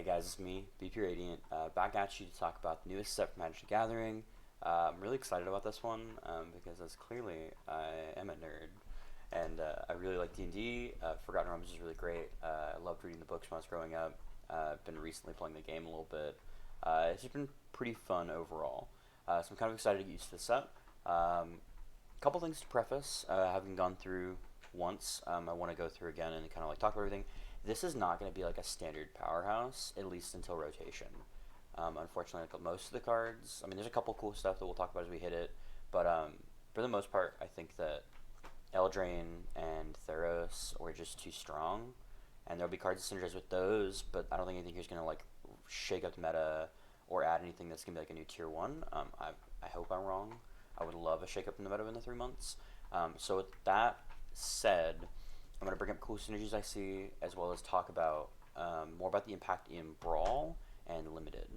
Hey guys, it's me, BPRadiant, back at you to talk about the newest set from Magic the Gathering. I'm really excited about this one because, as clearly, I am a nerd, and I really like D&D. Forgotten Realms is really great. I loved reading the books when I was growing up. I've been recently playing the game a little bit. It's just been pretty fun overall. So I'm kind of excited to get used to this set. Couple things to preface, having gone through once, I want to go through again and kind of like talk about everything. This is not going to be like a standard powerhouse, at least until rotation. Unfortunately, like most of the cards, I mean, there's a couple cool stuff that we'll talk about as we hit it, but for the most part, I think that Eldraine and Theros are just too strong, and there'll be cards that synergize with those, but I don't think anything here's going to like shake up the meta or add anything that's going to be like a new tier 1. I hope I'm wrong. I would love a shake up in the meta in the 3 months. So with that said, I'm going to bring up cool synergies I see, as well as talk about more about the impact in Brawl and Limited.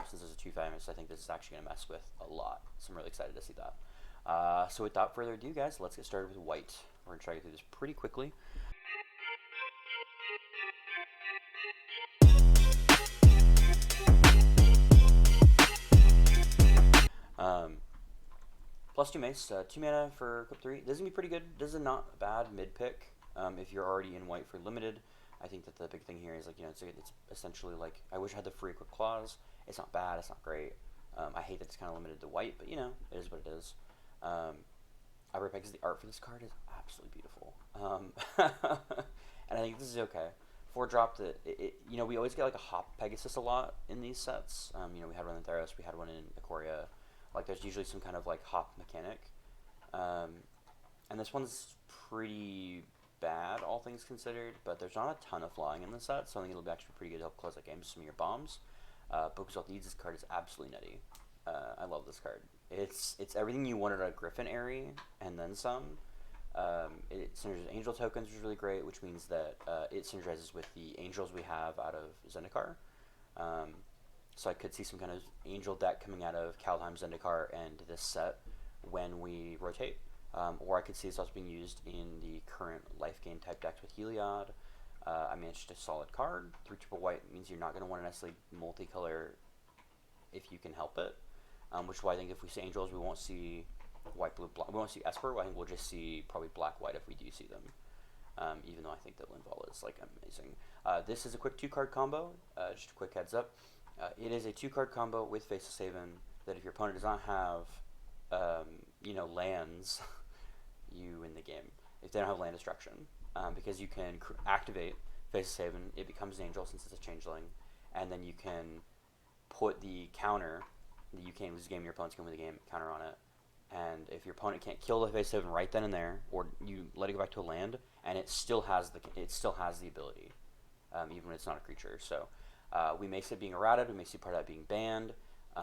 Since there's a 2 famous, I think this is actually going to mess with a lot, so I'm really excited to see that. So without further ado, guys, let's get started with White. We're going to try to get through this pretty quickly. Plus 2 mace, 2 mana for equip 3. This is going to be pretty good. This is a not bad mid pick if you're already in white for limited. I think that the big thing here is like, it's essentially like, I wish I had the free equip clause. It's not bad, it's not great. I hate that it's kind of limited to white, but it is what it is. I respect because the art for this card is absolutely beautiful. And I think this is okay. 4-drop that, we always get like a hop Pegasus a lot in these sets. We had one in Theros, we had one in Ikoria. Like, there's usually some kind of like hop mechanic, and this one's pretty bad, all things considered. But there's not a ton of flying in the set, so I think it'll be actually pretty good to help close that game with some of your bombs. Bookazalt Needs, this card is absolutely nutty. I love this card. It's everything you wanted a Griffin Airy, and then some. It synergizes with Angel tokens, which is really great, which means that it synergizes with the Angels we have out of Zendikar. So I could see some kind of Angel deck coming out of Kaldheim, Zendikar, and this set when we rotate. Or I could see this also being used in the current life gain type decks with Heliod. I mean, it's just a solid card. 3 triple white means you're not going to want to necessarily multicolor if you can help it. Which is why I think if we see Angels, we won't see white, blue, black. We won't see Esper. I think we'll just see probably black, white if we do see them. Even though I think that Linval is like amazing. This is a quick 2-card combo. Just a quick heads up. It is a 2-card combo with Faceless Haven that if your opponent does not have, lands, you win the game. If they don't have land destruction, because you can activate Faceless Haven, it becomes an Angel since it's a changeling, and then you can put the counter that you can't lose the game, your opponent's going to win the game, counter on it. And if your opponent can't kill the Faceless Haven right then and there, or you let it go back to a land, and it still has the ability, even when it's not a creature. So. We may see it being errated, we may see part of that being banned,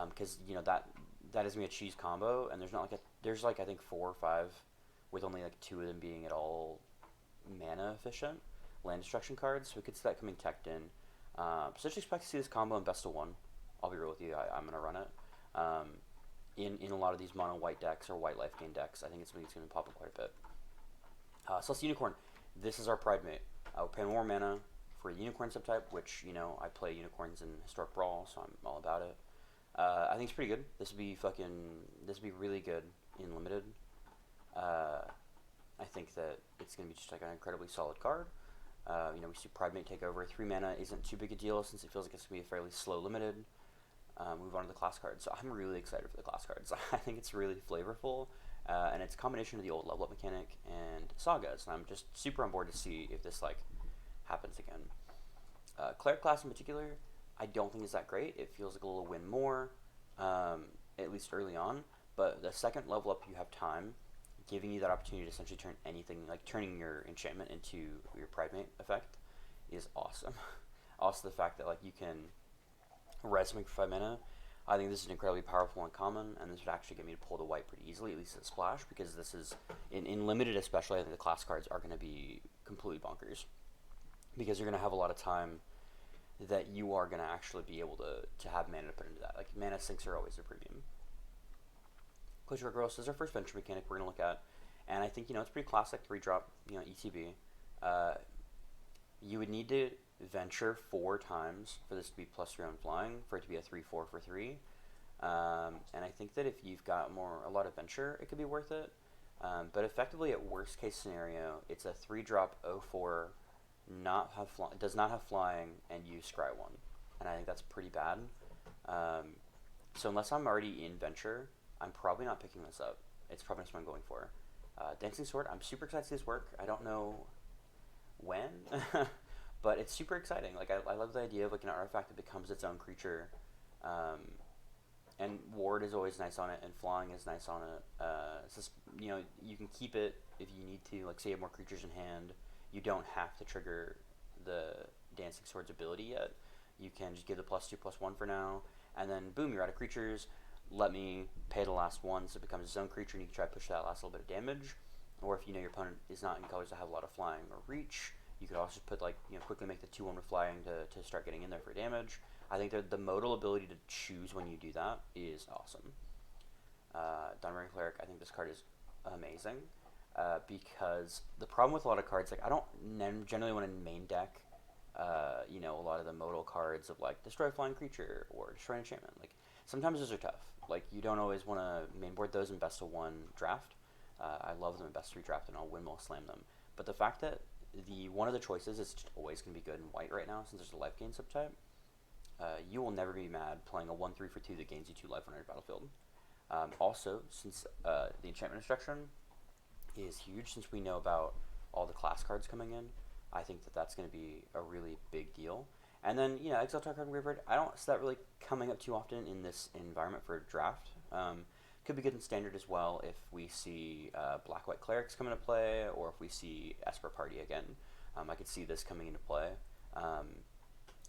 because that is gonna be a cheese combo, and there's not like there's like I think 4 or 5, with only like 2 of them being at all mana efficient land destruction cards. So we could see that coming teched in. So just expect to see this combo in best of 1. I'll be real with you, I'm gonna run it. In a lot of these mono white decks or white life gain decks, I think it's gonna pop up quite a bit. So let's Unicorn. This is our Pride Mate. We're paying more mana for a Unicorn subtype, which, I play Unicorns in Historic Brawl, so I'm all about it. I think it's pretty good. This would be really good in Limited. I think that it's going to be just like an incredibly solid card. We see Pride Mate take over. 3 mana isn't too big a deal since it feels like it's going to be a fairly slow Limited. Move on to the class cards. So I'm really excited for the class cards. I think it's really flavorful, and it's a combination of the old level up mechanic and sagas, and I'm just super on board to see if this happens again. Cleric class in particular, I don't think is that great. It feels like a little win more, at least early on. But the second level up, you have time, giving you that opportunity to essentially turn anything, like turning your enchantment into your Pride Mate effect, is awesome. Also, the fact that you can res something for 5 mana. I think this is an incredibly powerful uncommon, and this would actually get me to pull the white pretty easily, at least at splash, because this is in limited especially. I think the class cards are going to be completely bonkers, because you're going to have a lot of time that you are going to actually be able to have mana to put into that. Like, mana sinks are always a premium. Glacier Gross is our first venture mechanic we're going to look at, and I think, it's pretty classic 3-drop, ETB. You would need to venture 4 times for this to be plus 3 on flying, for it to be a 3/4 for 3. And I think that if you've got a lot of venture, it could be worth it. But effectively, at worst case scenario, it's a 3-drop 0/4, does not have flying, and you scry 1. And I think that's pretty bad. So unless I'm already in venture, I'm probably not picking this up. It's probably not what I'm going for. Dancing Sword, I'm super excited to see this work. I don't know when, but it's super exciting. Like, I love the idea of like an artifact that becomes its own creature. And ward is always nice on it, and flying is nice on it. It's just, you can keep it if you need to. Like, say you have more creatures in hand, you don't have to trigger the Dancing Sword's ability yet. You can just give the +2/+1 for now, and then boom, you're out of creatures. Let me pay the last one so it becomes its own creature, and you can try to push that last little bit of damage. Or if you know your opponent is not in colors that have a lot of flying or reach, you could also put quickly make the 2/1 with flying to start getting in there for damage. I think that the modal ability to choose when you do that is awesome. Dunbury Cleric, I think this card is amazing, because the problem with a lot of cards, like, I don't generally want to main deck, a lot of the modal cards of like destroy flying creature or destroy enchantment. Like, sometimes those are tough. Like, you don't always want to mainboard those in best of 1 draft. I love them in best 3 draft, and I'll windmill slam them. But the fact that one of the choices is just always going to be good in white right now, since there's a life gain subtype, you will never be mad playing a 1/3 for 2 that gains you 2 life on your battlefield. Also, since the enchantment instruction is huge, since we know about all the class cards coming in, I think that that's going to be a really big deal. And then, Exile card and Graveyard, I don't see that really coming up too often in this environment for a draft. Could be good in Standard as well if we see Black-White Clerics come into play, or if we see Esper Party again. I could see this coming into play,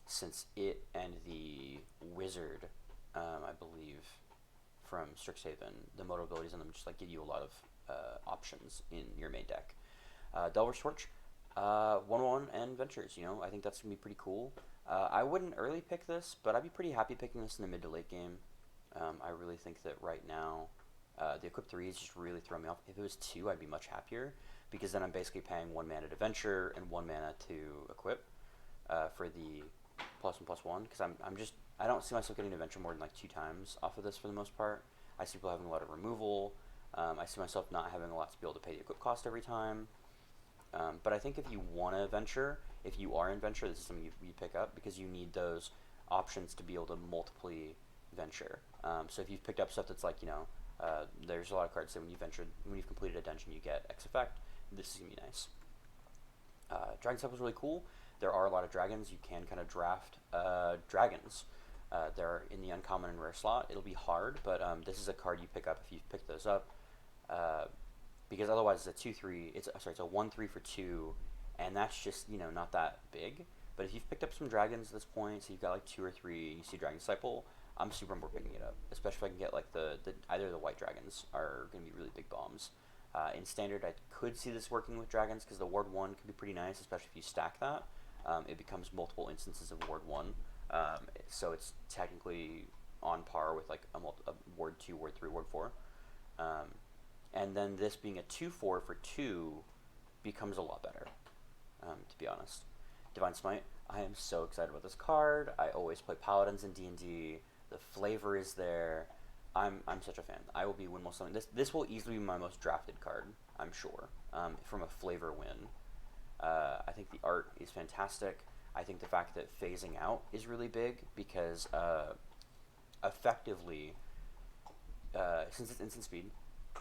since it and the Wizard, I believe, from Strixhaven, the modal abilities on them just like give you a lot of options in your main deck. Delver's Torch, 1/1 and Ventures, I think that's going to be pretty cool. I wouldn't early pick this, but I'd be pretty happy picking this in the mid to late game. I really think that right now, the Equip 3s just really throw me off. If it was 2, I'd be much happier, because then I'm basically paying 1 mana to Venture and 1 mana to Equip for the +1/+1, because I don't see myself getting to Venture more than like 2 times off of this for the most part. I see people having a lot of removal. I see myself not having a lot to be able to pay the Equip cost every time. But I think if you want to venture, if you are in venture, this is something you pick up, because you need those options to be able to multiply venture. So if you've picked up stuff that's like, there's a lot of cards that when you've completed a dungeon, you get X effect. This is going to be nice. Dragon Cycle is really cool. There are a lot of dragons. You can kind of draft dragons. They're in the uncommon and rare slot. It'll be hard, but this is a card you pick up if you've picked those up. Because otherwise it's a 2/3. It's a 1/3 for 2, and that's just not that big. But if you've picked up some dragons at this point, so you've got like 2 or 3, you see Dragon Disciple, I'm super on board picking it up. Especially if I can get like either the white dragons are going to be really big bombs. In Standard, I could see this working with dragons, because the Ward 1 could be pretty nice, especially if you stack that. It becomes multiple instances of Ward 1, so it's technically on par with like a Ward 2, Ward 3, Ward 4. And then this being a 2/4 for 2 becomes a lot better, to be honest. Divine Smite, I am so excited about this card. I always play Paladins in D&D. The flavor is there. I'm such a fan. I will be windmill summoning. This will easily be my most drafted card, I'm sure, from a flavor win. I think the art is fantastic. I think the fact that phasing out is really big, because effectively, since it's instant speed,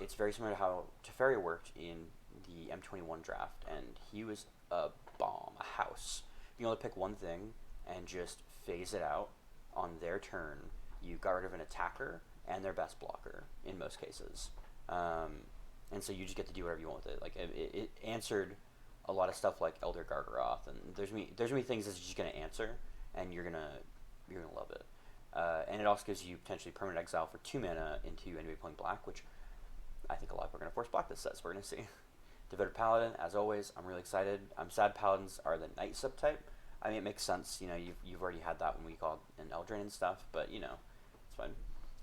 it's very similar to how Teferi worked in the M21 draft, and he was a bomb, a house. Being able to pick one thing and just phase it out on their turn, you got rid of an attacker and their best blocker in most cases. And so you just get to do whatever you want with it. Like, it answered a lot of stuff like Elder Gargaroth, and there's gonna be things that's just gonna answer, and you're gonna love it. And it also gives you potentially permanent exile for 2 mana into anybody playing black, which I think a lot of people are going to force block this set, so we're going to see. Devoted Paladin, as always, I'm really excited. I'm sad Paladins are the Knight subtype. I mean, it makes sense. You've already had that when we called an Eldraine and stuff, but, it's fine.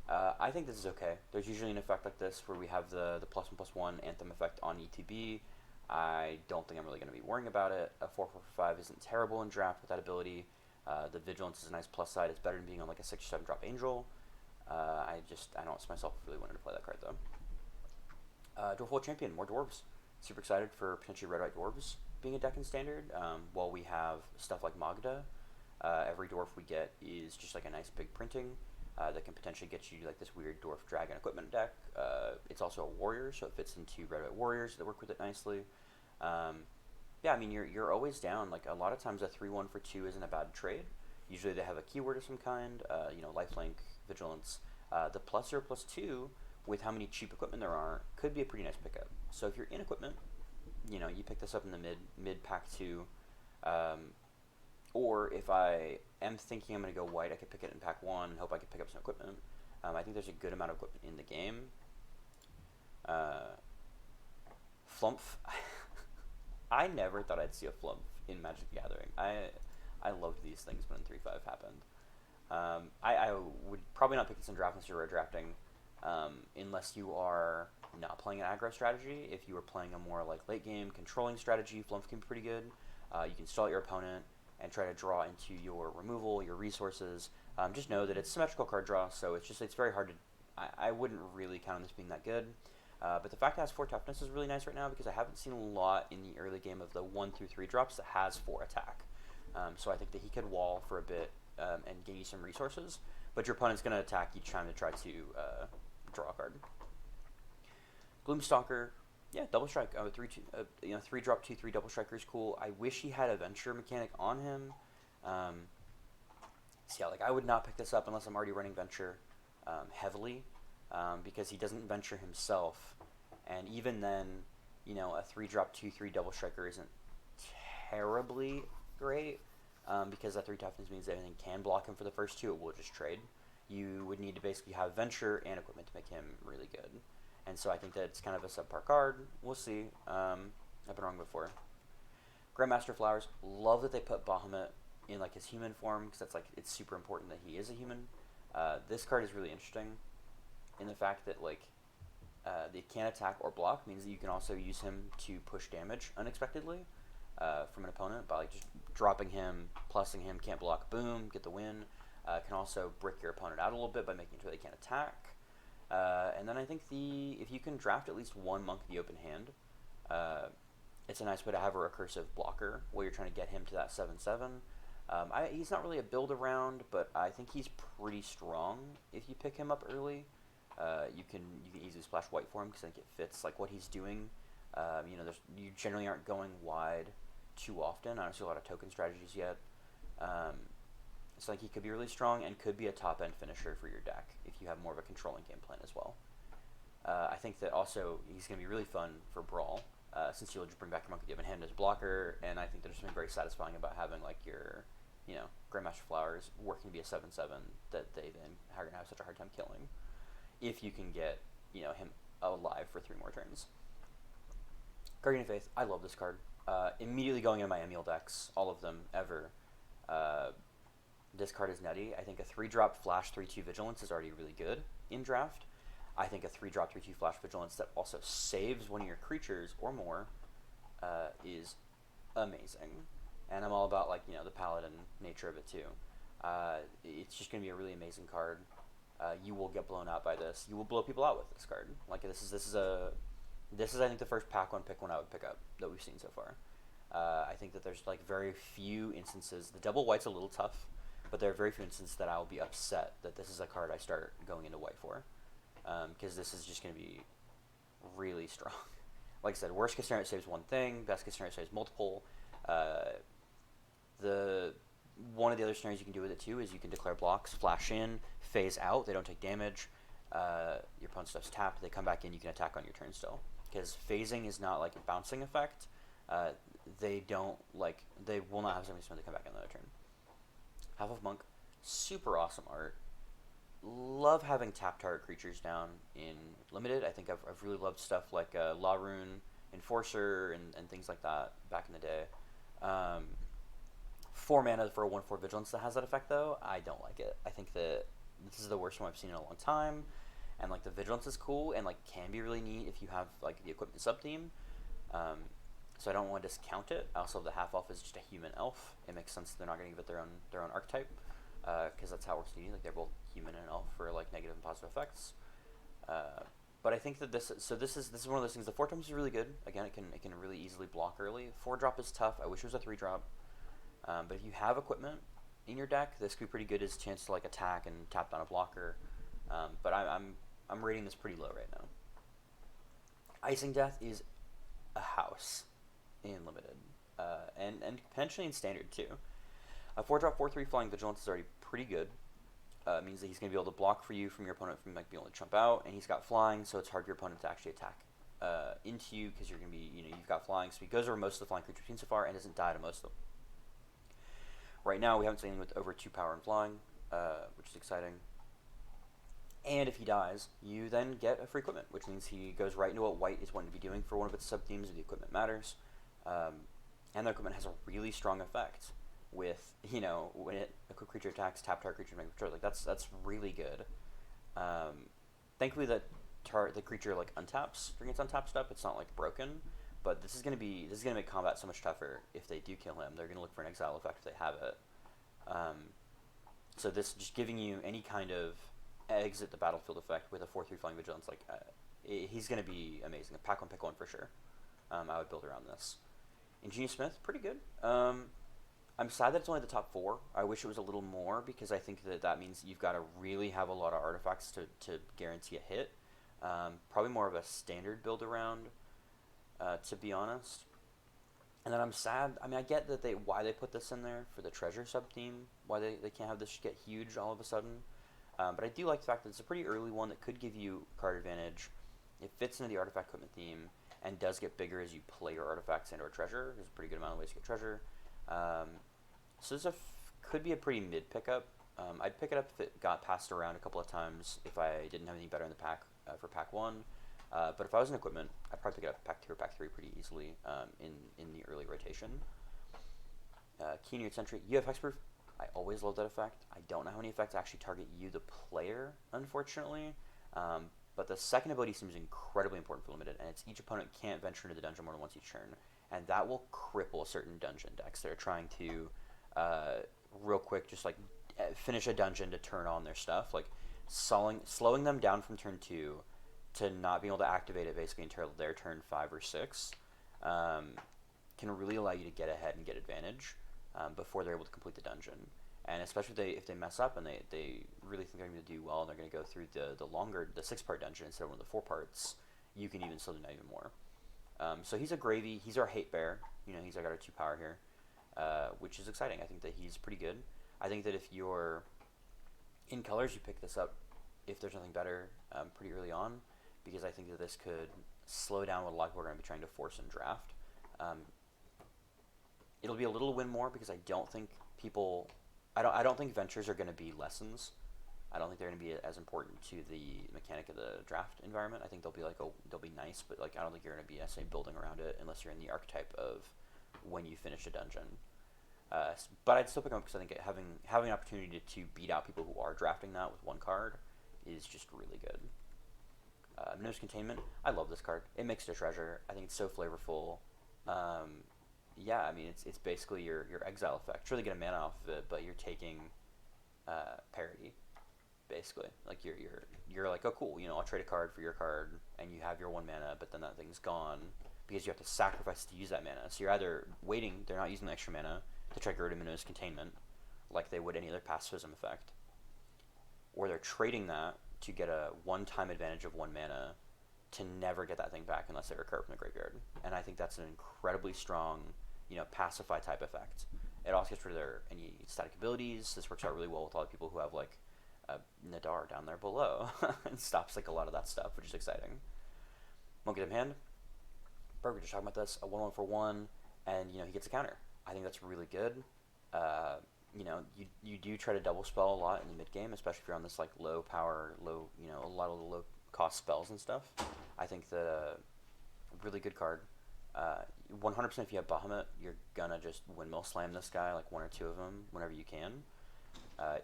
I think this is okay. There's usually an effect like this where we have the +1/+1 Anthem effect on ETB. I don't think I'm really going to be worrying about it. A 4/4/5 isn't terrible in draft with that ability. The Vigilance is a nice plus side. It's better than being on like a 6 or 7 drop Angel. I don't see myself really wanting to play that card though. Dwarf World Champion, more dwarves. Super excited for potentially red-white dwarves being a deck in standard. While we have stuff like Magda, every dwarf we get is just like a nice big printing that can potentially get you like this weird dwarf dragon equipment deck. It's also a warrior, so it fits into red-white warriors that work with it nicely. Yeah, I mean you're always down. Like a lot of times a 3/1 for 2 isn't a bad trade. Usually they have a keyword of some kind. Lifelink, vigilance. The plus or +2 with how many cheap equipment there are could be a pretty nice pickup. So if you're in equipment, you pick this up in the mid pack 2. Or if I am thinking I'm going to go white, I could pick it in pack 1 and hope I could pick up some equipment. I think there's a good amount of equipment in the game. Flumph. I never thought I'd see a Flumph in Magic the Gathering. I loved these things when 3/5 happened. I would probably not pick this in draft unless you were drafting, unless you are not playing an aggro strategy. If you were playing a more like late game controlling strategy, Flumph can be pretty good. You can stall your opponent and try to draw into your removal, your resources. Just know that it's symmetrical card draw, so it's very hard to. I wouldn't really count on this being that good. But the fact that it has 4 toughness is really nice right now because I haven't seen a lot in the early game of the 1 through 3 drops that has 4 attack. So I think that he could wall for a bit and gain you some resources, but your opponent's going to attack each time to try to draw a card. Gloomstalker, yeah, double strike. 3 drop 2/3 double striker is cool. I wish he had a venture mechanic on him. I would not pick this up unless I'm already running venture heavily, because he doesn't venture himself, and even then, a 3 drop 2/3 double striker isn't terribly great. Because that 3 toughness means that anything can block him for the first 2, it will just trade. You would need to basically have venture and equipment to make him really good. And so I think that it's kind of a subpar card. We'll see. I've been wrong before. Grandmaster Flowers, love that they put Bahamut in like his human form, because it's super important that he is a human. This card is really interesting in the fact that they can attack or block, means that you can also use him to push damage unexpectedly from an opponent by just dropping him, plussing him, can't block, boom, get the win. Can also brick your opponent out a little bit by making it so they can't attack. And then I think if you can draft at least 1 Monk of the Open Hand, it's a nice way to have a recursive blocker while you're trying to get him to that 7/7. He's not really a build around, but I think he's pretty strong if you pick him up early. You can easily splash white for him because I think it fits like what he's doing. You generally aren't going wide too often. I don't see a lot of token strategies yet. So he could be really strong and could be a top end finisher for your deck if you have more of a controlling game plan as well. I think that also he's going to be really fun for Brawl, since you'll just bring back your Monk of the Open Hand as a blocker, and I think there's something very satisfying about having your Grandmaster Flowers working to be a 7/7 that they then are going to have such a hard time killing if you can get him alive for 3 more turns. Guardian of Faith, I love this card. Immediately going into my Emil decks, all of them ever. This card is nutty. I think a 3-drop flash 3/2 vigilance is already really good in draft. I think a 3-drop 3/2 flash vigilance that also saves one of your creatures or more is amazing. And I'm all about the paladin nature of it too. It's just gonna be a really amazing card. You will get blown out by this. You will blow people out with this card. This is I think the first pack 1 pick 1 I would pick up that we've seen so far. I think that there's very few instances. The double white's a little tough, but there are very few instances that I will be upset that this is a card I start going into white for, because this is just going to be really strong. Like I said, worst case scenario it saves 1 thing, best case scenario it saves multiple. One of the other scenarios you can do with it too is you can declare blocks, flash in, phase out, they don't take damage, your opponent's stuff's tapped, they come back in, you can attack on your turn still. Because phasing is not like a bouncing effect. They will not have something when they come back on another turn. Half of Monk, super awesome art. Love having tap target creatures down in Limited. I think I've really loved stuff like La Rune, Enforcer, and things like that back in the day. 4 mana for a 1/4 Vigilance that has that effect though, I don't like it. I think that this is the worst one I've seen in a long time. And the Vigilance is cool and can be really neat if you have the equipment sub theme. so I don't want to discount it. I also have the half elf is just a human elf. It makes sense they're not going to give it their own archetype, because that's how it works in D&D. Like they're both human and elf for like negative and positive effects. But I think that this is one of those things. The 4 times is really good. Again, it can really easily block early. 4-drop is tough. I wish it was a 3-drop. But if you have equipment in your deck, this could be pretty good as a chance to like attack and tap down a blocker. But I'm rating this pretty low right now. Icing Death is a house in limited, and potentially in standard too. A 4-drop 4/3 flying vigilance is already pretty good. It means that he's going to be able to block for you from your opponent from like being able to jump out, and he's got flying, so it's hard for your opponent to actually attack into you because you're going to be, you've got flying, so he goes over most of the flying creatures we've seen so far and doesn't die to most of them. Right now, we haven't seen anything with over 2 power and flying, which is exciting. And if he dies, you then get a free equipment, which means he goes right into what white is wanting to be doing for one of its sub-themes of the equipment matters. And the equipment has a really strong effect with, when a creature attacks, tap target creature, make control. Like, that's really good. Thankfully, the creature, like, untaps during its untap step. It's not, like, broken. But this is gonna make combat so much tougher if they do kill him. They're gonna look for an exile effect if they have it. So this just giving you any kind of exit the battlefield effect with a 4/3 flying vigilance, like he's gonna be amazing. A pack one, pick one for sure. I would build around this. Ingenious Smith, pretty good. I'm sad that it's only the top 4. I wish it was a little more because I think that means you've got to really have a lot of artifacts to guarantee a hit. Probably more of a standard build around. To be honest. And then I'm sad. I mean, I get that why they put this in there for the treasure sub-theme, why they can't have this get huge all of a sudden. But I do like the fact that it's a pretty early one that could give you card advantage. It fits into the artifact equipment theme and does get bigger as you play your artifacts and or treasure. There's a pretty good amount of ways to get treasure. So this could be a pretty mid pickup. I'd pick it up if it got passed around a couple of times if I didn't have anything better in the pack for pack 1. But if I was in equipment, I'd probably pick it up pack 2 or pack 3 pretty easily in the early rotation. Keen Unit Sentry, you have hexproof. I always love that effect. I don't know how many effects actually target you, the player, unfortunately. But the second ability seems incredibly important for limited, and it's each opponent can't venture into the dungeon more than once each turn. And that will cripple certain dungeon decks that are trying to, real quick, just like finish a dungeon to turn on their stuff. Like slowing them down from turn 2 to not being able to activate it basically until their turn 5 or 6 can really allow you to get ahead and get advantage before they're able to complete the dungeon. And especially if they mess up and they really think they're going to do well and they're going to go through the 6-part dungeon instead of one of the 4 parts, you can even slow them down even more. So he's a gravy. He's our hate bear. He's got our 2 power here, which is exciting. I think that he's pretty good. I think that if you're in colors, you pick this up if there's nothing better pretty early on, because I think that this could slow down what a lot of people are going to be trying to force in draft. It'll be a little win more because I don't think ventures are going to be lessons. I don't think they're going to be as important to the mechanic of the draft environment. I think they'll be nice, but I don't think you're going to be necessarily building around it unless you're in the archetype of when you finish a dungeon. But I'd still pick them up because I think having an opportunity to beat out people who are drafting that with 1 card is just really good. Mino's Containment, I love this card. It makes it a treasure. I think it's so flavorful. Yeah, I mean it's basically your exile effect. Sure, they get a mana off of it, but you're taking parity, basically. Like you're like, oh cool, I'll trade a card for your card, and you have your 1 mana, but then that thing's gone because you have to sacrifice to use that mana. So you're either waiting, they're not using the extra mana to try to get rid of Mino's Containment, like they would any other pacifism effect, or they're trading that to get a one-time advantage of 1 mana to never get that thing back unless they recur from the graveyard. And I think that's an incredibly strong, pacify type effect. It also gets rid of any static abilities. This works out really well with a lot of people who have like Nadar down there below and stops like a lot of that stuff, which is exciting. Won't get him hand. Berg, we're just talking about this. A 1/1 for 1, and he gets a counter. I think that's really good. You do try to double spell a lot in the mid game, especially if you're on this like low power, a lot of the low cost spells and stuff. I think that a really good card. 100% if you have Bahamut, you're gonna just windmill slam this guy, like 1 or 2 of them whenever you can.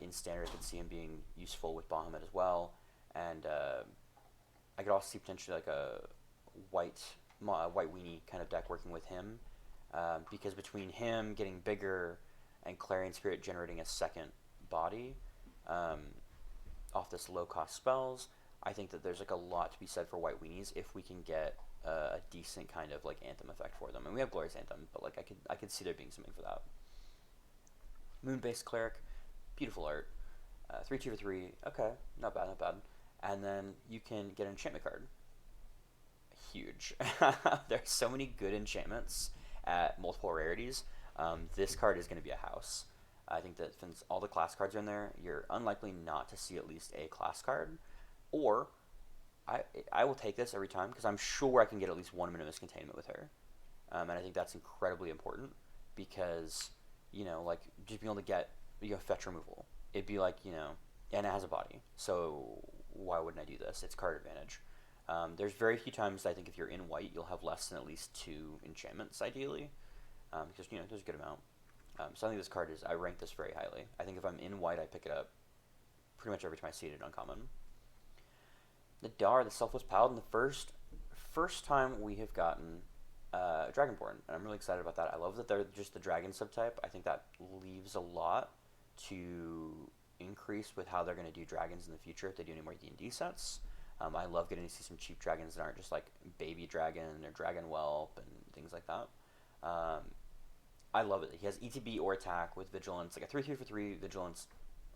In standard, I could see him being useful with Bahamut as well, and I could also see potentially like a white white weenie kind of deck working with him, because between him getting bigger and Clarion Spirit generating a second body um, off this low cost spells, I think that there's like a lot to be said for white weenies if we can get a decent kind of like anthem effect for them. And we have Glorious Anthem, but like I could see there being something for that. Moon-based cleric, beautiful art. 3 2 for 3, okay, not bad, not bad. And then you can get an enchantment card. Huge. There's so many good enchantments at multiple rarities. This card is going to be a house. I think that since all the class cards are in there, you're unlikely not to see at least a class card. Or, I will take this every time because I'm sure I can get at least one Minimus Containment with her. And I think that's incredibly important because, like, just being able to get, fetch removal. It'd be like, and it has a body. So why wouldn't I do this? It's card advantage. There's very few times I think if you're in white, you'll have less than at least 2 enchantments, ideally. Because, there's a good amount. So I think this card I rank this very highly. I think if I'm in white, I pick it up pretty much every time I see it in uncommon. Nadar, the Selfless Paladin, the first time we have gotten Dragonborn, and I'm really excited about that. I love that they're just the dragon subtype. I think that leaves a lot to increase with how they're going to do dragons in the future if they do any more D&D sets. I love getting to see some cheap dragons that aren't just like Baby Dragon or Dragon Whelp and things like that. I love it. He has ETB or attack with Vigilance, like a 3 3 for 3 Vigilance.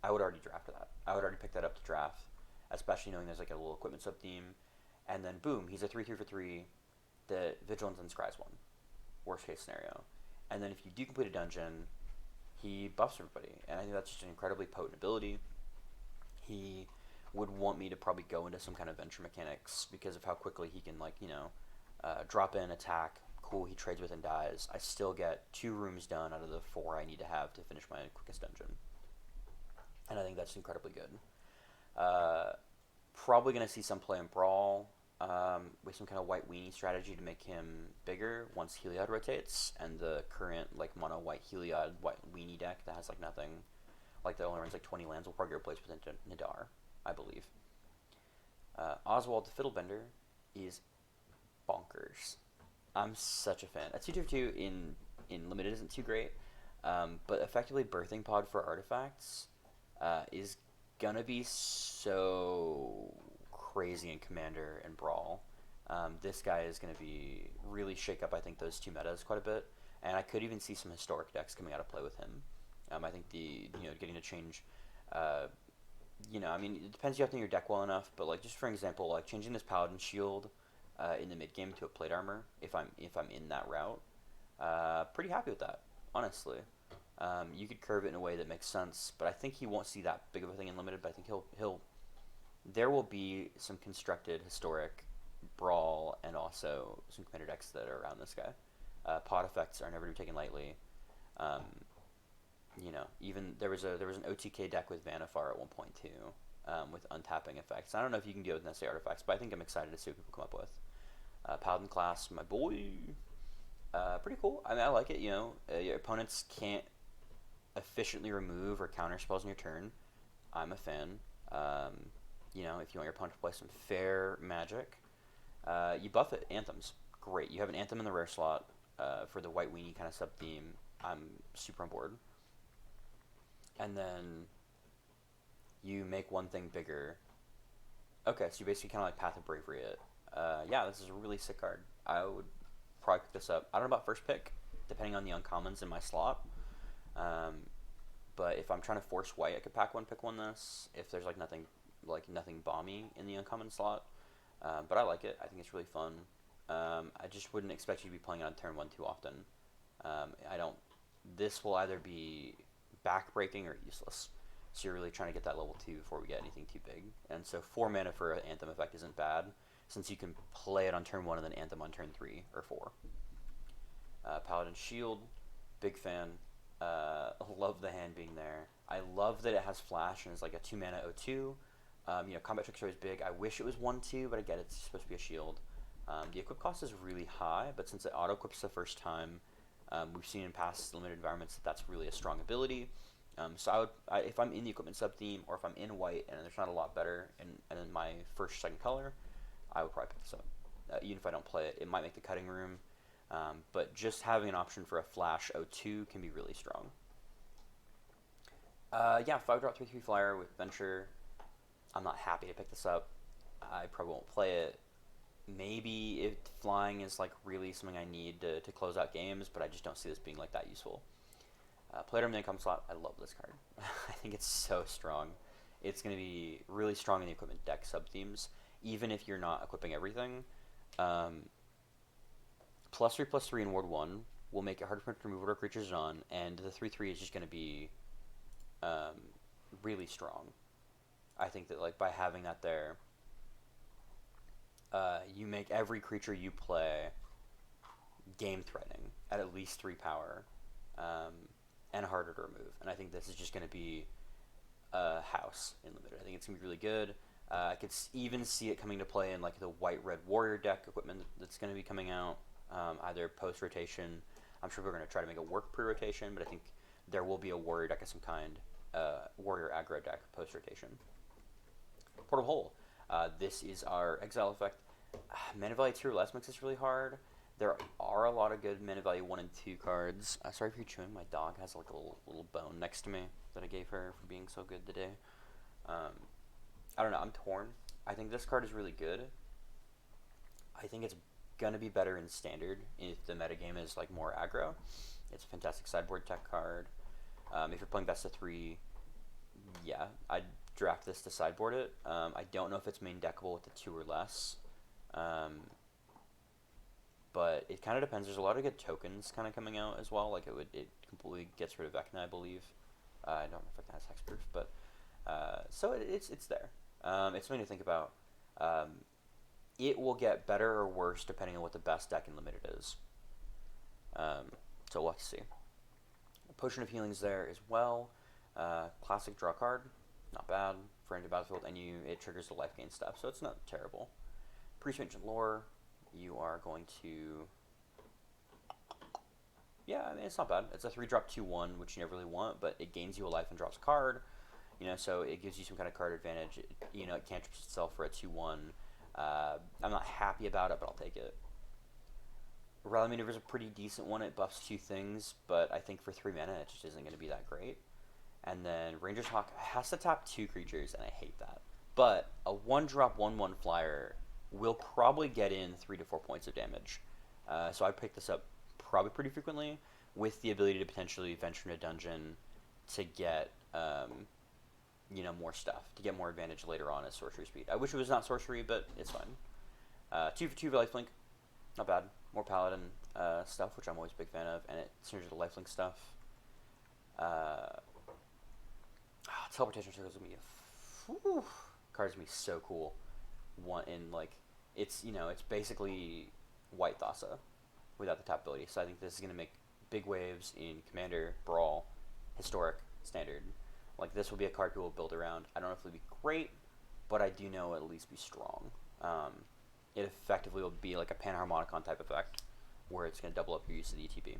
I would already draft that. I would already pick that up to draft, especially knowing there's like a little equipment sub theme. And then boom, he's a 3 3 for 3 that Vigilance and Scries 1. Worst case scenario. And then if you do complete a dungeon, he buffs everybody. And I think that's just an incredibly potent ability. He would want me to probably go into some kind of venture mechanics because of how quickly he can, like, drop in, attack. Cool, he trades with and dies. I still get 2 rooms done out of the 4 I need to have to finish my quickest dungeon. And I think that's incredibly good. Probably going to see some play in Brawl with some kind of white weenie strategy to make him bigger once Heliod rotates, and the current like mono white Heliod white weenie deck that has like nothing, like that only runs like 20 lands, will probably get replaced with Nadar, I believe. Oswald the Fiddlebender is bonkers. I'm such a fan. A 2/2 in limited isn't too great, but effectively Birthing Pod for artifacts is gonna be so crazy in Commander and Brawl. This guy is gonna be really shake up, I think, those 2 metas quite a bit, and I could even see some historic decks coming out of play with him. I think getting to change. I mean, it depends. You have to know your deck well enough, but like just for example, like changing this Paladin Shield in the mid game to a plate armor, if I'm in that route, pretty happy with that, honestly. You could curve it in a way that makes sense, but I think he won't see that big of a thing in limited. But I think there will be some constructed historic Brawl and also some commander decks that are around this guy. Pod effects are never to be taken lightly. Even there was an OTK deck with Vanifar at one point too, with untapping effects. I don't know if you can deal with necessary artifacts, but I think I'm excited to see what people come up with. Paladin class, my boy, pretty cool. I mean, I like it. Your opponents can't efficiently remove or counter spells in your turn. I'm a fan. If you want your opponent to play some fair magic, you buff it. Anthems, great. You have an anthem in the rare slot for the white weenie kind of sub theme. I'm super on board. And then you make one thing bigger. Okay, so you basically kind of like Path of Bravery it. Yeah, this is a really sick card. I would probably pick this up. I don't know about first pick, depending on the uncommons in my slot. But if I'm trying to force white, I could pick one this. If there's like nothing bomby in the uncommon slot. But I like it. I think it's really fun. I just wouldn't expect you to be playing it on turn 1 too often. This will either be backbreaking or useless. So you're really trying to get that level 2 before we get anything too big. And so 4 mana for an Anthem effect isn't bad, since you can play it on turn 1 and then Anthem on turn 3 or 4. Paladin Shield, big fan. Love the hand being there. I love that it has flash and is like a 2 mana 0/2. Combat tricks are always big. I wish it was 1/2, but I get it's supposed to be a shield. The equip cost is really high, but since it auto equips the first time, we've seen in past limited environments that's really a strong ability. So if I'm in the equipment sub theme, or if I'm in white and there's not a lot better and in my first second color, I would probably pick this up. even if I don't play it, it might make the cutting room. But just having an option for a flash O2 can be really strong. Yeah, 5-drop 3/3 flyer with Venture. I'm not happy to pick this up. I probably won't play it. Maybe if flying is like really something I need to close out games, but I just don't see this being like that useful. Player in the income slot, I love this card. I think it's so strong. It's going to be really strong in the equipment deck sub-themes, even if you're not equipping everything. +3/+3 in Ward 1 will make it harder for it to remove order creatures on, and the 3/3 is just going to be really strong. I think that like by having that there, you make every creature you play game-threatening at least 3 power, and harder to remove. And I think this is just going to be a house in limited. I think it's going to be really good. I could even see it coming to play in like the white-red warrior deck equipment that's going to be coming out, either post-rotation. I'm sure we're going to try to make it work pre-rotation, but I think there will be a warrior deck of some kind, warrior aggro deck post-rotation. Portal Hole. This is our exile effect. Mana value 2 or less makes this really hard. There are a lot of good mana value 1 and 2 cards. Sorry if you're chewing. My dog has like a little bone next to me that I gave her for being so good today. I don't know. I'm torn. I think this card is really good. I think it's gonna be better in standard if the metagame is like more aggro. It's a fantastic sideboard tech card. If you're playing best of 3, yeah, I'd draft this to sideboard it. I don't know if it's main deckable with the 2 or less. But it kind of depends. There's a lot of good tokens kind of coming out as well. Like it completely gets rid of Vecna, I believe. I don't know if Vecna has hexproof, but so it's there. It's something to think about. It will get better or worse depending on what the best deck in limited is. So we'll have to see. Potion of Healing's there as well. Classic draw card, not bad for into battlefield, and it triggers the life gain stuff, so it's not terrible. Priest Ancient Lore, you are going to, yeah, I mean it's not bad. It's a 3-drop 2/1, which you never really want, but it gains you a life and draws a card. So it gives you some kind of card advantage. It cantrips itself for a 2/1. I'm not happy about it, but I'll take it. Rally Maneuver is a pretty decent one. It buffs 2 things, but I think for 3 mana, it just isn't going to be that great. And then Ranger's Hawk has to tap 2 creatures, and I hate that. But a 1-drop 1/1 flyer will probably get in 3 to 4 points of damage. So I pick this up probably pretty frequently with the ability to potentially venture in a dungeon to get more stuff, to get more advantage later on as sorcery speed. I wish it was not sorcery, but it's fine. 2 for 2 for lifelink, not bad. More paladin stuff, which I'm always a big fan of, and it synergies the lifelink stuff. Teleportation circles with me. Card's gonna be so cool. It's basically White Thassa without the top ability. So I think this is gonna make big waves in Commander, Brawl, Historic, Standard. Like this will be a card people will build around. I don't know if it'll be great, but I do know it'll at least be strong. It effectively will be like a Panharmonicon type effect, where it's gonna double up your use of the ETB.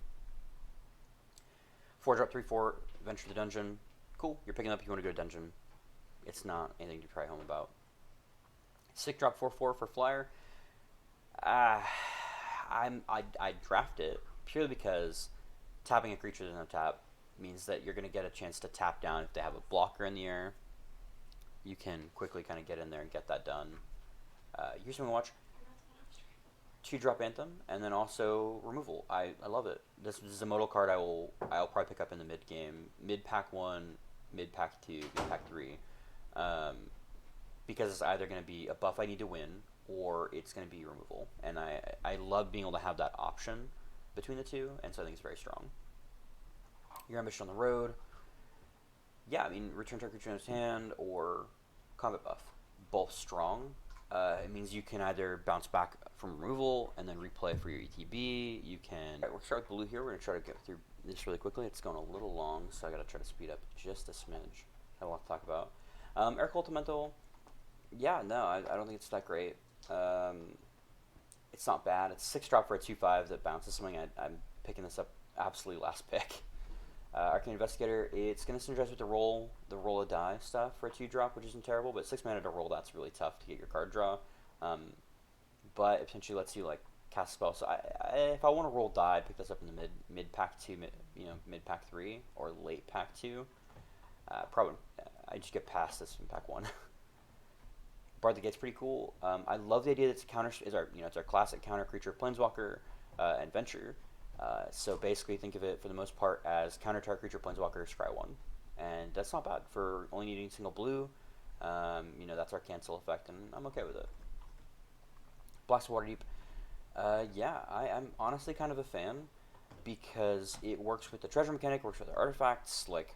4-drop 3/4, venture the dungeon. Cool, you're picking up if you want to go to dungeon. It's not anything to try home about. 6-drop 4/4 for flyer. I draft it purely because tapping a creature that doesn't tap means that you're going to get a chance to tap down if they have a blocker in the air. You can quickly kind of get in there and get that done. Here's something to watch. 2-drop Anthem, and then also removal. I love it. This is a modal card I'll probably pick up in the mid game, mid pack 1, mid pack 2, mid pack 3, because it's either going to be a buff I need to win or it's going to be removal, and I love being able to have that option between the two, and so I think it's very strong. Your Ambition on the Road. Yeah, I mean return target creature in his hand or combat buff, both strong. It means you can either bounce back from removal and then replay for your ETB. You can. Alright, we'll start with blue here. We're going to try to get through this really quickly. It's going a little long, so I got to try to speed up just a smidge. I have a lot to talk about. Air Elemental. Yeah, no, I don't think it's that great. It's not bad. It's 6-drop for a 2/5 that bounces something. I'm picking this up absolutely last pick. Arcane Investigator, it's going to synergize with the roll a die stuff for a 2-drop, which isn't terrible, but 6 mana to roll, that's really tough to get your card draw. but it potentially lets you like cast a spell. So if I want to roll die, I'd pick this up in the mid pack two, mid pack three or late pack two. Probably I just get past this in pack one. Bard the Gate's pretty cool. I love the idea that it's our classic counter creature planeswalker and venture. So basically, think of it for the most part as counter target creature planeswalker scry one, and that's not bad for only needing single blue. That's our cancel effect, and I'm okay with it. Black's Waterdeep. Yeah, I'm honestly kind of a fan because it works with the treasure mechanic, works with the artifacts. Like,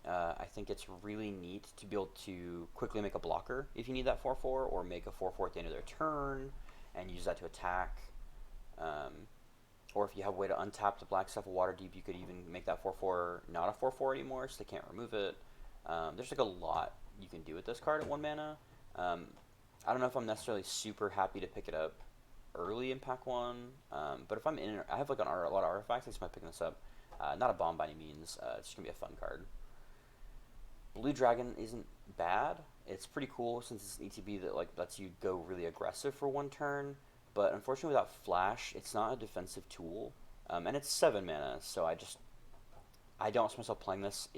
I think it's really neat to be able to quickly make a blocker if you need that 4/4, or make a 4/4 at the end of their turn and use that to attack. Or if you have a way to untap the black stuff of Waterdeep, you could even make that 4/4 not a 4/4 anymore, so they can't remove it. There's like a lot you can do with this card at 1 mana. I don't know if I'm necessarily super happy to pick it up early in pack 1, but if I'm in it, I have like a lot of artifacts, I just might pick this up. Not a bomb by any means, it's just going to be a fun card. Blue Dragon isn't bad. It's pretty cool since it's an ETB that like lets you go really aggressive for 1 turn, but unfortunately without Flash, it's not a defensive tool, and it's 7 mana, so I don't see myself playing this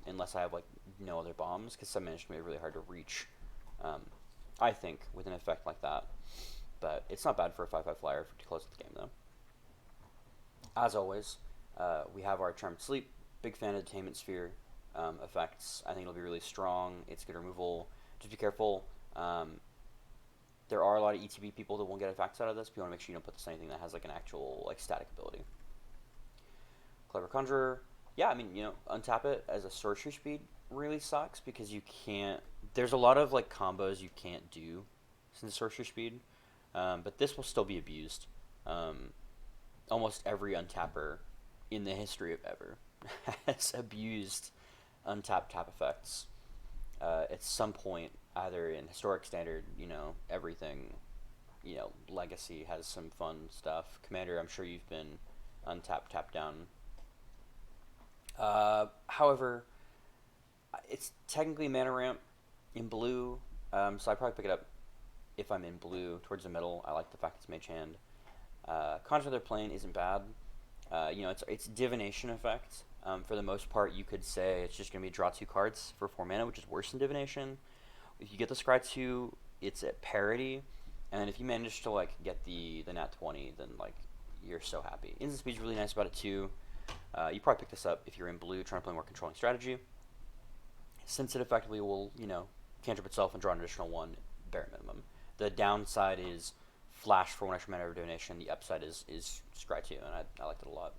unless I have like no other bombs, because 7 mana is going to be really hard to reach, I think, with an effect like that. But it's not bad for a 5/5 flyer to close the game, though. As always, we have our Charmed Sleep. Big fan of the Tainment Sphere effects. I think it'll be really strong. It's good removal. Just be careful. There are a lot of ETB people that won't get effects out of this, but you want to make sure you don't put this on anything that has like an actual like static ability. Clever Conjurer. Yeah, I mean, untap it as a sorcery speed really sucks because you can't. There's a lot of like combos you can't do since sorcery speed, but this will still be abused. Almost every untapper in the history of ever has abused untap tap effects at some point, either in historic standard, everything, legacy has some fun stuff. Commander, I'm sure you've been untap tap down. However, it's technically mana ramp in blue, so I'd probably pick it up if I'm in blue towards the middle. I like the fact it's Mage Hand. Conjure Other Plane isn't bad. It's divination effect. For the most part, you could say it's just going to be draw 2 cards for 4 mana, which is worse than divination. If you get the scry 2, it's at parity, and then if you manage to like get the nat 20, then like you're so happy. Instant speed's really nice about it too. You probably pick this up if you're in blue trying to play more controlling strategy, since it effectively will cantrip itself and draw an additional 1 bare minimum. The downside is Flash for 1 extra mana of divination. The upside is scry 2, and I liked it a lot.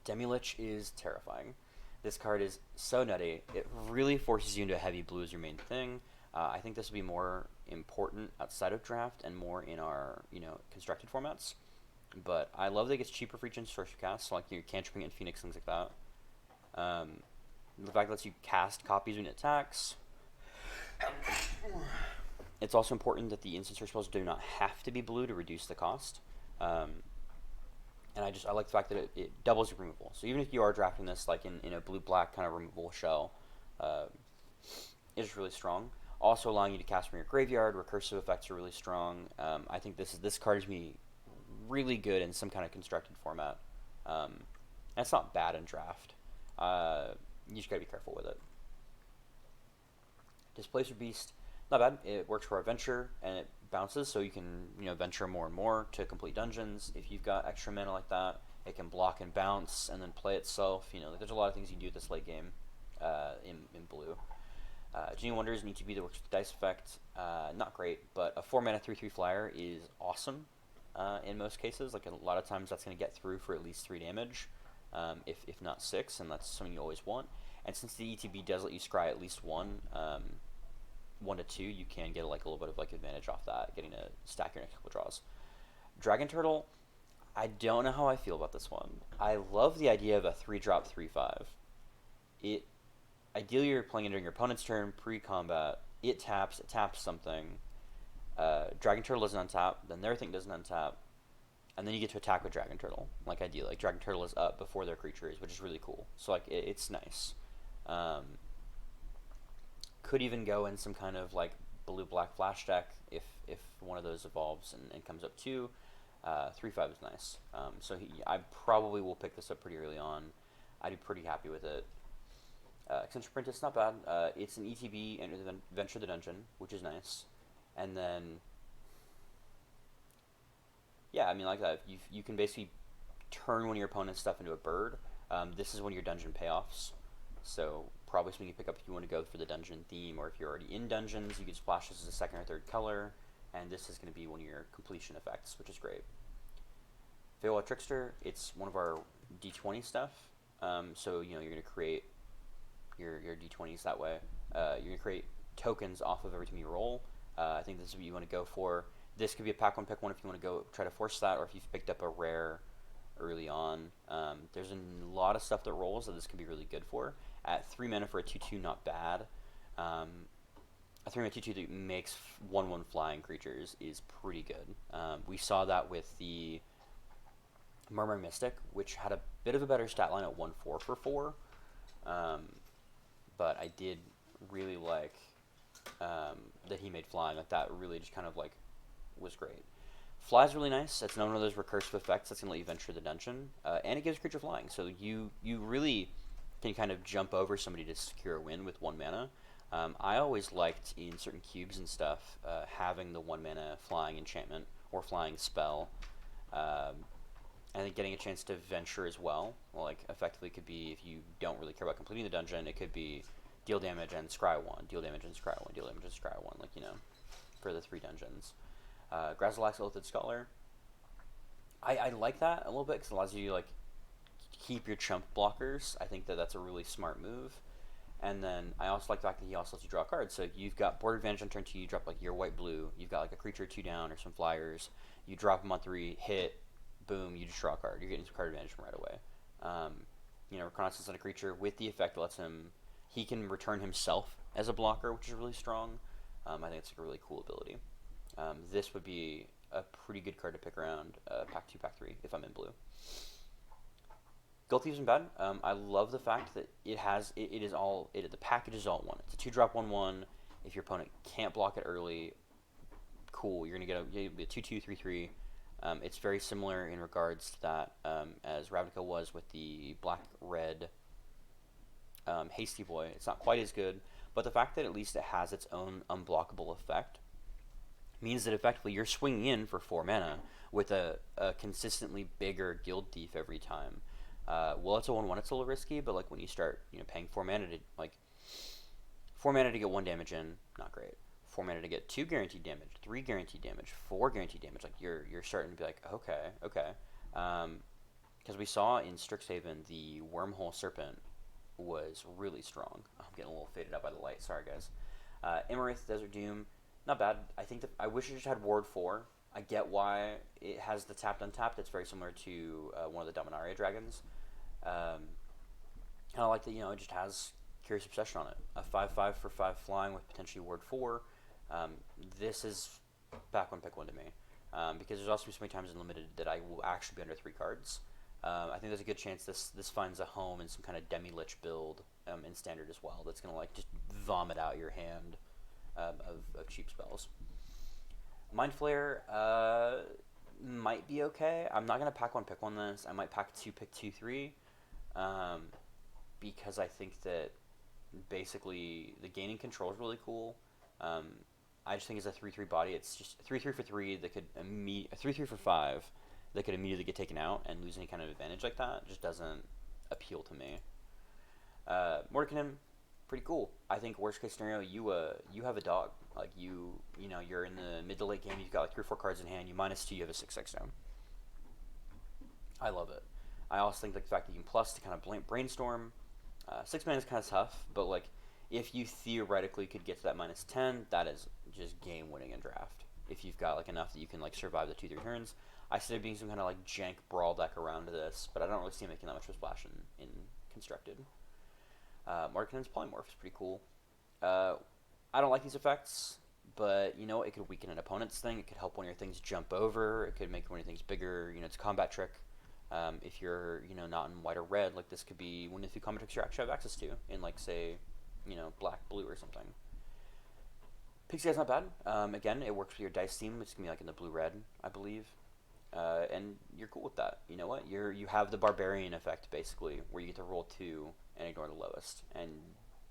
Demilich is terrifying. This card is so nutty. It really forces you into a heavy blue as your main thing. I think this will be more important outside of draft and more in our constructed formats. But I love that it gets cheaper for each sorcery cast, so like your cantripping and Phoenix, things like that. The fact that it lets you cast copies when it attacks. It's also important that the instant search spells do not have to be blue to reduce the cost. And I like the fact that it doubles your removal. So even if you are drafting this like in a blue-black kind of removal shell, it's really strong. Also allowing you to cast from your graveyard. Recursive effects are really strong. I think this card is going to be really good in some kind of constructed format. And it's not bad in draft. You just got to be careful with it. Displacer Beast, not bad. It works for adventure, and it bounces, so you can venture more and more to complete dungeons. If you've got extra mana like that, it can block and bounce and then play itself. There's a lot of things you can do with this late game in blue. Genie Wonder is an ETB that works with the dice effect. Not great, but a 4 mana 3/3 flyer is awesome in most cases. Like a lot of times that's going to get through for at least 3 damage, if not 6, and that's something you always want. And since the ETB does let you scry at least 1, 1 to 2, you can get like a little bit of like advantage off that, getting to stack your next couple draws. Dragon Turtle, I don't know how I feel about this one. I love the idea of a 3-drop 3/5. Ideally you're playing it during your opponent's turn, pre-combat. It taps something. Dragon Turtle doesn't untap, then their thing doesn't untap, and then you get to attack with Dragon Turtle. Like ideally, like Dragon Turtle is up before their creature is, which is really cool. So like it's nice. Could even go in some kind of like blue-black flash deck, if one of those evolves and comes up too, 3/5 is nice. So I probably will pick this up pretty early on. I'd be pretty happy with it. Extension print, it's not bad. It's an ETB, Enter the Venture the Dungeon, which is nice. And then, yeah, I mean, like that. You can basically turn one of your opponent's stuff into a bird. This is one of your dungeon payoffs. So probably something you pick up if you want to go for the dungeon theme, or if you're already in dungeons, you can splash this as a second or third color, and this is going to be one of your completion effects, which is great. Veiled Trickster, it's one of our D20 stuff. So you're going to create your D20s that way. You're going to create tokens off of every time you roll. I think this is what you want to go for. This could be a pack one, pick one if you want to go try to force that, or if you've picked up a rare early on. There's a lot of stuff that rolls that this can be really good for. At 3 mana for a 2/2, not bad. A 3 mana 2/2 that makes 1/1 flying creatures is pretty good. We saw that with the Murmuring Mystic, which had a bit of a better stat line at 1/4 for 4. But I did really like that he made flying. Like that really just kind of like was great. Fly's really nice. It's one of those recursive effects that's gonna let you venture the dungeon, and it gives creature flying. So you really can kind of jump over somebody to secure a win with 1 mana. I always liked in certain cubes and stuff having the 1 mana flying enchantment or flying spell. I think getting a chance to venture as well, like effectively could be, if you don't really care about completing the dungeon, it could be deal damage and scry 1, deal damage and scry 1, deal damage and scry 1, like, for the 3 dungeons. Grazilax Illithid Scholar, I like that a little bit because it allows you to, like, keep your chump blockers. I think that's a really smart move. And then I also like the fact that he also lets you draw a card. So you've got board advantage on turn 2, you drop, like, your white-blue, you've got, like, a creature 2 down or some flyers, you drop them on 3, hit, boom, you just draw a card. You're getting some card advantage from right away. Reconnaissance on a creature with the effect lets him, he can return himself as a blocker, which is really strong. I think it's like a really cool ability. This would be a pretty good card to pick around pack 2, pack 3 if I'm in blue. Guild Thieves and bad. I love the fact that the package is all 1. It's a 2-drop 1/1. If your opponent can't block it early, cool. You're gonna get a 2/2 3/3. It's very similar in regards to that as Ravnica was with the black-red Hasty Boy. It's not quite as good, but the fact that at least it has its own unblockable effect means that effectively you're swinging in for 4 mana with a consistently bigger Guild Thief every time. Well, it's a 1/1, it's a little risky, but like when you start paying 4 mana to 4 mana to get 1 damage in, not great. 4 mana to get 2 guaranteed damage, 3 guaranteed damage, 4 guaranteed damage. Like you're starting to be like, okay. Because we saw in Strixhaven the Wormhole Serpent was really strong. I'm getting a little faded out by the light. Sorry, guys. Immorith Desert Doom, not bad. I think that I wish it just had Ward 4. I get why it has the tapped untapped. It's very similar to one of the Dominaria dragons. And I like that it just has Curious Obsession on it. A 5/5 for 5 flying with potentially Ward 4. This is back one pick one to me because there's also so many times in limited that I will actually be under 3 cards. I think there's a good chance this finds a home in some kind of demi-lich build in standard as well. That's gonna like just vomit out your hand of cheap spells. Mind Flare might be okay. I'm not gonna pack one pick one this. I might pack 2 pick 2 3 because I think that basically the gaining control is really cool. I just think as a 3/3 body, it's just 3/3 for 3 that could 3/3 for 5 that could immediately get taken out, and lose any kind of advantage like that just doesn't appeal to me. Mordekainim, pretty cool. I think worst case scenario, you have a dog. Like you're in the mid to late game, you've got like 3 or 4 cards in hand, you -2, you have a 6/6 down. I love it. I also think like the fact that you can plus to kind of brainstorm. 6 mana is kind of tough, but like if you theoretically could get to that -10, that is just game winning in draft. If you've got like enough that you can like survive the 2-3 turns. I see there being some kind of like jank brawl deck around this, but I don't really see him making that much of a splash in constructed. Mordekainim's Polymorph is pretty cool. I don't like these effects, but it could weaken an opponent's thing. It could help one of your things jump over. It could make one of your things bigger. It's a combat trick. If you're not in white or red, like this could be one of the few combat tricks you actually have access to in like say black blue or something. Pixie Guy's not bad. Again, it works with your dice theme. It's gonna be like in the blue-red, I believe. And you're cool with that. You know what? You have the barbarian effect basically, where you get to roll 2 and ignore the lowest, and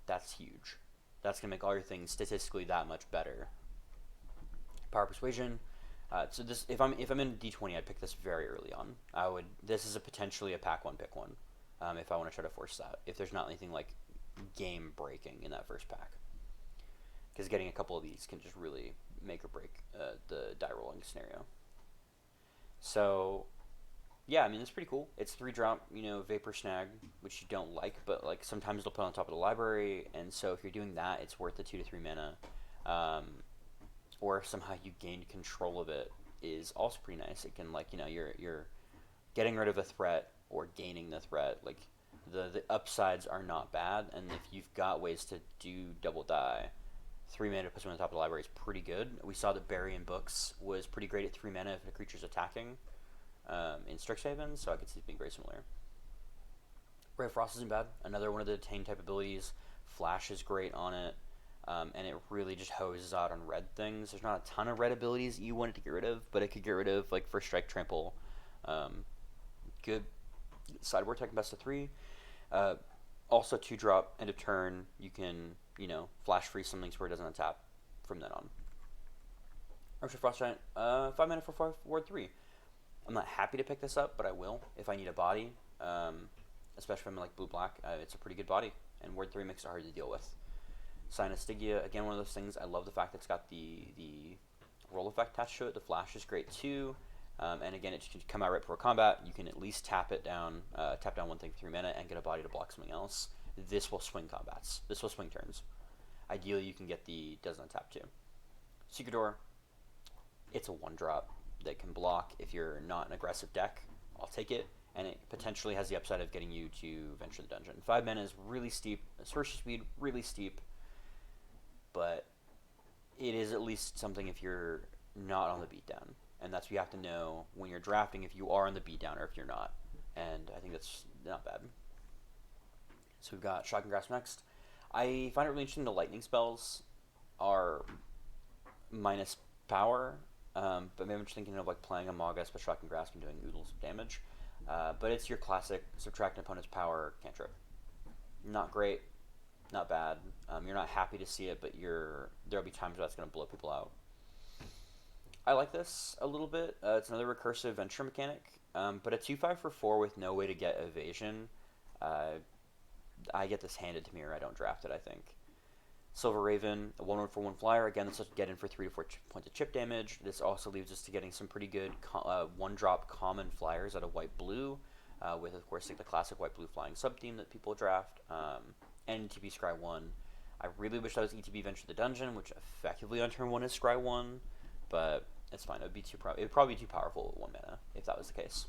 that's huge. That's gonna make all your things statistically that much better. Power persuasion. So this, if I'm in D20, I'd pick this very early on. This is potentially a pack one, pick one. If I want to try to force that, if there's not anything like game breaking in that first pack, because getting a couple of these can just really make or break the die rolling scenario. So, yeah, I mean, it's pretty cool. It's 3-drop, Vapor Snag, which you don't like, but like sometimes it'll put on top of the library, and so if you're doing that, it's worth the 2 to 3 mana. Or if somehow you gained control of it, is also pretty nice. It can, like, you're getting rid of a threat or gaining the threat. Like, the upsides are not bad, and if you've got ways to do double die, 3 mana to put someone on the top of the library is pretty good. We saw that Bury in Books was pretty great at 3 mana if a creature's attacking in Strixhaven, so I could see it being very similar. Ray of Frost isn't bad. Another one of the Tame type abilities. Flash is great on it, and it really just hoses out on red things. There's not a ton of red abilities you want it to get rid of, but it could get rid of, like, First Strike, Trample. Good sideboard tech, best of 3. Also 2-drop, end of turn, you can, flash freeze some things where it doesn't untap from then on. Archer Frost Giant, 5 mana for 5, ward 3. I'm not happy to pick this up, but I will if I need a body, especially if I'm like blue-black. It's a pretty good body, and ward 3 makes it hard to deal with. Sign of Stygia, again, one of those things. I love the fact that it's got the roll effect attached to it. The flash is great too. And again, it can come out right before combat. You can at least tap down one thing for 3 mana and get a body to block something else. This will swing combats. This will swing turns. Ideally, you can get the doesn't untap too. Secret Door, it's a 1-drop that can block if you're not an aggressive deck. I'll take it, and it potentially has the upside of getting you to venture the dungeon. 5 mana is really steep. Sorcery speed, really steep, but it is at least something if you're not on the beatdown. And that's what you have to know when you're drafting, if you are on the beatdown or if you're not. And I think that's not bad. So we've got Shocking Grasp next. I find it really interesting the lightning spells are minus power, but maybe I'm just thinking of like playing a Magus but Shocking Grasp and doing oodles of damage. But it's your classic subtract an opponent's power cantrip. Not great, not bad. You're not happy to see it, but there'll be times where that's going to blow people out. I like this a little bit. It's another recursive venture mechanic, but a 2/5 for 4 with no way to get evasion. I get this handed to me or I don't draft it, I think. Silver Raven, a 1/1 for 1 flyer. Again, this will get in for 3 to 4 points of chip damage. This also leaves us to getting some pretty good 1-drop common flyers out of white-blue, with, of course, like the classic white-blue flying sub-theme that people draft, and ETB Scry 1. I really wish that was ETB Venture the Dungeon, which effectively on turn 1 is Scry 1, but it's fine. It would probably be too powerful with 1 mana if that was the case.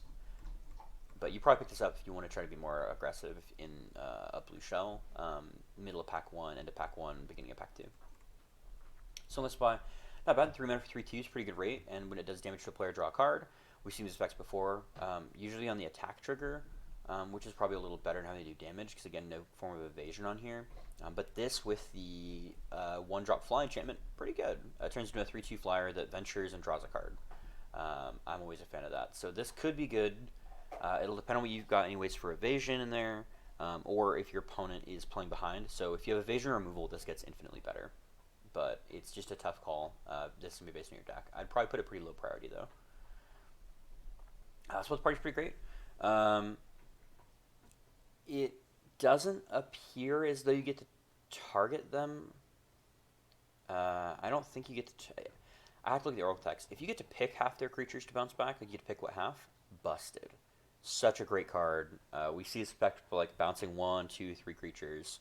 But you probably pick this up if you want to try to be more aggressive in a blue shell. Middle of pack 1, end of pack 1, beginning of pack 2. So let's buy. Not bad. 3 mana for 3/2 is pretty good rate. And when it does damage to a player, draw a card. We've seen these effects before. Usually on the attack trigger, which is probably a little better in how they do damage, because again, no form of evasion on here. But this with the 1-drop fly enchantment, pretty good. It turns into a 3/2 flyer that ventures and draws a card. I'm always a fan of that. So this could be good. It'll depend on what you've got anyways for evasion in there, or if your opponent is playing behind. So if you have evasion removal, this gets infinitely better. But it's just a tough call. This can be based on your deck. I'd probably put a pretty low priority, though. So this party's pretty great. It doesn't appear as though you get to target them. I don't think you get to... I have to look at the Oracle text. If you get to pick half their creatures to bounce back, like you get to pick what half? Busted. Such a great card. We see this effect for like bouncing 1, 2, 3 creatures.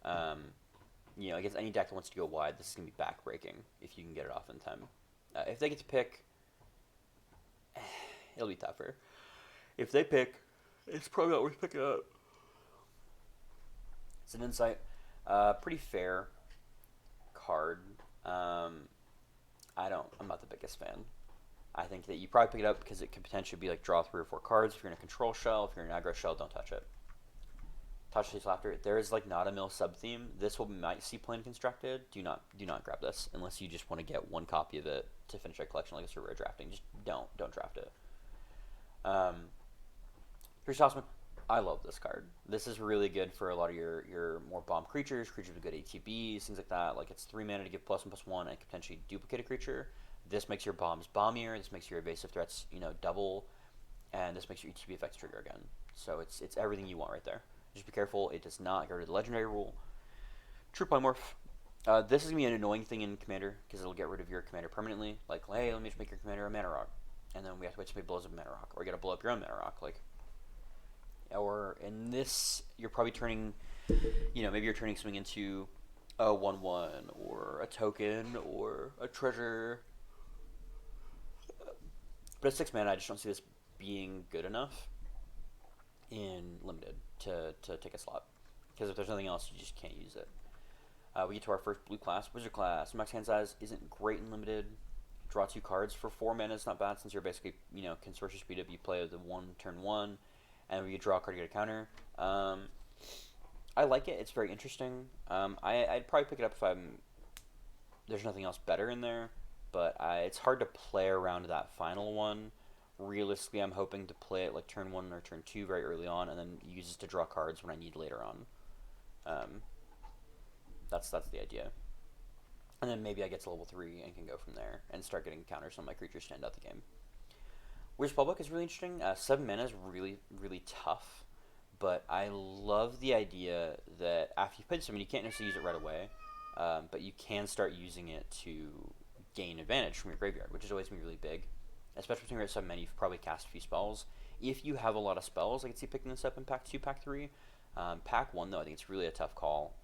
Against any deck that wants to go wide, this is going to be backbreaking if you can get it off in time. If they get to pick, it'll be tougher. If they pick, it's probably not worth picking up. It's an insight. Pretty fair card. I'm not the biggest fan. I think that you probably pick it up because it could potentially be like draw 3 or 4 cards. If you're in a control shell, if you're in an aggro shell, don't touch it. Touch Laughter. There is like not a mill sub theme. This will might see plain constructed. Do not grab this unless you just want to get one copy of it to finish a collection like a rare drafting. Just don't draft it. Here's Tossman. I love this card. This is really good for a lot of your more bomb creatures with good ATBs, things like that. Like it's 3 mana to give +1/+1 and potentially duplicate a creature. This makes your bombs bombier. This makes your evasive threats double, and this makes your ETB effects trigger again. So it's everything you want right there. Just be careful. It does not get rid of the legendary rule. True Polymorph. This is gonna be an annoying thing in Commander because it'll get rid of your commander permanently. Like, hey, let me just make your commander a mana rock, and then we have to wait till somebody blows up a mana rock, or you gotta blow up your own mana rock. Like, or in this, you're probably turning, maybe you're turning something into a 1/1 or a token or a treasure. But at 6 mana, I just don't see this being good enough in limited to take a slot. Because if there's nothing else, you just can't use it. We get to our first blue class, Wizard class. Max hand size isn't great in limited. Draw 2 cards for 4 mana. It's not bad since you're basically, can source your speed up. You play the 1 turn 1, and when you draw a card, you get a counter. I like it. It's very interesting. I'd probably pick it up if there's nothing else better in there. But it's hard to play around that final one. Realistically, I'm hoping to play it like turn 1 or turn 2 very early on, and then use it to draw cards when I need later on. That's the idea. And then maybe I get to level 3 and can go from there and start getting counters on my creatures to end out the game. Wizard's Playbook is really interesting. 7 mana is really, really tough, but I love the idea that after you play this, you can't necessarily use it right away, but you can start using it to gain advantage from your graveyard, which is always going to be really big. Especially when you're at 7 mana, you've probably cast a few spells. If you have a lot of spells, I can see picking this up in Pack 2, Pack 3. Pack 1, though, I think it's really a tough call.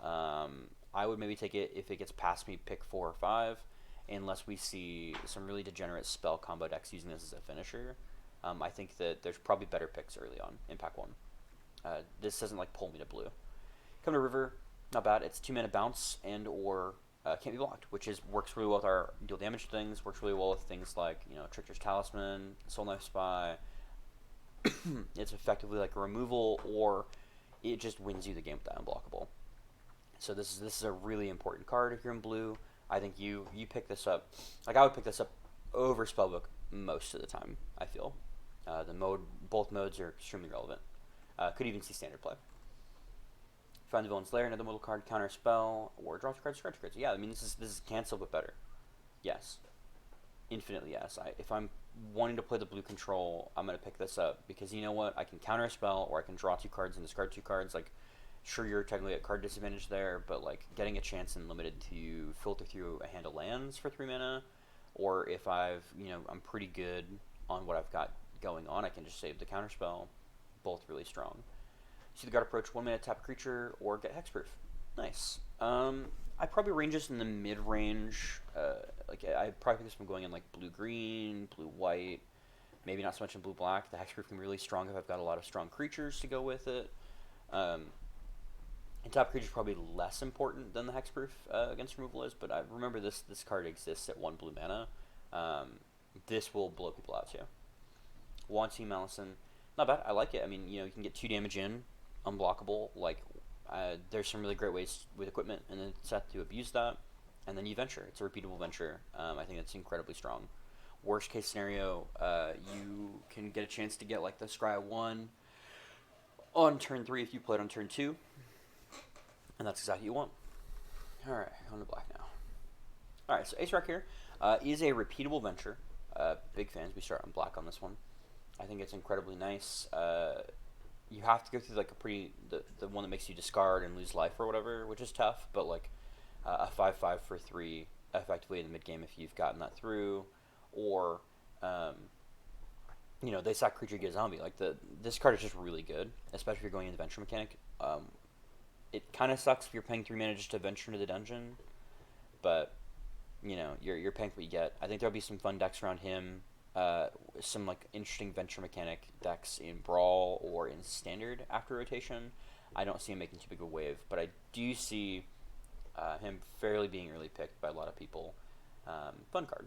I would maybe take it if it gets past me pick 4 or 5, unless we see some really degenerate spell combo decks using this as a finisher. I think that there's probably better picks early on in Pack 1. This doesn't pull me to blue. Come to River, not bad. It's 2 mana bounce and or can't be blocked, which works really well with our deal damage things. Works really well with things like Trickster's Talisman, Soul Knife Spy. It's effectively like a removal, or it just wins you the game with that unblockable. So this is a really important card if you're in blue. I think you pick this up. I would pick this up over Spellbook most of the time. I feel both modes are extremely relevant. Could even see standard play. Find the Villain's Lair, another modal card, counter spell, or draw 2 cards, scratch cards. Yeah, I mean this is cancel but better. Yes, infinitely yes. If I'm wanting to play the blue control, I'm gonna pick this up because you know what? I can counter a spell, or I can draw 2 cards and discard 2 cards. Sure, you're technically at card disadvantage there, but getting a chance in limited to filter through a hand of lands for 3 mana, or if I'm pretty good on what I've got going on, I can just save the counter spell. Both really strong. See the guard approach, 1 mana tap creature, or get hexproof. Nice. I probably range this in the mid range. I probably think this one going in blue-green, blue-white, maybe not so much in blue-black. The hexproof can be really strong if I've got a lot of strong creatures to go with it. And top creature is probably less important than the hexproof against removal is, but I remember this card exists at 1 blue mana. This will blow people out too. Wanting Malison, not bad. I like it. I mean, you can get 2 damage in, unblockable. There's some really great ways with equipment and then set to abuse that, and then you venture. It's a repeatable venture. I think that's incredibly strong. Worst case scenario, you can get a chance to get the Scry 1 on turn 3 if you played on turn 2, and that's exactly what you want. All right, on to black now. All right, so Ace Rock here is a repeatable venture. Big fans. We start on black on this one. I think it's incredibly nice. You have to go through the one that makes you discard and lose life or whatever, which is tough. But a 5/5 for 3 effectively in the mid game if you've gotten that through, or they sack creature get zombie. This card is just really good, especially if you're going into the venture mechanic. It kind of sucks if you're paying 3 mana just to venture into the dungeon, but you're paying for what you get. I think there'll be some fun decks around him. Some interesting venture mechanic decks in Brawl or in Standard after rotation. I don't see him making too big of a wave, but I do see him fairly being early picked by a lot of people. Fun card.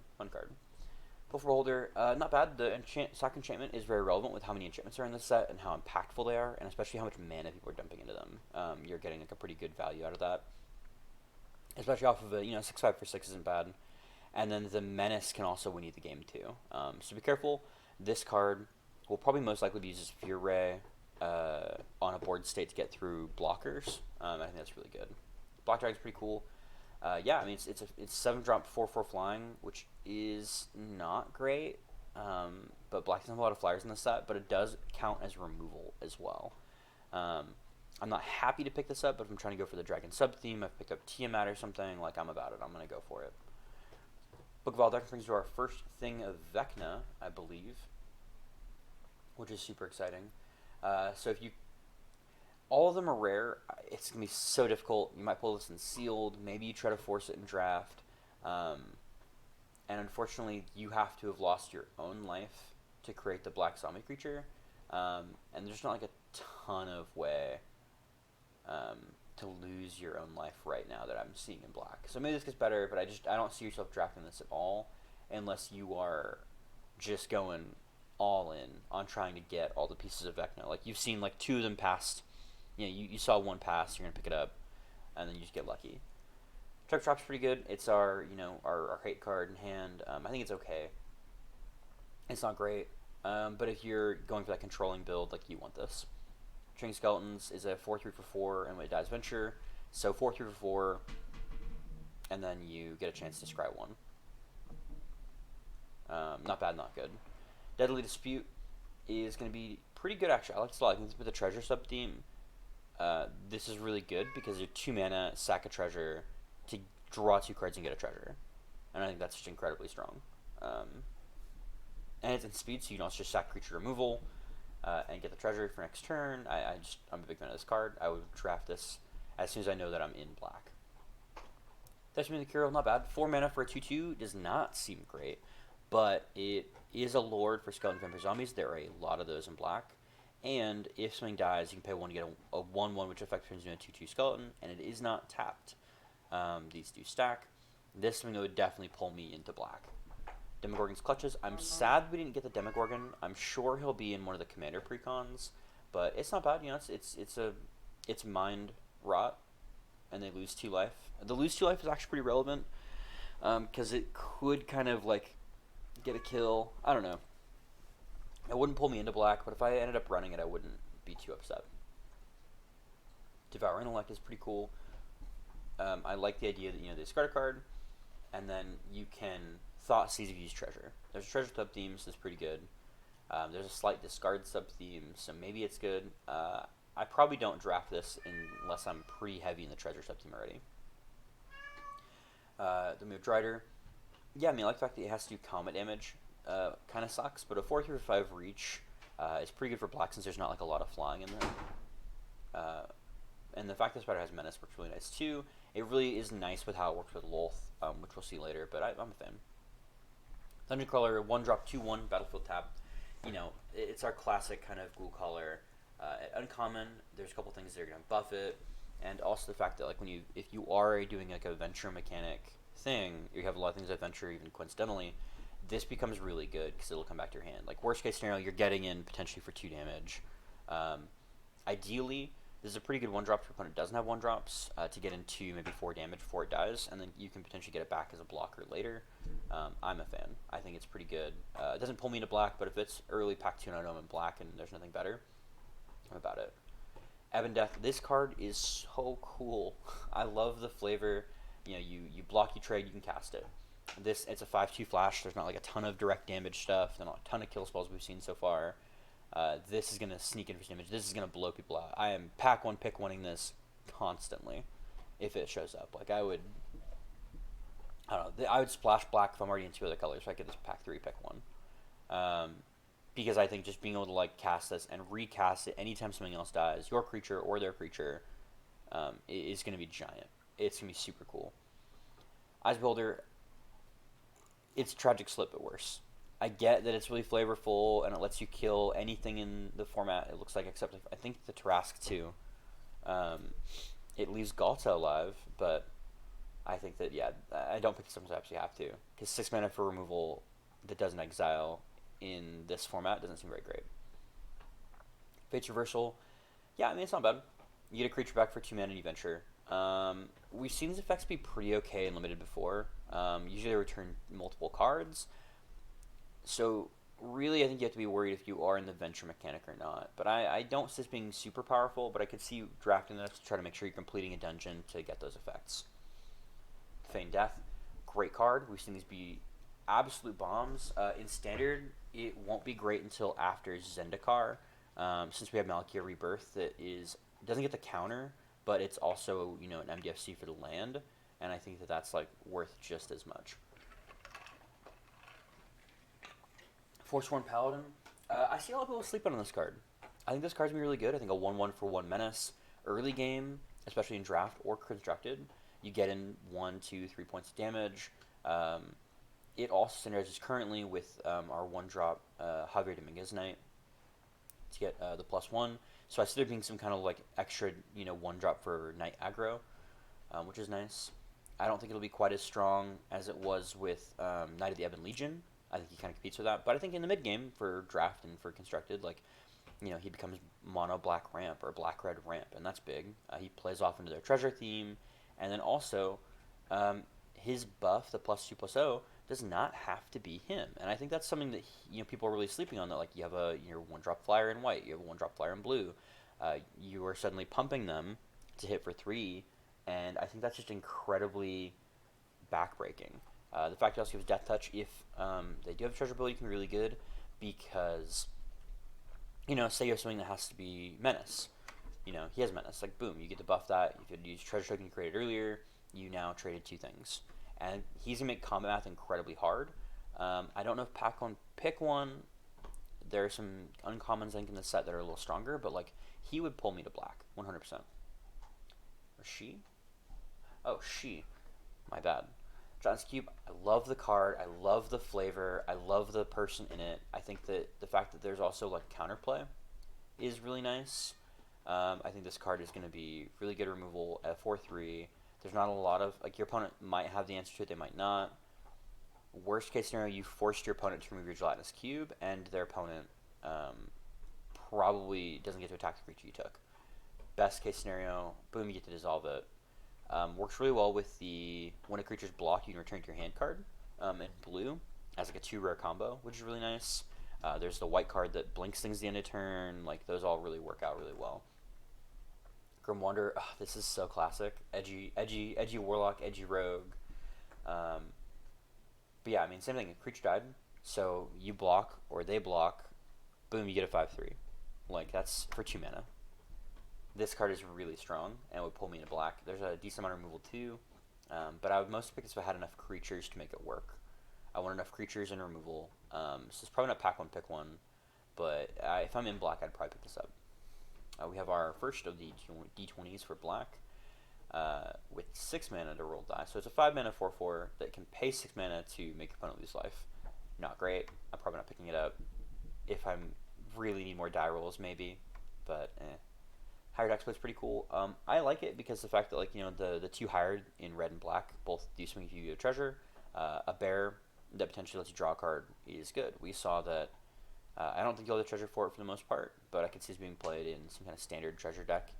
Pilfer Beholder, not bad. The sack enchantment is very relevant with how many enchantments are in this set and how impactful they are, and especially how much mana people are dumping into them. You're getting like a pretty good value out of that, especially off of a 6/5 for 6 isn't bad. And then the Menace can also win you the game too. So be careful. This card will probably most likely be used as Fear Ray on a board state to get through blockers. I think that's really good. Black Dragon's pretty cool. Yeah, I mean it's 7-drop 4/4 flying, which is not great. But black doesn't have a lot of flyers in the set, but it does count as removal as well. I'm not happy to pick this up, but if I'm trying to go for the dragon sub theme, I've picked up Tiamat or something, like I'm about it. I'm gonna go for it. Book of Valdek brings to our first thing of Vecna, I believe, which is super exciting. So if you, all of them are rare. It's gonna be so difficult. You might pull this in sealed. Maybe you try to force it in draft, and unfortunately, you have to have lost your own life to create the black zombie creature, and there's not like a ton of way to lose your own life right now that I'm seeing in black. So maybe this gets better, but I don't see yourself drafting this at all unless you are just going all in on trying to get all the pieces of Vecna. Like you've seen like 2 of them passed. You saw one pass, you're gonna pick it up, and then you just get lucky. Truck Drop's pretty good. It's our our hate card in hand. I think it's okay. It's not great, but if you're going for that controlling build, like you want this. String Skeletons is a 4/3 for 4, and when it dies, venture. So 4/3 for 4, and then you get a chance to scry 1. Not bad, not good. Deadly Dispute is going to be pretty good, actually. I like this a lot. I think with the treasure sub theme, this is really good because you're 2 mana, sack a treasure to draw 2 cards and get a treasure, and I think that's just incredibly strong. And it's in speed, so you can also just sack creature removal. And get the treasure for next turn. I'm a big fan of this card. I would draft this as soon as I know that I'm in black. Testament of the Curo, not bad. 4 mana for a 2/2 does not seem great, but it is a lord for skeleton vampire zombies. There are a lot of those in black. And if something dies, you can pay 1 to get a 1/1, which effect turns into a 2/2 skeleton, and it is not tapped. These do stack. This is something that would definitely pull me into black. Demogorgon's Clutches. I'm sad we didn't get the Demogorgon. I'm sure he'll be in one of the Commander precons, but it's not bad. It's mind rot, and they lose 2 life. The lose 2 life is actually pretty relevant, because it could kind of like get a kill. I don't know. It wouldn't pull me into black, but if I ended up running it, I wouldn't be too upset. Devour Intellect is pretty cool. I like the idea that they discard a card, and then you can Thought Seize if you use treasure. There's a treasure sub theme, so it's pretty good. There's a slight discard sub theme, so maybe it's good. I probably don't draft this unless I'm pretty heavy in the treasure sub theme already. Then we have Drider. Yeah, I mean, I like the fact that it has to do combat damage. Kind of sucks, but a 4/3 for 5 reach is pretty good for black since there's not like a lot of flying in there. And the fact that Spider has Menace works really nice too. It really is nice with how it works with Lolth, which we'll see later, but I'm a fan. Dungeon Crawler, 1-drop, 2/1, Battlefield tap. It's our classic kind of Ghoul Caller. At Uncommon, there's a couple things that are going to buff it, and also the fact that like if you are doing like a venture mechanic thing, you have a lot of things that venture even coincidentally, this becomes really good because it'll come back to your hand. Like worst case scenario, you're getting in potentially for 2 damage. Ideally, this is a pretty good 1-drop if your opponent doesn't have 1-drops to get into maybe 4 damage before it dies, and then you can potentially get it back as a blocker later. I'm a fan. I think it's pretty good. It doesn't pull me into black, but if it's early pack 2 and I'm in black and there's nothing better, I'm about it. Ebon Death. This card is so cool. I love the flavor. You block, you trade, you can cast it. It's a 5/2 flash. There's not like a ton of direct damage stuff. There's not a ton of kill spells we've seen so far. This is going to sneak in for damage. This is going to blow people out. I am pack 1, pick 1ing this constantly if it shows up. Like I would splash black if I'm already in 2 other colors. So I get this pack 3, pick 1. Because I think just being able to like cast this and recast it anytime something else dies, your creature or their creature, is going to be giant. It's going to be super cool. Eyes Beholder, it's Tragic Slip at worst. I get that it's really flavorful and it lets you kill anything in the format, it looks like, except I think the Tarask too. It leaves Galta alive, but I think that, I don't pick this up because I absolutely have to. Because 6 mana for removal that doesn't exile in this format doesn't seem very great. Fate's Reversal, yeah, I mean, it's not bad. You get a creature back for 2 mana and you venture. We've seen these effects be pretty okay and limited before. Usually they return multiple cards. So really, I think you have to be worried if you are in the venture mechanic or not. But I don't see this being super powerful, but I could see you drafting this to try to make sure you're completing a dungeon to get those effects. Feign Death, great card. We've seen these be absolute bombs. In Standard, it won't be great until after Zendikar, since we have Malkia Rebirth that doesn't get the counter, but it's also an MDFC for the land, and I think that that's like worth just as much. Forsworn Paladin, I see a lot of people sleeping on this card. I think this card's gonna be really good. I think a 1/1 for 1 menace early game, especially in draft or constructed, you get in 1, 2, 3 points of damage. It also synergizes currently with our 1-drop Javier Dominguez Knight to get the +1. So I see there being some kind of like extra 1-drop for Knight aggro, which is nice. I don't think it'll be quite as strong as it was with Knight of the Ebon Legion. I think he kind of competes with that. But I think in the mid game for draft and for constructed, like he becomes mono black ramp or black red ramp, and that's big. He plays off into their treasure theme, and then also his buff, the +2/+0, does not have to be him. And I think that's something that people are really sleeping on. That like you have your 1-drop flyer in white, you have a 1-drop flyer in blue. You are suddenly pumping them to hit for 3, and I think that's just incredibly backbreaking. The fact he also gives Death Touch if they do have treasure ability can be really good because, say you have something that has to be Menace. He has Menace. Like, boom, you get to buff that. If you had used treasure token you created earlier, you now traded 2 things. And he's going to make combat math incredibly hard. I don't know if pack one, pick one. There are some uncommons, I think, in the set that are a little stronger, but, like, he would pull me to black, 100%. Or she? Oh, she. My bad. John's Cube, I love the card. I love the flavor. I love the person in it. I think that the fact that there's also, like, counterplay is really nice. I think this card is going to be really good removal at 4/3. There's not a lot of, like, your opponent might have the answer to it, they might not. Worst case scenario, you forced your opponent to remove your Gelatinous Cube, and their opponent probably doesn't get to attack the creature you took. Best case scenario, boom, you get to dissolve it. Works really well with the when a creature's blocked, you can return to your hand card in blue as like a 2-rare combo, which is really nice. There's the white card that blinks things at the end of turn. Like, those all really work out really well. Grim Wanderer, this is so classic. Edgy warlock, edgy rogue. But yeah, I mean, same thing. A creature died, so you block or they block, boom, you get a 5/3. Like, that's for 2 mana. This card is really strong and would pull me into black. There's a decent amount of removal too, but I would mostly pick this if I had enough creatures to make it work. I want enough creatures and removal. So it's probably not pack one, pick one, but if I'm in black, I'd probably pick this up. We have our first of the D20s for black with 6 mana to roll die. So it's a 5 mana 4/4 that can pay 6 mana to make your opponent lose life. Not great. I'm probably not picking it up. If I really need more die rolls, maybe, but Higher Dex play is pretty cool. I like it because the fact that, like, the 2 hired in red and black both do something if you get a treasure. A bear that potentially lets you draw a card is good. We saw that. I don't think you'll have the treasure for it for the most part, but I could see it being played in some kind of standard treasure deck.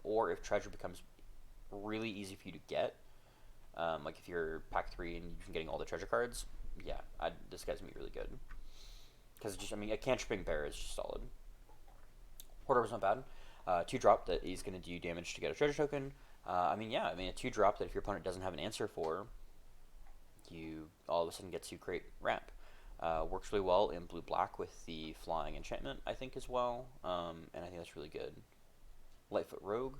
Or if treasure becomes really easy for you to get, like if you're pack 3 and you're getting all the treasure cards, yeah, this guy's going to be really good. Because a cantripping bear is just solid. Hoarder's not bad. 2-drop that is going to do damage to get a treasure token. A 2-drop that if your opponent doesn't have an answer for, you all of a sudden get to create ramp. Works really well in blue-black with the flying enchantment, I think, as well. And I think that's really good. Lightfoot Rogue,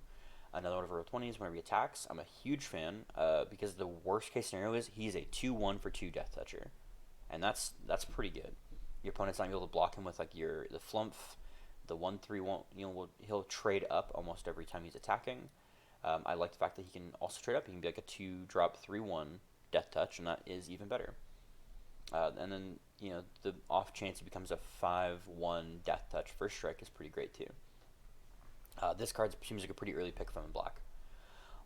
another one of our roll 20s whenever he attacks. I'm a huge fan because the worst case scenario is he's a 2/1 for 2 Death Toucher. And that's pretty good. Your opponent's not going to be able to block him with like the Flumph. The 1/3 won't, he'll trade up almost every time he's attacking. I like the fact that he can also trade up. He can be like a 2-drop 3/1 Death Touch, and that is even better. And then, the off chance he becomes a 5/1 Death Touch first strike is pretty great too. This card seems like a pretty early pick from in black.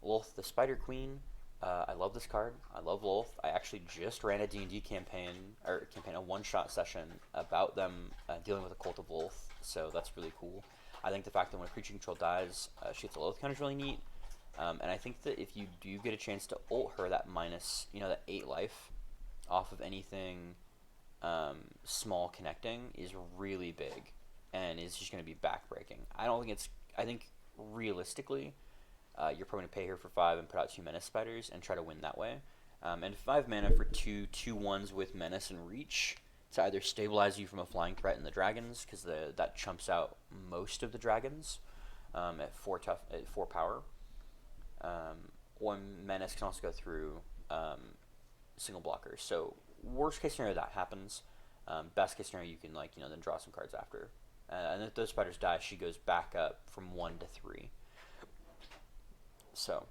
Lolth the Spider Queen. I love this card. I love Lolth. I actually just ran a D&D a one-shot session about them dealing with a Cult of Lolth, so that's really cool. I think the fact that when a creature control dies, she gets a Lolth counter is really neat. And I think that if you do get a chance to ult her that minus, that 8 life off of anything small connecting is really big and is just going to be backbreaking. I think realistically, you're probably going to pay her for 5 and put out 2 Menace Spiders and try to win that way. And 5 mana for 2/2/1s with Menace and Reach to either stabilize you from a flying threat in the dragons, because that chumps out most of the dragons at 4 power. Or Menace can also go through single blockers. So worst case scenario that happens. Best case scenario you can then draw some cards after. And if those spiders die, she goes back up from 1 to 3. So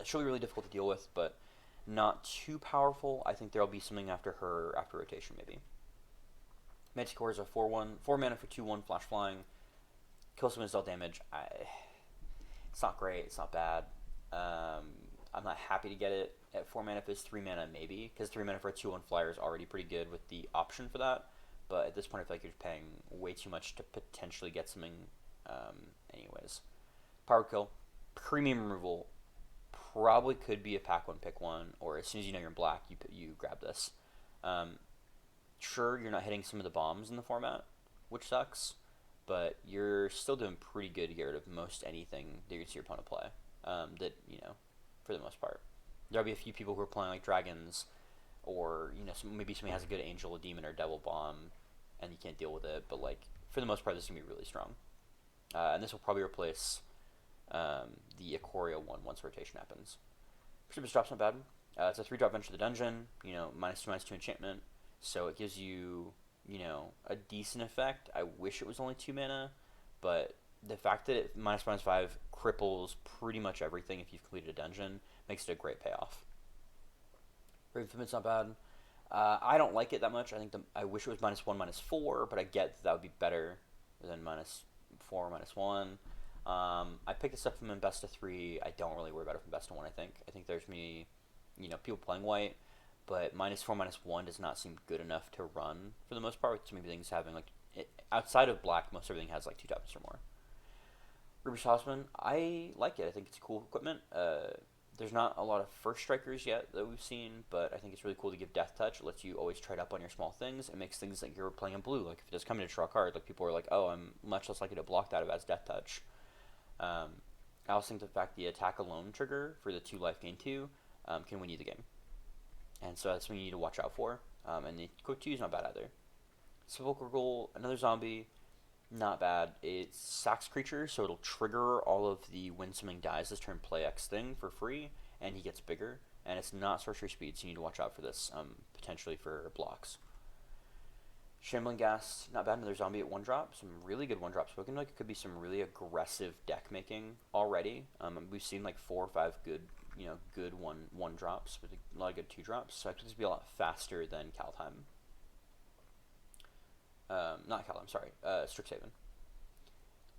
she'll be really difficult to deal with, but not too powerful. I think there'll be something after her after rotation maybe. Manticore is a 4/1, 4 mana for 2/1 flash flying. Kills someone, dealt damage. It's not great. It's not bad. I'm not happy to get it at 4 mana. If it's 3 mana, maybe, because 3 mana for a 2/1 flyer is already pretty good with the option for that. But at this point, I feel like you're paying way too much to potentially get something. Anyways, power kill, premium removal. Probably could be a pack one, pick one, or as soon as you know you're in black, you grab this. Sure, you're not hitting some of the bombs in the format, which sucks, but you're still doing pretty good to get rid of most anything that you see your opponent play. For the most part, there'll be a few people who are playing like dragons, or maybe somebody has a good angel, a demon, or devil bomb, and you can't deal with it. But for the most part, this is gonna be really strong, and this will probably replace the Ikoria one once rotation happens. Precipitous Drop's not bad. It's a 3-drop Venture the Dungeon, -2/-2 enchantment, so it gives you, a decent effect. I wish it was only 2 mana, but the fact that it -5 cripples pretty much everything if you've completed a dungeon makes it a great payoff. Raven Footman's not bad. I don't like it that much. I wish it was -1, -4, but I get that would be better than -4, -1. I picked this up from in best of 3. I don't really worry about it from best of 1. I think there's people playing white, but -4, -1 does not seem good enough to run for the most part. With too many things having outside of black, most everything has 2 taps or more. Ruby's Houseman, I like it. I think it's cool equipment. There's not a lot of first strikers yet that we've seen, but I think it's really cool to give Death Touch. It lets you always trade up on your small things. It makes things like you're playing in blue. If it does come in a draw card, people are like, oh, I'm much less likely to block that if it has Death Touch. I also think the fact the attack alone trigger for the 2 life gain 2 can win you the game. And so that's something you need to watch out for. And the quick 2 is not bad either. Sepulchral Ghoul, another zombie, not bad. It sacks creatures, so it'll trigger all of the when something dies this turn play X thing for free, and he gets bigger. And it's not sorcery speed, so you need to watch out for this, potentially for blocks. Shambling Ghast, not bad. Another zombie at 1-drop. Some really good 1-drops. Looking like it could be some really aggressive deck making already. We've seen 4 or 5 good, good 1-drops with a lot of good 2-drops. So I expect this to be a lot faster than Kaldheim. Not Kaldheim, sorry. Strixhaven.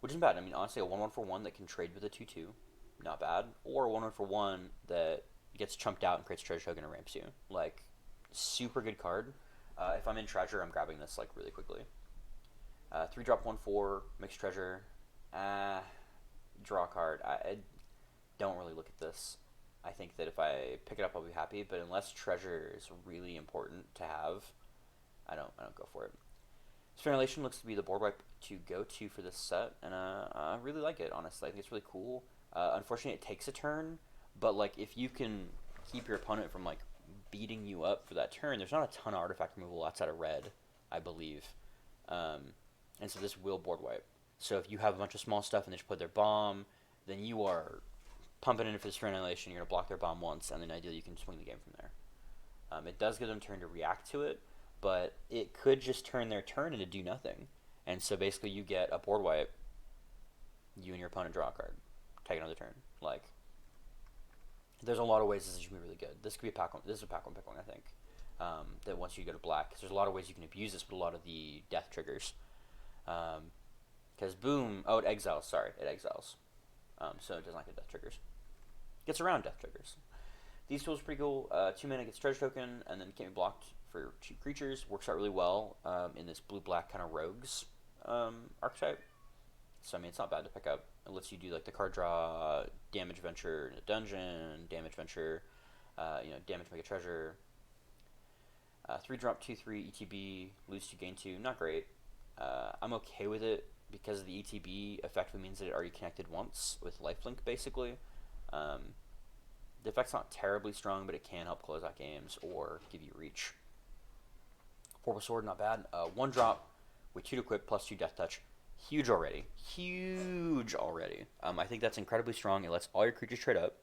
Which isn't bad. Honestly, a 1/1 for 1 that can trade with a 2/2, not bad. Or a 1/1 for 1 that gets chumped out and creates Treasure Token and ramps you. Super good card. If I'm in Treasure, I'm grabbing this really quickly. 3-drop 1/4 makes Treasure. Draw a card. I don't really look at this. I think that if I pick it up, I'll be happy. But unless Treasure is really important to have, I don't go for it. Spherenation looks to be the board wipe to go to for this set, and I really like it. Honestly, I think it's really cool. Unfortunately, it takes a turn, but if you can keep your opponent from beating you up for that turn, there's not a ton of artifact removal outside of red, I believe, and so this will board wipe. So if you have a bunch of small stuff and they just put their bomb, then you are pumping in for this Annihilation. You're gonna block their bomb once, and then ideally you can swing the game from there. It does give them turn to react to it, but it could just turn their turn into do nothing, and so basically you get a board wipe. You and your opponent draw a card, take another turn. There's a lot of ways this is gonna be really good. This could be a pack one. This is a pack one pick one, I think. That once you go to black, because there's a lot of ways you can abuse this with a lot of the death triggers. Because boom, it exiles. Sorry, it exiles. So it does not get death triggers. gets around death triggers. These tools are pretty cool. 2 mana gets treasure token, and then can't be blocked for 2 creatures. Works out really well in this blue-black kind of rogues archetype. So, I mean, it's not bad to pick up. It lets you do, like, the card draw, damage venture in a dungeon, damage venture, damage make a treasure. 3-drop, 2/3, ETB, lose 2, gain 2. Not great. I'm okay with it because the ETB effectively means that it already connected once with lifelink, basically. The effect's not terribly strong, but it can help close out games or give you reach. 4 sword, not bad. 1-drop with 2 to equip plus 2 death touch. Huge already. Huge already. I think that's incredibly strong. It lets all your creatures trade up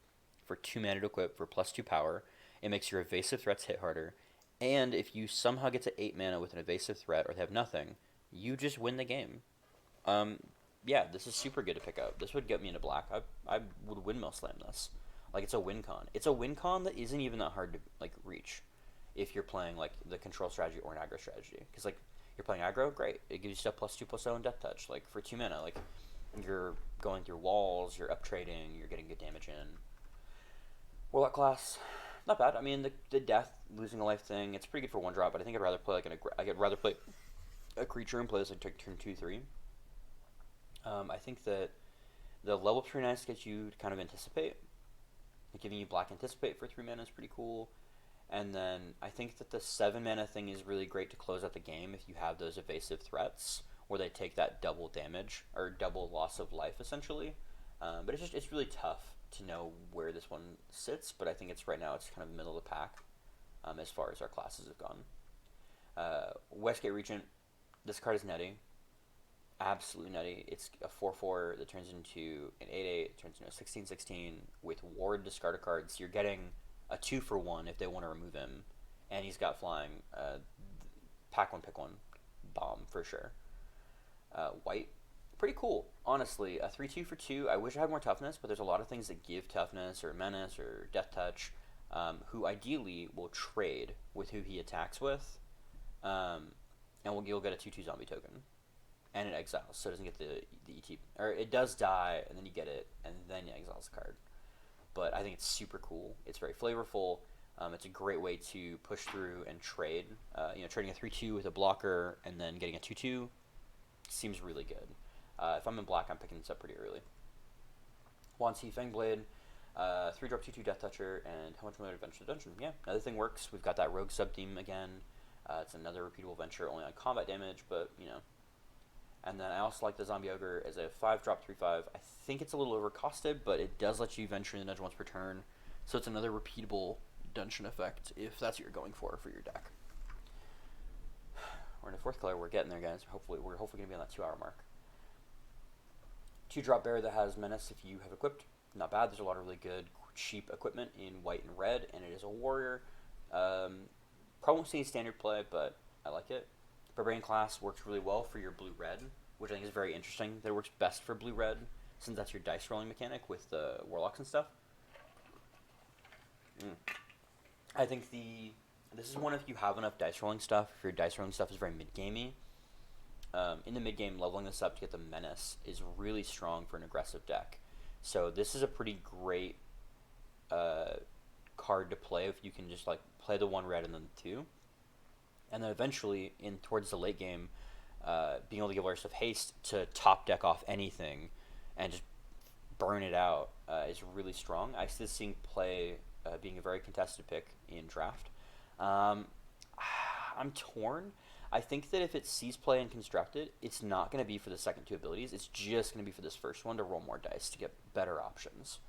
for 2 mana to equip for plus 2 power. It makes your evasive threats hit harder. And if you somehow get to 8 mana with an evasive threat or they have nothing, you just win the game. Yeah, this is super good to pick up. This would get me into black. I would windmill slam this. Like, it's a win con. It's a win con that isn't even that hard to, like, reach if you're playing, like, the control strategy or an aggro strategy. Because, like, you're playing aggro, great. It gives you stuff plus 2/0 and death touch. Like, for 2 mana, like, you're going through walls, you're up trading, you're getting good damage in. Warlock class, not bad. I mean, the death, losing a life thing, it's pretty good for 1-drop, but I think I'd rather play, like, I'd rather play a creature and play this, like, turn 2/3. I think that the level up pretty nice to get you to kind of anticipate. Giving you black anticipate for 3 mana is pretty cool. And then I think that the 7 mana thing is really great to close out the game if you have those evasive threats where they take that double damage or double loss of life essentially. But it's really tough to know where this one sits. But I think it's right now it's kind of middle of the pack as far as our classes have gone. Westgate Regent. This card is nutty. Absolutely nutty. It's a 4/4 that turns into an 8/8, turns into a 16/16 with ward discard a card. So you're getting a 2-for-1 if they want to remove him. And he's got flying. Pack one, pick one. Bomb for sure. White. Pretty cool, honestly. A 3/2 for 2. I wish I had more toughness, but there's a lot of things that give toughness or menace or death touch, who ideally will trade with who he attacks with. And you'll get a 2/2 zombie token. And it exiles, so it doesn't get the ET, or it does die, and then you get it, and then it exiles the card. But I think it's super cool. It's very flavorful. It's a great way to push through and trade. Trading a 3/2 with a blocker, and then getting a 2/2 seems really good. If I'm in black, I'm picking this up pretty early. Wansi Fangblade, 3-drop 2/2 Death Toucher, and how much more Adventure the Dungeon? Yeah, another thing works. We've got that rogue sub theme again. It's another repeatable venture, only on combat damage, but And then I also like the Zombie Ogre as a 5-drop 3/5. I think it's a little overcosted, but it does let you venture in the dungeon once per turn. So it's another repeatable dungeon effect if that's what you're going for your deck. We're in the 4th color. We're getting there, guys. We're hopefully going to be on that 2-hour mark. 2-drop bear that has Menace if you have equipped. Not bad. There's a lot of really good, cheap equipment in white and red, and it is a warrior. Probably won't see any standard play, but I like it. Barbarian class works really well for your blue-red, which I think is very interesting. That it works best for blue-red, since that's your dice rolling mechanic with the warlocks and stuff. I think this is one if you have enough dice rolling stuff, if your dice rolling stuff is very mid-gamey. In the mid-game, leveling this up to get the Menace is really strong for an aggressive deck. So this is a pretty great card to play if you can just like play the 1 red and then the 2. And then eventually, towards the late game, being able to give all your stuff haste to top deck off anything and just burn it out is really strong. I see this seeing play being a very contested pick in draft. I'm torn. I think that if it sees play and constructed, it's not going to be for the second 2 abilities. It's just going to be for this first one to roll more dice to get better options.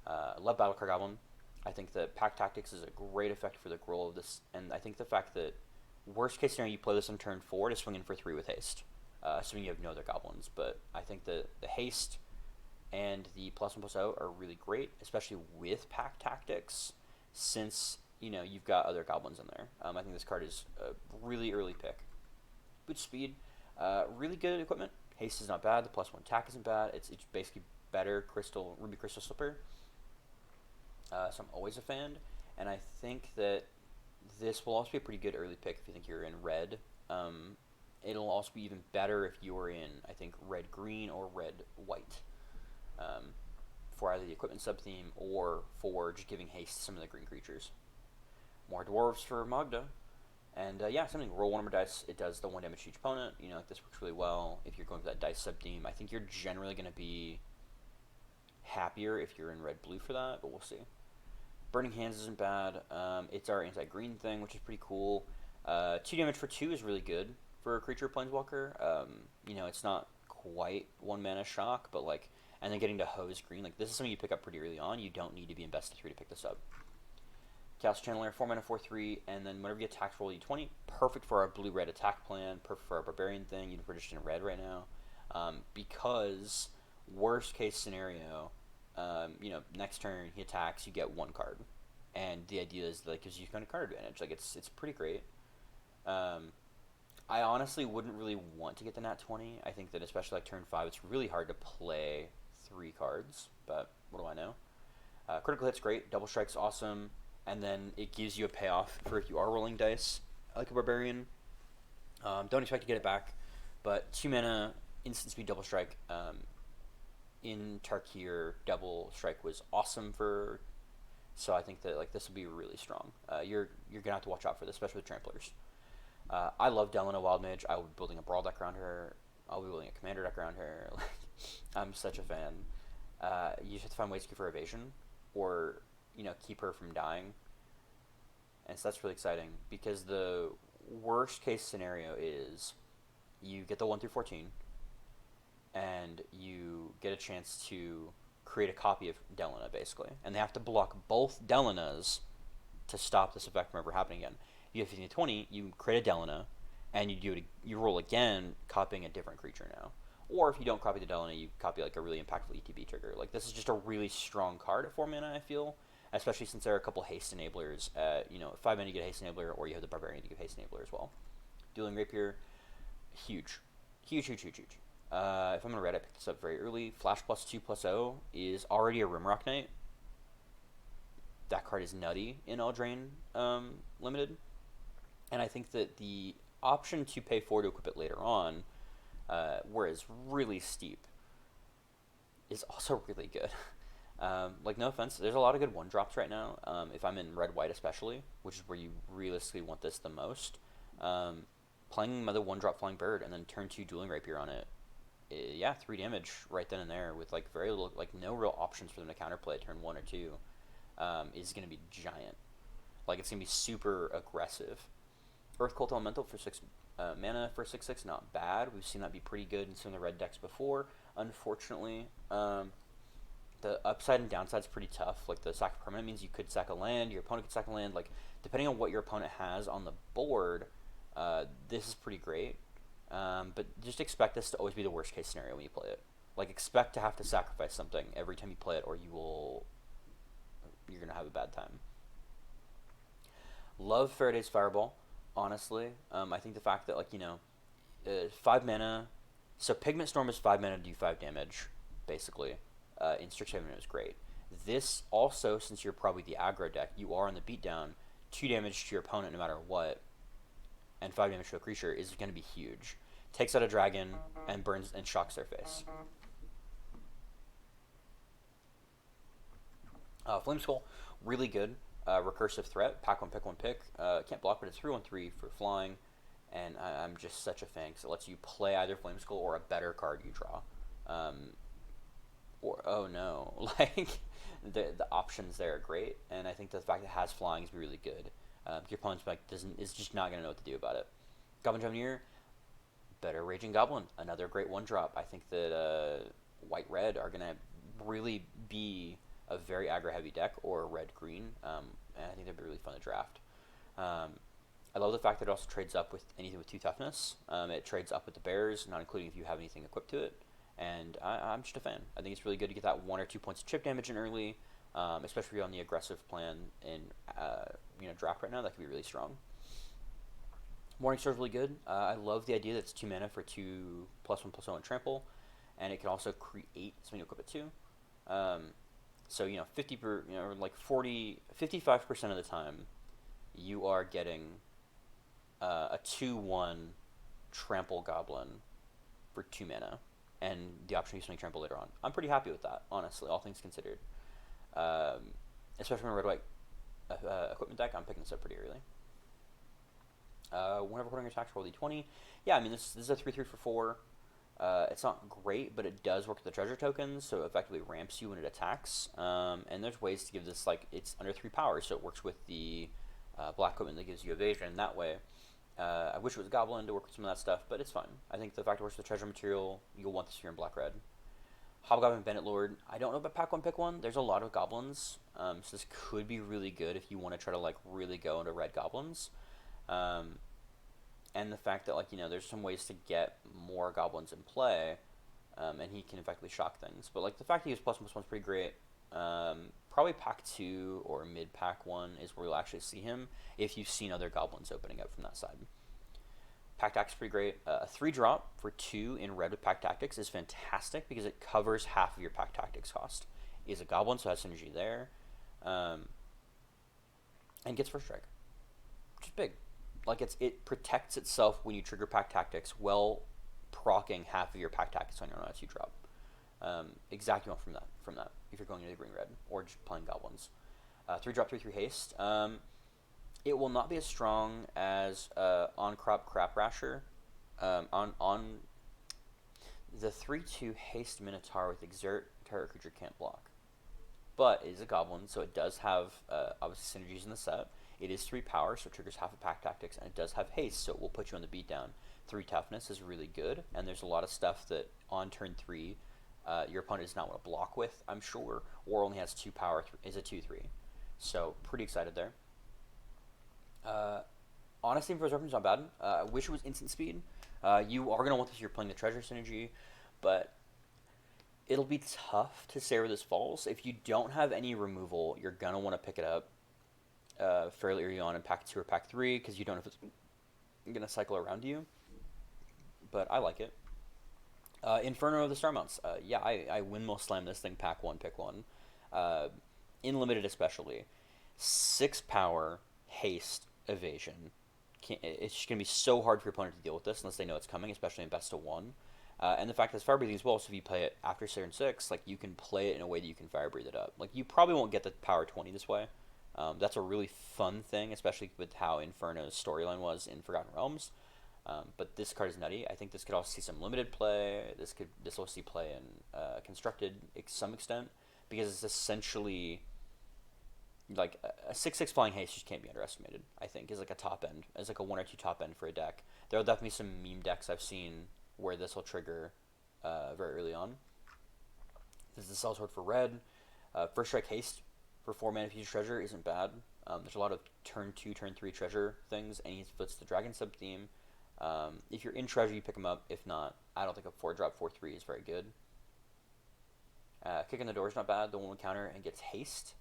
Love Battlecry Goblin. I think that Pack Tactics is a great effect for the roll of this, and I think the fact that worst case scenario, you play this on turn 4 to swing in for 3 with haste, assuming you have no other goblins. But I think that the haste and the +1/+0 are really great, especially with Pack Tactics, since you've got other goblins in there. I think this card is a really early pick. Boot speed, really good equipment. Haste is not bad. The +1 attack isn't bad. It's basically better Ruby Crystal Slipper. So I'm always a fan, and I think that this will also be a pretty good early pick if you think you're in red. It'll also be even better if you're in, I think, red-green or red-white. for either the equipment sub-theme or for just giving haste to some of the green creatures. More dwarves for Magda. And yeah, something, roll one of my dice. It does the 1 damage to each opponent. You know, like this works really well if you're going for that dice sub-theme. I think you're generally going to be happier if you're in red-blue for that, but we'll see. Burning Hands isn't bad. It's our anti-green thing, which is pretty cool. 2 damage for 2 is really good for a creature planeswalker. You know, it's not quite 1 mana shock, but like, and then getting to hose green, like this is something you pick up pretty early on. You don't need to be in best of 3 to pick this up. Chaos Channeler, 4 mana, 4/3, and then whenever you attack, roll d20. Perfect for our blue-red attack plan. Perfect for our barbarian thing. We're just in red right now, because worst case scenario, you know, next turn he attacks, you get 1 card, and the idea is that it gives you kind of card advantage. Like it's pretty great. I honestly wouldn't really want to get the nat 20. I think that especially like turn 5, it's really hard to play 3 cards. But what do I know? Critical hit's great. Double strike's awesome. And then it gives you a payoff for if you are rolling dice, like a barbarian. Don't expect to get it back, but 2 mana, instant speed double strike. In Tarkir, double strike was awesome for, so I think that like this will be really strong. You're gonna have to watch out for this, especially with tramplers. I love Delana Wildmage. I will be building a brawl deck around her. I'll be building a commander deck around her. I'm such a fan. You just have to find ways to give her evasion, or you know, keep her from dying. And so that's really exciting, because the worst case scenario is you get the 1 through 14, and you get a chance to create a copy of Delana, basically. And they have to block both Delanas to stop this effect from ever happening again. You have 15 to 20, you create a Delana, and you roll again, copying a different creature now. Or if you don't copy the Delana, you copy like a really impactful ETB trigger. Like this is just a really strong card at 4 mana, I feel. Especially since there are a couple haste enablers. You know, 5 mana you get a haste enabler, or you have the barbarian to give haste enabler as well. Dueling Rapier, huge. Huge, huge, huge, huge. If I'm going to red, I picked this up very early. Flash +2/+0 is already a Rimrock Knight. That card is nutty in Eldraine Limited. And I think that the option to pay 4 to equip it later on, where it's really steep, is also really good. Like, no offense, there's a lot of good 1-drops right now, if I'm in red-white especially, which is where you realistically want this the most. Playing another 1-drop Flying Bird and then turn 2 Dueling Rapier on it, yeah, 3 damage right then and there with, like, very little, like, no real options for them to counterplay turn 1 or 2, is going to be giant. Like, it's going to be super aggressive. Earth Cult Elemental for 6 mana for 6/6, not bad. We've seen that be pretty good in some of the red decks before. Unfortunately, the upside and downside is pretty tough. Like, the sack of permanent means you could sack a land, your opponent could sack a land. Like, depending on what your opponent has on the board, this is pretty great. But just expect this to always be the worst case scenario when you play it. Like, expect to have to sacrifice something every time you play it, or you're gonna have a bad time. Love Faraday's Fireball, honestly. I think the fact that, like, you know, 5 mana, so Pigment Storm is 5 mana to do 5 damage, basically. In Strixhaven it was great. This also, since you're probably the aggro deck, you are on the beatdown, 2 damage to your opponent no matter what, and 5 damage to a creature is going to be huge. Takes out a dragon and burns and shocks their face. Flame Skull, really good. Recursive threat, pack one, pick one, pick. Can't block, but it's 3/3 for flying, and I'm just such a fan because it lets you play either Flame Skull or a better card you draw. Or, oh no, like, the options there are great, and I think the fact that it has flying is really good. Your opponent's like is just not gonna know what to do about it. Goblin Javenier, better Raging Goblin, another great 1-drop. I think that white red are gonna really be a very aggro heavy deck, or red green, and I think they'd be really fun to draft. I love the fact that it also trades up with anything with 2 toughness. It trades up with the bears, not including if you have anything equipped to it. And I'm just a fan. I think it's really good to get that 1 or 2 points of chip damage in early, especially on the aggressive plan in draft right now. That could be really strong. Morningstar is really good. I love the idea that it's 2 mana for 2 +1/+0 and trample, and it can also create something to equip it to. So 55% of the time, you are getting a 2/1 trample goblin for 2 mana. and the option to use Sonic Trample later on. I'm pretty happy with that, honestly, all things considered. Um, Especially in a red-white equipment deck, I'm picking this up pretty early. Whenever holding your attacks, roll d20. Yeah, I mean, this is a 3/3 for 4. It's not great, but it does work with the treasure tokens, so it effectively ramps you when it attacks. And there's ways to give this, like, it's under 3 power, so it works with the black equipment that gives you evasion that way. I wish it was Goblin to work with some of that stuff, but it's fine. I think the fact it works with the treasure material, you'll want this here in black-red. Hobgoblin Bandit Lord, I don't know about pack 1, pick 1. There's a lot of goblins, so this could be really good if you want to try to, like, really go into red goblins. And the fact that, like, you know, there's some ways to get more goblins in play, and he can effectively shock things. But, like, the fact that he has +1/+1 is pretty great. Probably pack 2 or mid pack 1 is where you'll actually see him if you've seen other goblins opening up from that side. Pack Tactics is pretty great. A 3-drop for 2 in red with Pack Tactics is fantastic because it covers half of your Pack Tactics cost. He is a goblin, so it has synergy there. And gets First Strike, which is big. Like, it protects itself when you trigger Pack Tactics while proccing half of your Pack Tactics on your own 2-drop. Exactly what from that if you're going into the green red or just playing goblins. 3-drop 3/3 haste. It will not be as strong as on crop Crap Rasher. On the 3/2 haste Minotaur with Exert, target creature can't block, but it is a goblin, so it does have obviously synergies in the set. It is 3 power, so it triggers half of Pack Tactics, and it does have haste, so it will put you on the beatdown. 3 toughness is really good, and there's a lot of stuff that on turn 3 your opponent does not want to block with, I'm sure, or only has 2 power, is a 2/3. So pretty excited there. Honestly, for reference, not bad. I wish it was instant speed. You are going to want this if you're playing the treasure synergy, but it'll be tough to say where this falls. If you don't have any removal, you're going to want to pick it up fairly early on in pack 2 or pack 3 because you don't know if it's going to cycle around you. But I like it. Inferno of the Star Mounts. Yeah, I windmill slam this thing pack 1, pick 1. In limited especially. 6 power, haste, evasion. It's just going to be so hard for your opponent to deal with this unless they know it's coming, especially in best of 1. And the fact that it's fire breathing as well, so if you play it after turn 6, like, you can play it in a way that you can fire breathe it up. Like, you probably won't get the power 20 this way. That's a really fun thing, especially with how Inferno's storyline was in Forgotten Realms. But this card is nutty. I think this could also see some limited play. This will see play in constructed to some extent because it's essentially like a 6/6 flying haste just can't be underestimated. I think is like a top end, as like a 1 or 2 top end for a deck. There will definitely be some meme decks I've seen where this will trigger very early on. This is the Sellsword for red. First Strike haste for 4 mana future treasure isn't bad. There's a lot of turn 2, turn 3 treasure things, and he fits the dragon sub theme. If you're in treasure, you pick him up. If not, I don't think a 4-drop 4/3 is very good. Kick in the door is not bad. The 1/1 counter and gets haste.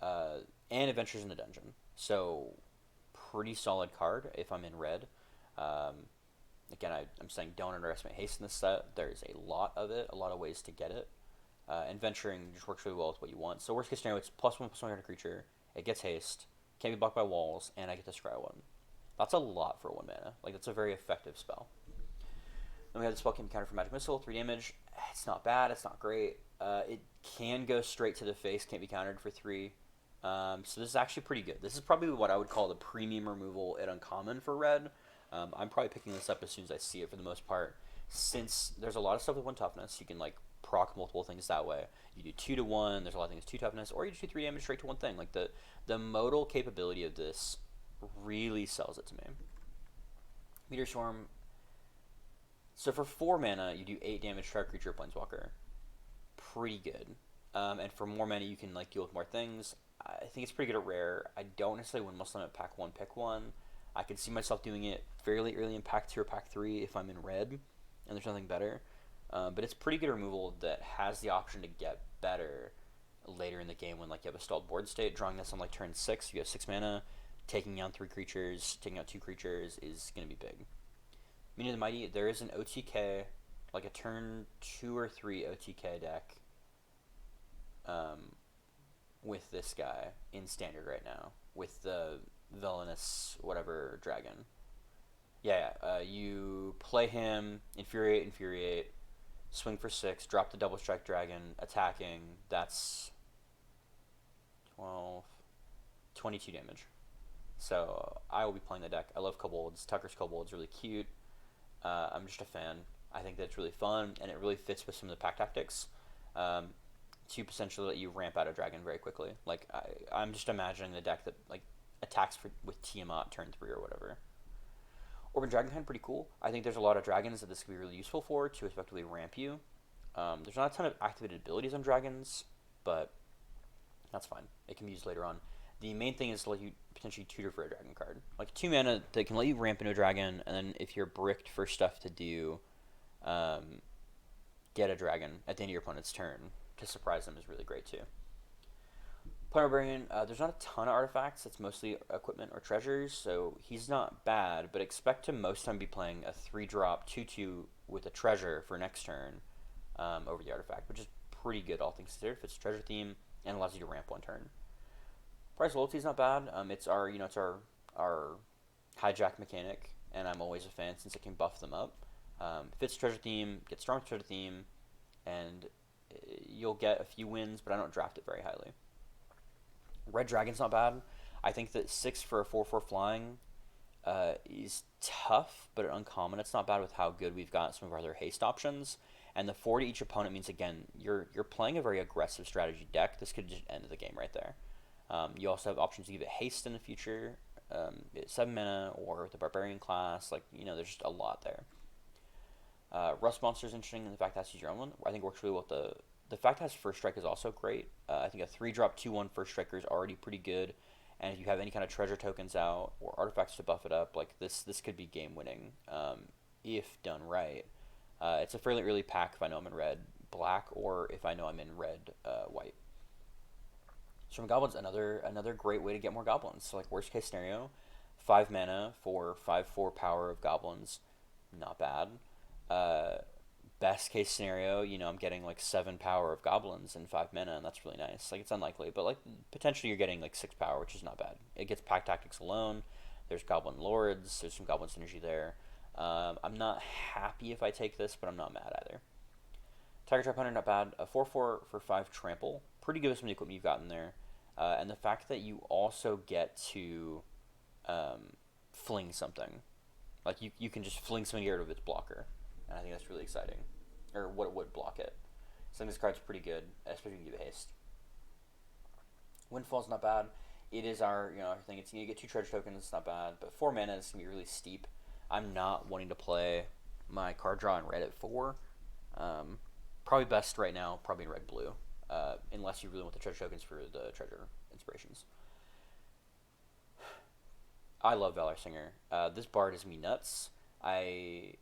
And Adventures in the Dungeon. So, pretty solid card if I'm in red. Again, I'm saying don't underestimate haste in this set. There's a lot of it, a lot of ways to get it. And venturing just works really well with what you want. So worst case scenario, it's +1/+1 on a creature. It gets haste, can't be blocked by walls, and I get to scry 1. That's a lot for 1 mana. Like, that's a very effective spell. Then we have the spell can be countered for Magic Missile, 3 damage. It's not bad, it's not great. It can go straight to the face, can't be countered for 3. So this is actually pretty good. This is probably what I would call the premium removal at uncommon for red. I'm probably picking this up as soon as I see it for the most part, since there's a lot of stuff with 1 toughness. You can, like, proc multiple things that way. You do 2 to 1, there's a lot of things 2 toughness, or you just do 3 damage straight to 1 thing. Like, the modal capability of this really sells it to me. Meteor Swarm. So for 4 mana, you do 8 damage to our creature or planeswalker. Pretty good. And for more mana, you can, like, deal with more things. I think it's pretty good at rare. I don't necessarily win Muslim at pack 1, pick 1. I can see myself doing it fairly early in pack 2 or pack 3 if I'm in red, and there's nothing better. But it's pretty good removal that has the option to get better later in the game when, like, you have a stalled board state. Drawing this on, like, turn 6, you have 6 mana. Taking out 3 creatures, taking out 2 creatures is going to be big. Meaning of the Mighty, there is an OTK, like a turn 2 or 3 OTK deck with this guy in standard right now, with the villainous whatever dragon. Yeah, you play him, Infuriate, swing for 6, drop the double strike dragon, attacking. That's 12, 22 damage. So I will be playing the deck. I love kobolds. Tucker's kobold's really cute. I'm just a fan. I think that's really fun, and it really fits with some of the pack tactics. Um, to potentially let you ramp out a dragon very quickly. Like I'm just imagining the deck that like attacks with Tiamat turn 3 or whatever. Orban Dragonkind pretty cool. I think there's a lot of dragons that this could be really useful for to effectively ramp you. There's not a ton of activated abilities on dragons, but that's fine. It can be used later on. The main thing is to let you potentially tutor for a dragon card. Like 2 mana that can let you ramp into a dragon, and then if you're bricked for stuff to do, get a dragon at the end of your opponent's turn to surprise them is really great too. Barbarian, there's not a ton of artifacts. It's mostly equipment or treasures, so he's not bad, but expect to most time be playing a 3-drop 2/2 with a treasure for next turn over the artifact, which is pretty good all things considered. If it's a treasure theme and allows you to ramp 1 turn. Price loyalty is not bad. It's our hijack mechanic, and I'm always a fan since it can buff them up. If it's treasure theme, get strong treasure theme, and you'll get a few wins, but I don't draft it very highly. Red Dragon's not bad. I think that 6 for a 4/4 flying is tough, but uncommon. It's not bad with how good we've got some of our other haste options. And the 4 to each opponent means, again, you're playing a very aggressive strategy deck. This could just end the game right there. You also have options to give it haste in the future, 7 mana, or the Barbarian class. Like, there's just a lot there. Rust Monster is interesting, and the fact that that's your own one, I think works really well with the fact that it has First Strike is also great. I think a 3-drop 2/1 First Striker is already pretty good, and if you have any kind of treasure tokens out or artifacts to buff it up, like this could be game winning if done right. It's a fairly early pack if I know I'm in red black, or if I know I'm in red white. So goblins, another great way to get more goblins. So like worst case scenario, 5 mana for 5/4 power of goblins, not bad. Best case scenario, I'm getting like 7 power of goblins and 5 mana, and that's really nice. Like, it's unlikely, but like potentially you're getting like 6 power, which is not bad. It gets pack tactics alone. There's goblin lords. There's some goblin synergy there. I'm not happy if I take this, but I'm not mad either. Tiger Trap Hunter, not bad. A 4/4 for 5 trample, pretty good with some of the equipment you've got in there, and the fact that you also get to fling something, like you can just fling something out of its blocker. And I think that's really exciting. Or what would block it. So I think this card's pretty good, especially if you give it haste. Windfall's not bad. It is our thing. It's, you get 2 treasure tokens, it's not bad. But 4 mana is going to be really steep. I'm not wanting to play my card draw in red at 4. Probably best right now, probably in red-blue. Unless you really want the treasure tokens for the treasure inspirations. I love Valor Singer. This bard is me nuts. I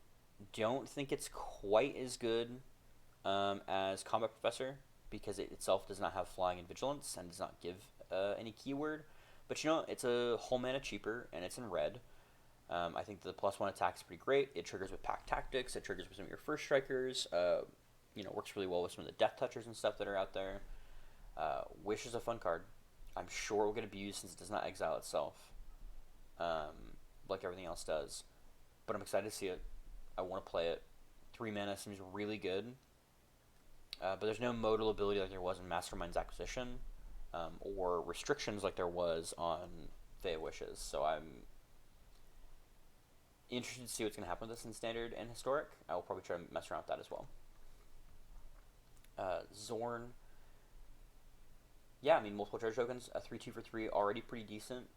don't think it's quite as good as Combat Professor, because it itself does not have flying and vigilance and does not give any keyword. But it's a whole mana cheaper, and it's in red. I think the +1 attack is pretty great. It triggers with pack tactics. It triggers with some of your first strikers. Works really well with some of the death touchers and stuff that are out there. Wish is a fun card. I'm sure it will get abused since it does not exile itself, like everything else does. But I'm excited to see it. I want to play it. 3 mana seems really good. But there's no modal ability like there was in Mastermind's Acquisition, or restrictions like there was on Fey Wishes. So I'm interested to see what's going to happen with this in Standard and Historic. I will probably try to mess around with that as well. Zorn. Yeah, multiple treasure tokens. A 3/2 for 3, already pretty decent.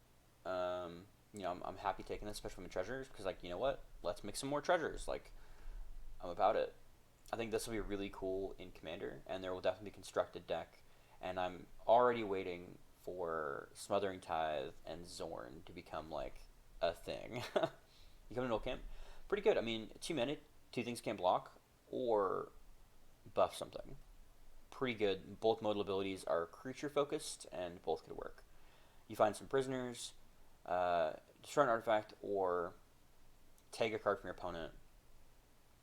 I'm happy taking this, especially with treasures, because, like, you know what? Let's make some more treasures. Like, I'm about it. I think this will be really cool in Commander, and there will definitely be a constructed deck, and I'm already waiting for Smothering Tithe and Zorn to become, like, a thing. You come to Null Camp, pretty good. 2 mana, 2 things can't block, or buff something. Pretty good. Both modal abilities are creature-focused, and both could work. You find some prisoners, destroy an artifact, or take a card from your opponent,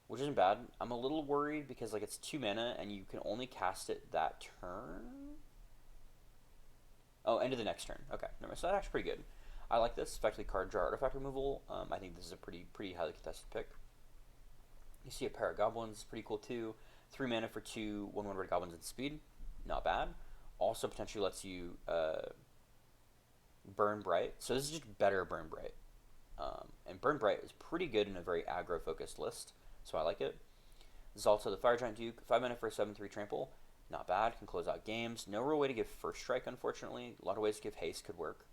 which isn't bad. I'm a little worried because, like, it's 2 mana and you can only cast it that turn. Oh, end of the next turn. Okay, never mind. So that's actually pretty good. I like this, especially card draw artifact removal. I think this is a pretty highly contested pick. You see a pair of goblins, pretty cool too. 3 mana for 2 1/1 red goblins and speed, not bad. Also potentially lets you burn bright. So this is just better burn bright. And burn bright is pretty good in a very aggro focused list, so I like it. This is also the Fire Giant Duke, 5 mana for a 7/3 trample, not bad. Can close out games. No real way to give first strike, unfortunately. A lot of ways to give haste could work.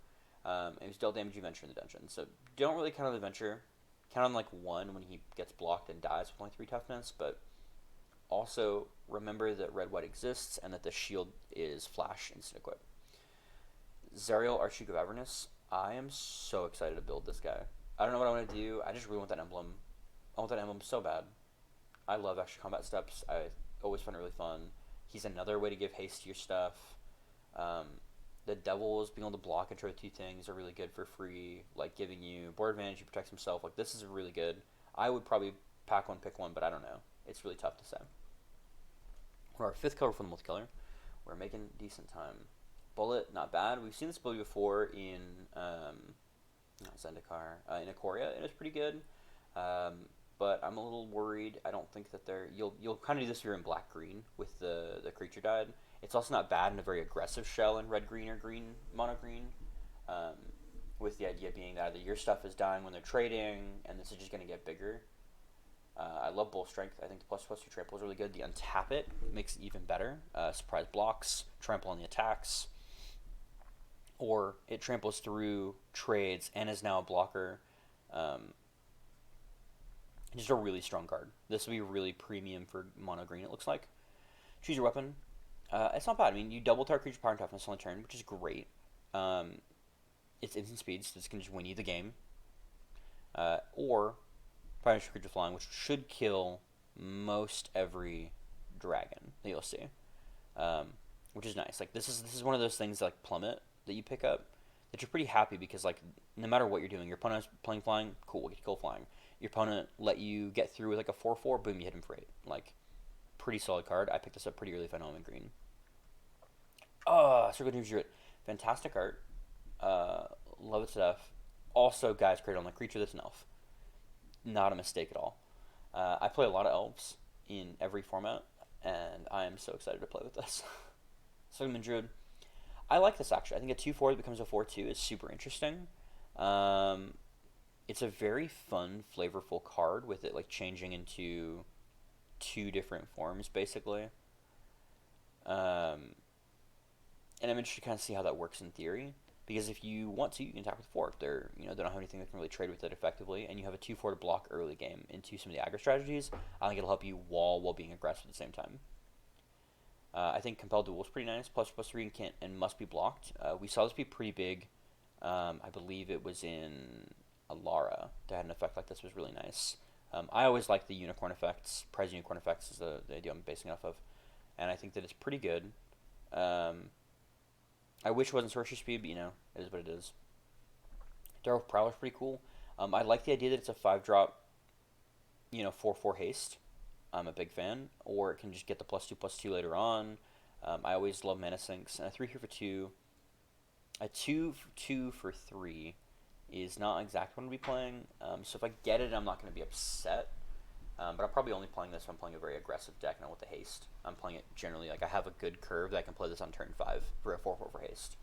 And he's dealt damage you venture in the dungeon, so don't really count on the venture. Count on like 1 when he gets blocked and dies with only 3 toughness, but also remember that red-white exists and that the shield is flash instant equip. Zariel, Archduke of Avernus. I am so excited to build this guy. I don't know what I want to do. I just really want that emblem. I want that emblem so bad. I love extra combat steps. I always find it really fun. He's another way to give haste to your stuff. The devils being able to block and throw 2 things are really good for free, like giving you board advantage. He protects himself. Like, this is really good. I would probably pack one, pick one, but I don't know. It's really tough to say. We're our 5th color for the multicolor. We're making decent time. Bullet, not bad. We've seen this ability before in not Zendikar, in Ikoria, and it's pretty good. But I'm a little worried. I don't think that you'll kind of do this if you're in black green with the creature died. It's also not bad in a very aggressive shell in red green or green mono green. With the idea being that either your stuff is dying when they're trading, and this is just going to get bigger. I love Bull Strength. I think the ++2 trample is really good. The untap it makes it even better. Surprise blocks, trample on the attacks, or it tramples through trades and is now a blocker. Just a really strong card. This will be really premium for mono green, it looks like. Choose your weapon. It's not bad. I mean, you double target creature power and toughness on the turn, which is great. It's instant speed, so this can just win you the game. Or punish creature flying, which should kill most every dragon that you'll see, which is nice. Like, this is one of those things like Plummet that you pick up that you're pretty happy because, like, no matter what you're doing, your opponent's playing flying, cool, get to kill flying. Your opponent let you get through with like a 4/4, boom, you hit him for 8. Like, pretty solid card. I picked this up pretty early if I know I'm in green. Circle Dreams Druid. Fantastic art. Love it to death. Also, guys, create on the creature that's an elf. Not a mistake at all. I play a lot of elves in every format, and I am so excited to play with this. Circle Druid. I like this actually. I think a 2/4 that becomes a 4/2 is super interesting. It's a very fun, flavorful card with it like changing into 2 different forms, basically. And I'm interested to kind of see how that works in theory. Because if you want to, you can attack with Fork. They don't have anything that can really trade with it effectively, and you have a 2/4 to block early game into some of the aggro strategies. I think it'll help you wall while being aggressive at the same time. I think Compelled Duel is pretty nice. ++3 and can't and must be blocked. We saw this be pretty big. I believe it was in Alara that had an effect like this. Was really nice. I always like the unicorn effects. Prize unicorn effects is the idea I'm basing it off of, and I think that it's pretty good. I wish it wasn't sorcery speed, but it is what it is. Dark Prowler's pretty cool. I like the idea that it's a 5-drop, 4/4 haste. I'm a big fan. Or it can just get the +2/+2 later on. I always love mana sinks. And a 3 here for 2. A 2/2 for 3 is not exactly what I'm going to be playing. So if I get it, I'm not going to be upset. But I'm probably only playing this if I'm playing a very aggressive deck, not with the haste. I'm playing it generally, like I have a good curve that I can play this on turn 5 for a 4/4 for haste.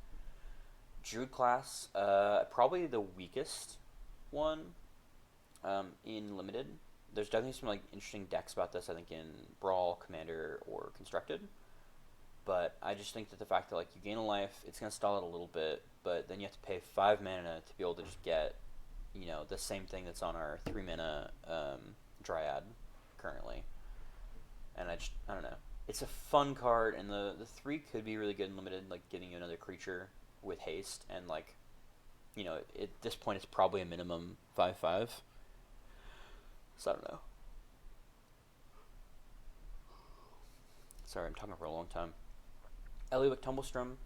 Druid class, probably the weakest one in Limited. There's definitely some like interesting decks about this, I think, in Brawl, Commander, or Constructed. But I just think that the fact that like you gain a life, it's going to stall it a little bit, but then you have to pay 5 mana to be able to just get, the same thing that's on our 3 mana Dryad currently. And I don't know. It's a fun card, and the 3 could be really good in Limited, like giving you another creature with haste, and like, at this point it's probably a minimum 5/5. So I don't know. Sorry, I'm talking for a long time. Eliwick Tumblestrom.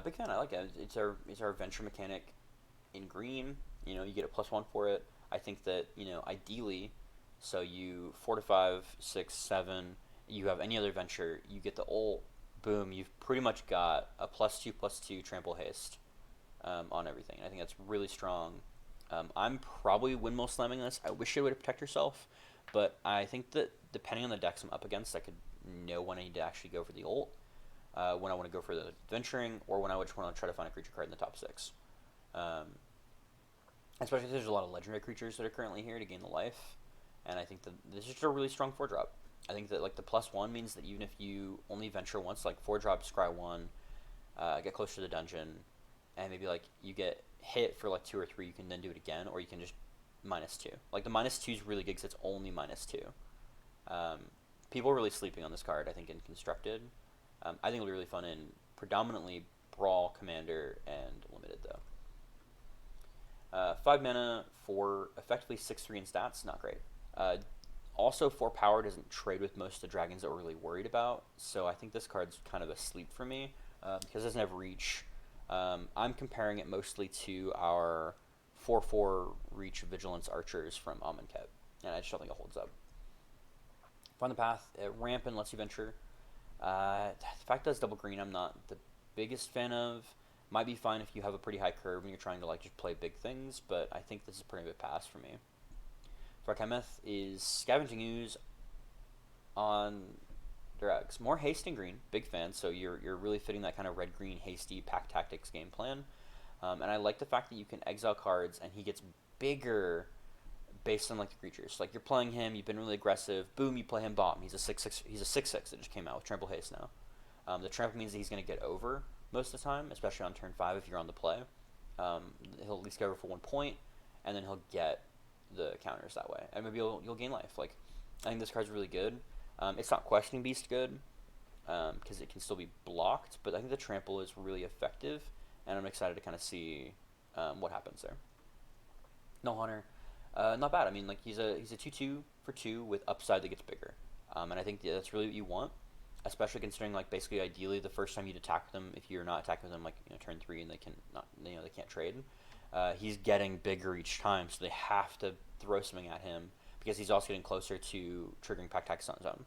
Big fan, I like it. It's our venture mechanic in green. You get a +1 for it. I think that, ideally, so you 4 to 5, 6, 7, you have any other venture, you get the ult, boom, you've pretty much got a +2/+2 trample haste on everything. I think that's really strong. I'm probably windmill slamming this. I wish it would protect herself, but I think that depending on the decks I'm up against, I could know when I need to actually go for the ult, when I want to go for the venturing, or when I just want to try to find a creature card in the top 6. Um, Especially because there's a lot of legendary creatures that are currently here to gain the life, and I think that this is just a really strong 4-drop. I think that like the +1 means that even if you only venture once, like 4-drop, scry 1, get closer to the dungeon, and maybe like you get hit for like 2 or 3, you can then do it again, or you can just -2. Like the -2 is really good because it's only -2. Um, People are really sleeping on this card, I think, in Constructed. I think it'll be really fun in predominantly Brawl, Commander, and Limited, though. 5 mana for effectively 6/3 in stats, not great. Also, 4 power doesn't trade with most of the dragons that we're really worried about, so I think this card's kind of a sleep for me because it doesn't have reach. I'm comparing it mostly to our 4/4 reach vigilance archers from Amonkhet, and I just don't think it holds up. Find the path, ramp and lets you venture. The fact that it's double green, I'm not the biggest fan of. Might be fine if you have a pretty high curve and you're trying to like just play big things, but I think this is a pretty good pass for me. Farkameth is Scavenging Ooze on Drags. More haste and green, big fan, so you're really fitting that kind of red-green hasty pack tactics game plan. And I like the fact that you can exile cards and he gets bigger based on like the creatures. Like you're playing him, you've been really aggressive, boom, you play him bomb. He's a 6/6 that just came out with Trample Haste now. The trample means that he's gonna get over most of the time, especially on turn 5 if you're on the play. He'll at least get over for 1 point, and then he'll get the counters that way, and maybe you'll gain life. Like I think this card's really good. It's not Questioning Beast good because it can still be blocked, but I think the trample is really effective, and I'm excited to kind of see what happens there. No Hunter, not bad. I mean, like he's a 2/2 for 2 with upside that gets bigger, and I think that's really what you want, especially considering like basically ideally the first time you'd attack them, if you're not attacking them like turn 3 and they can't trade. He's getting bigger each time, so they have to throw something at him because he's also getting closer to triggering Pack Tactics on his own.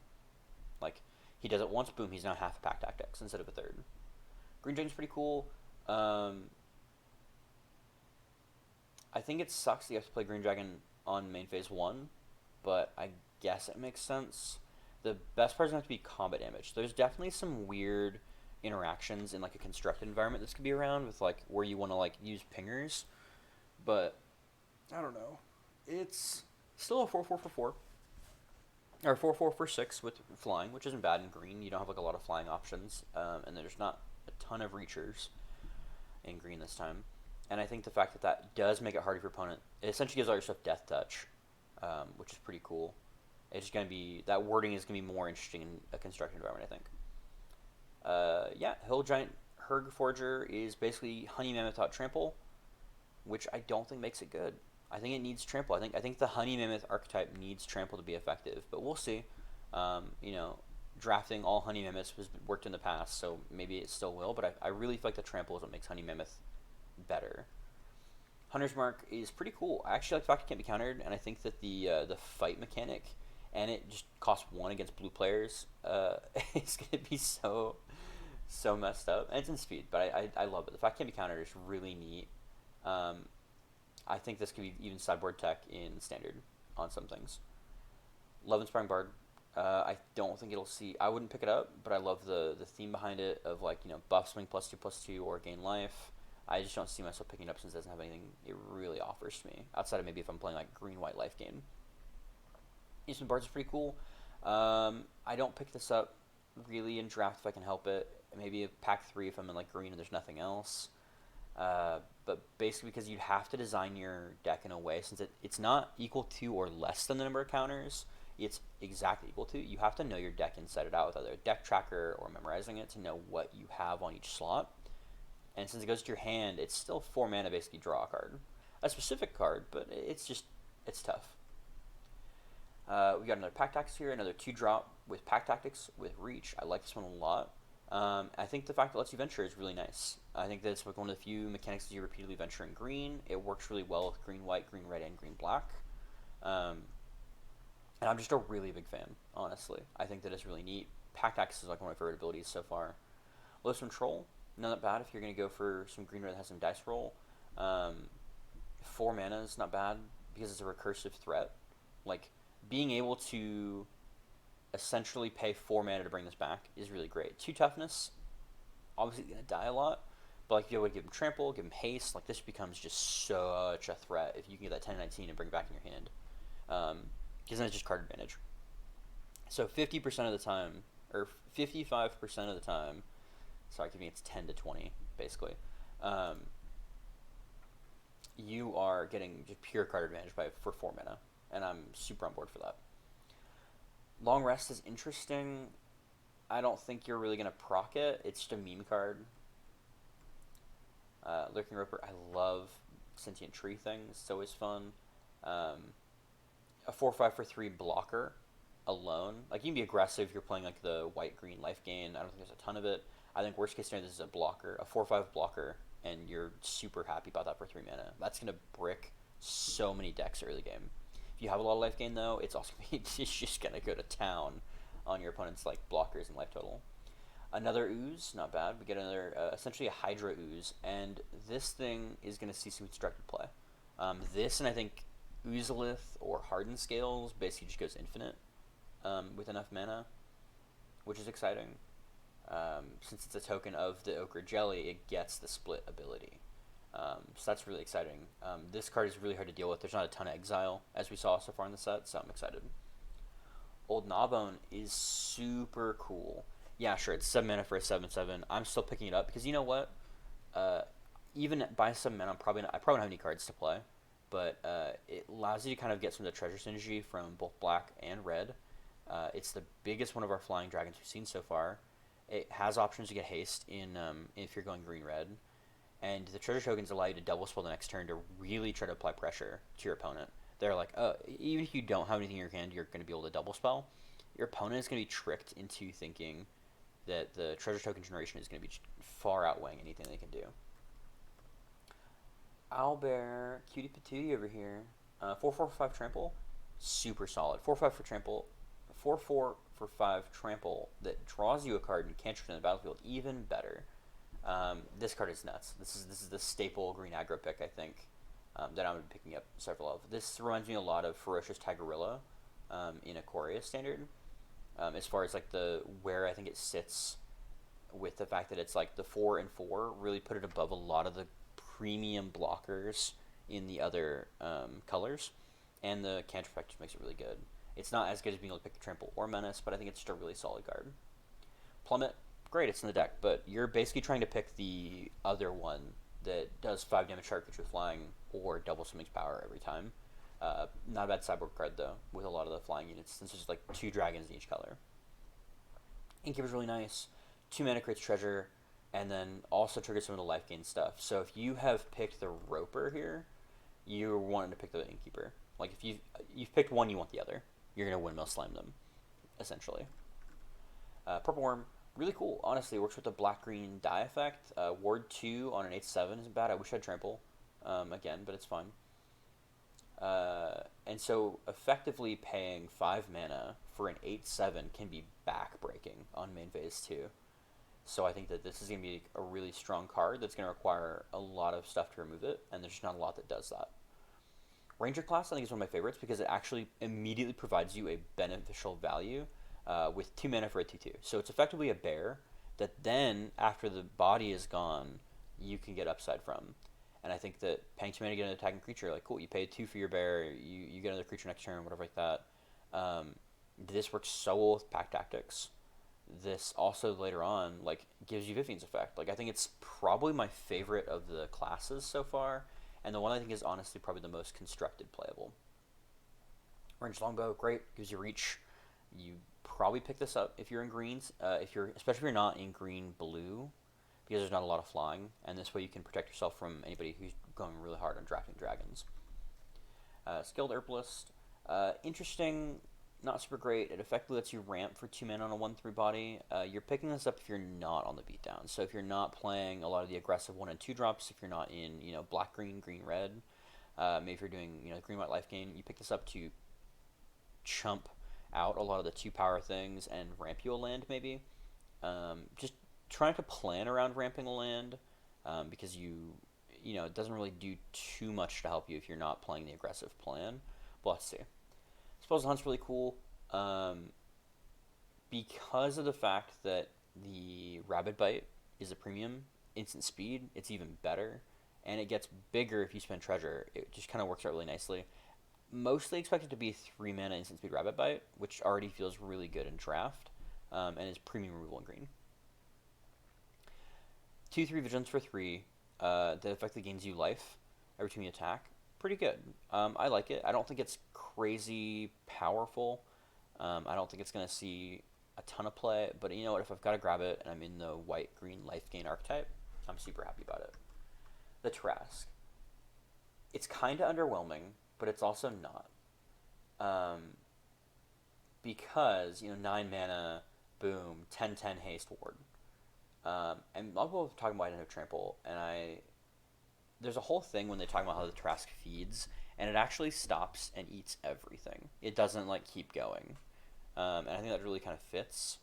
Like he does it once, boom, he's now half a Pack Tactics instead of a third. Green Dragon's pretty cool. I think it sucks that you have to play Green Dragon on main phase 1, but I guess it makes sense. The best part is going to have to be combat damage. There's definitely some weird interactions in like a constructed environment this could be around with like where you want to like use pingers, but I don't know. It's still a 4/4 for 4, or 4/4 for 6 with flying, which isn't bad in green. You don't have like a lot of flying options, and there's not a ton of reachers in green this time. And I think the fact that that does make it harder for your opponent, it essentially gives all your stuff Death Touch, which is pretty cool. It's going to be, that wording is going to be more interesting in a constructed environment, I think. Yeah, Hill Giant Herg Forger is basically Honey Mammoth out Trample, which I don't think makes it good. I think it needs Trample. I think the Honey Mammoth archetype needs Trample to be effective, but we'll see. Drafting all Honey Mammoths has worked in the past, so maybe it still will, but I really feel like the Trample is what makes Honey Mammoth better. Hunter's Mark is pretty cool. I actually like the fact it can't be countered, and I think that the fight mechanic, and it just costs 1 against blue players, it's going to be so messed up. And it's in speed, but I love it. The fact it can't be countered is really neat. I think this could be even sideboard tech in standard on some things. Love Inspiring Bard. I don't think it'll see. I wouldn't pick it up, but I love the theme behind it of like buff swing +2/+2 or gain life. I just don't see myself picking it up since it doesn't have anything it really offers to me outside of maybe if I'm playing like green white life gain. Eastman Bards is pretty cool. I don't pick this up really in draft if I can help it. Maybe a pack 3 if I'm in like green and there's nothing else. But basically because you have to design your deck in a way, since it's not equal to or less than the number of counters, it's exactly equal to. You have to know your deck and set it out with either a deck tracker or memorizing it to know what you have on each slot. And since it goes to your hand, it's still 4 mana basically draw a card. A specific card, but it's tough. We got another Pack Tactics here, another 2-drop with Pack Tactics with Reach. I like this one a lot. I think the fact that it lets you venture is really nice. I think that it's one of the few mechanics that you repeatedly venture in green. It works really well with green white, green red, and green black. And I'm just a really big fan, honestly. I think that it's really neat. Pack Tactics is like one of my favorite abilities so far. Lotus Control, not that bad if you're going to go for some green red that has some dice roll. 4 mana is not bad because it's a recursive threat. Like, being able to essentially pay 4 mana to bring this back is really great. 2 toughness, obviously going to die a lot, but like if you would give him trample, give him haste, like this becomes just such a threat if you can get that 10-19 and bring it back in your hand. Because then it's just card advantage. So 50% of the time, or 55% of the time, sorry, giving it's 10 to 20 basically. You are getting just pure card advantage for 4 mana, and I'm super on board for that. Long Rest is interesting. I don't think you're really going to proc it. It's just a meme card. Lurking Roper, I love Sentient Tree things. It's always fun. A 4/5 for 3 blocker alone. Like, you can be aggressive if you're playing like the white-green life gain. I don't think there's a ton of it. I think worst case scenario, this is a blocker, a 4/5 blocker, and you're super happy about that for 3 mana. That's going to brick so many decks early game. If you have a lot of life gain, though, it's also it's just going to go to town on your opponent's like blockers and life total. Another ooze, not bad. We get another, essentially a Hydra ooze, and this thing is going to see some constructed play. This, and I think Oozolith or Hardened Scales basically just goes infinite with enough mana, which is exciting. Since it's a token of the Ochre Jelly, it gets the split ability. So that's really exciting. This card is really hard to deal with. There's not a ton of exile, as we saw so far in the set, so I'm excited. Old Gnawbone is super cool. Yeah, sure, it's 7 mana for a 7/7. I'm still picking it up because you know what? Even by 7 mana, I probably don't have any cards to play, but it allows you to kind of get some of the treasure synergy from both black and red. It's the biggest one of our flying dragons we've seen so far. It has options to get haste in if you're going green-red, and the treasure tokens allow you to double spell the next turn to really try to apply pressure to your opponent. They're like, even if you don't have anything in your hand, you're going to be able to double spell. Your opponent is going to be tricked into thinking that the treasure token generation is going to be far outweighing anything they can do. Owlbear, cutie patootie over here. 4/4 for 5 trample, super solid. 4/5 for trample, 4/4 for 5 trample that draws you a card and can't return to the battlefield. Even better. This card is nuts. This is the staple green aggro pick, I think, that I'm picking up several of. This reminds me a lot of Ferocious Tigerilla in Ikoria standard. As far as like where I think it sits with the fact that it's like the 4 and 4 really put it above a lot of the premium blockers in the other colors, and the counter effect just makes it really good. It's not as good as being able to pick Trample or Menace, but I think it's just a really solid card. Plummet, great, it's in the deck, but you're basically trying to pick the other one that does 5 damage target with flying or double Summoning's power every time. Not a bad sideboard card, though, with a lot of the flying units, since there's like 2 dragons in each color. Innkeeper's really nice. 2 mana creates treasure, and then also triggers some of the life gain stuff. So if you have picked the Roper here, you're wanting to pick the Innkeeper. Like if you've picked one, you want the other. You're gonna windmill slime them, essentially. Purple Worm, really cool. Honestly, it works with the black-green die effect. Ward 2 on an 8/7 isn't bad. I wish I had trample again, but it's fine. And so effectively paying 5 mana for an 8/7 can be back-breaking on main phase 2. So I think that this is going to be a really strong card that's going to require a lot of stuff to remove it, and there's just not a lot that does that. Ranger class, I think, is one of my favorites because it actually immediately provides you a beneficial value with 2 mana for a 2/2. So it's effectively a bear that then, after the body is gone, you can get upside from. And I think that paying 2 mana to get an attacking creature, like, cool, you pay 2 for your bear, you get another creature next turn, whatever like that. This works so well with Pack Tactics. This also later on, like, gives you Vivian's effect. Like, I think it's probably my favorite of the classes so far, and the one I think is honestly probably the most constructed playable. Range Longbow, great, gives you reach. You probably pick this up if you're in greens, especially if you're not in green-blue, because there's not a lot of flying, and this way you can protect yourself from anybody who's going really hard on drafting dragons. Skilled Herbalist, interesting, not super great. It effectively lets you ramp for 2 mana on a 1/3 body. You're picking this up if you're not on the beatdown. So if you're not playing a lot of the aggressive 1 and 2 drops, if you're not in black green, green red, maybe if you're doing green white life gain, you pick this up to chump out a lot of the 2 power things and ramp you a land maybe. Just trying to plan around ramping a land because it doesn't really do too much to help you if you're not playing the aggressive plan. But let's see. Spousal Hunt's really cool. because of the fact that the Rabbit Bite is a premium instant speed, it's even better, and it gets bigger if you spend treasure. It just kind of works out really nicely. Mostly expected to be 3 mana instant speed Rabbit Bite, which already feels really good in draft, and is premium removal in green. 2/3 Vigilance for 3 that effectively gains you life every time you attack. Pretty good. I like it. I don't think it's crazy powerful. I don't think it's going to see a ton of play, but you know what? If I've got to grab it and I'm in the white-green life gain archetype, I'm super happy about it. The Trask. It's kind of underwhelming, but it's also not. Um, because, 9 mana, boom, 10/10 haste ward. And a lot of people talking about I didn't have trample, and there's a whole thing when they talk about how the Trask feeds, and it actually stops and eats everything. It doesn't like keep going, and I think that really kind of fits.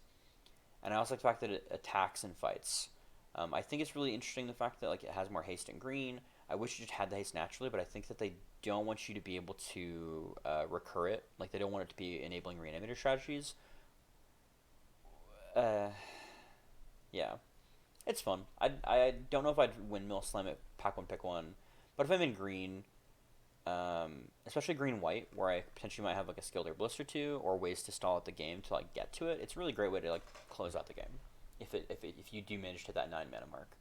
And I also like the fact that it attacks and fights. I think it's really interesting the fact that like it has more haste in green. I wish it just had the haste naturally, but I think that they don't want you to be able to recur it. Like they don't want it to be enabling reanimator strategies. Uh, yeah. It's fun. I don't know if I'd windmill slam it, pack one, pick one. But if I'm in green, especially green white, where I potentially might have like a skilled herbalist or two, or ways to stall out the game to like get to it, it's a really great way to like close out the game. If you do manage to hit that 9 mana mark.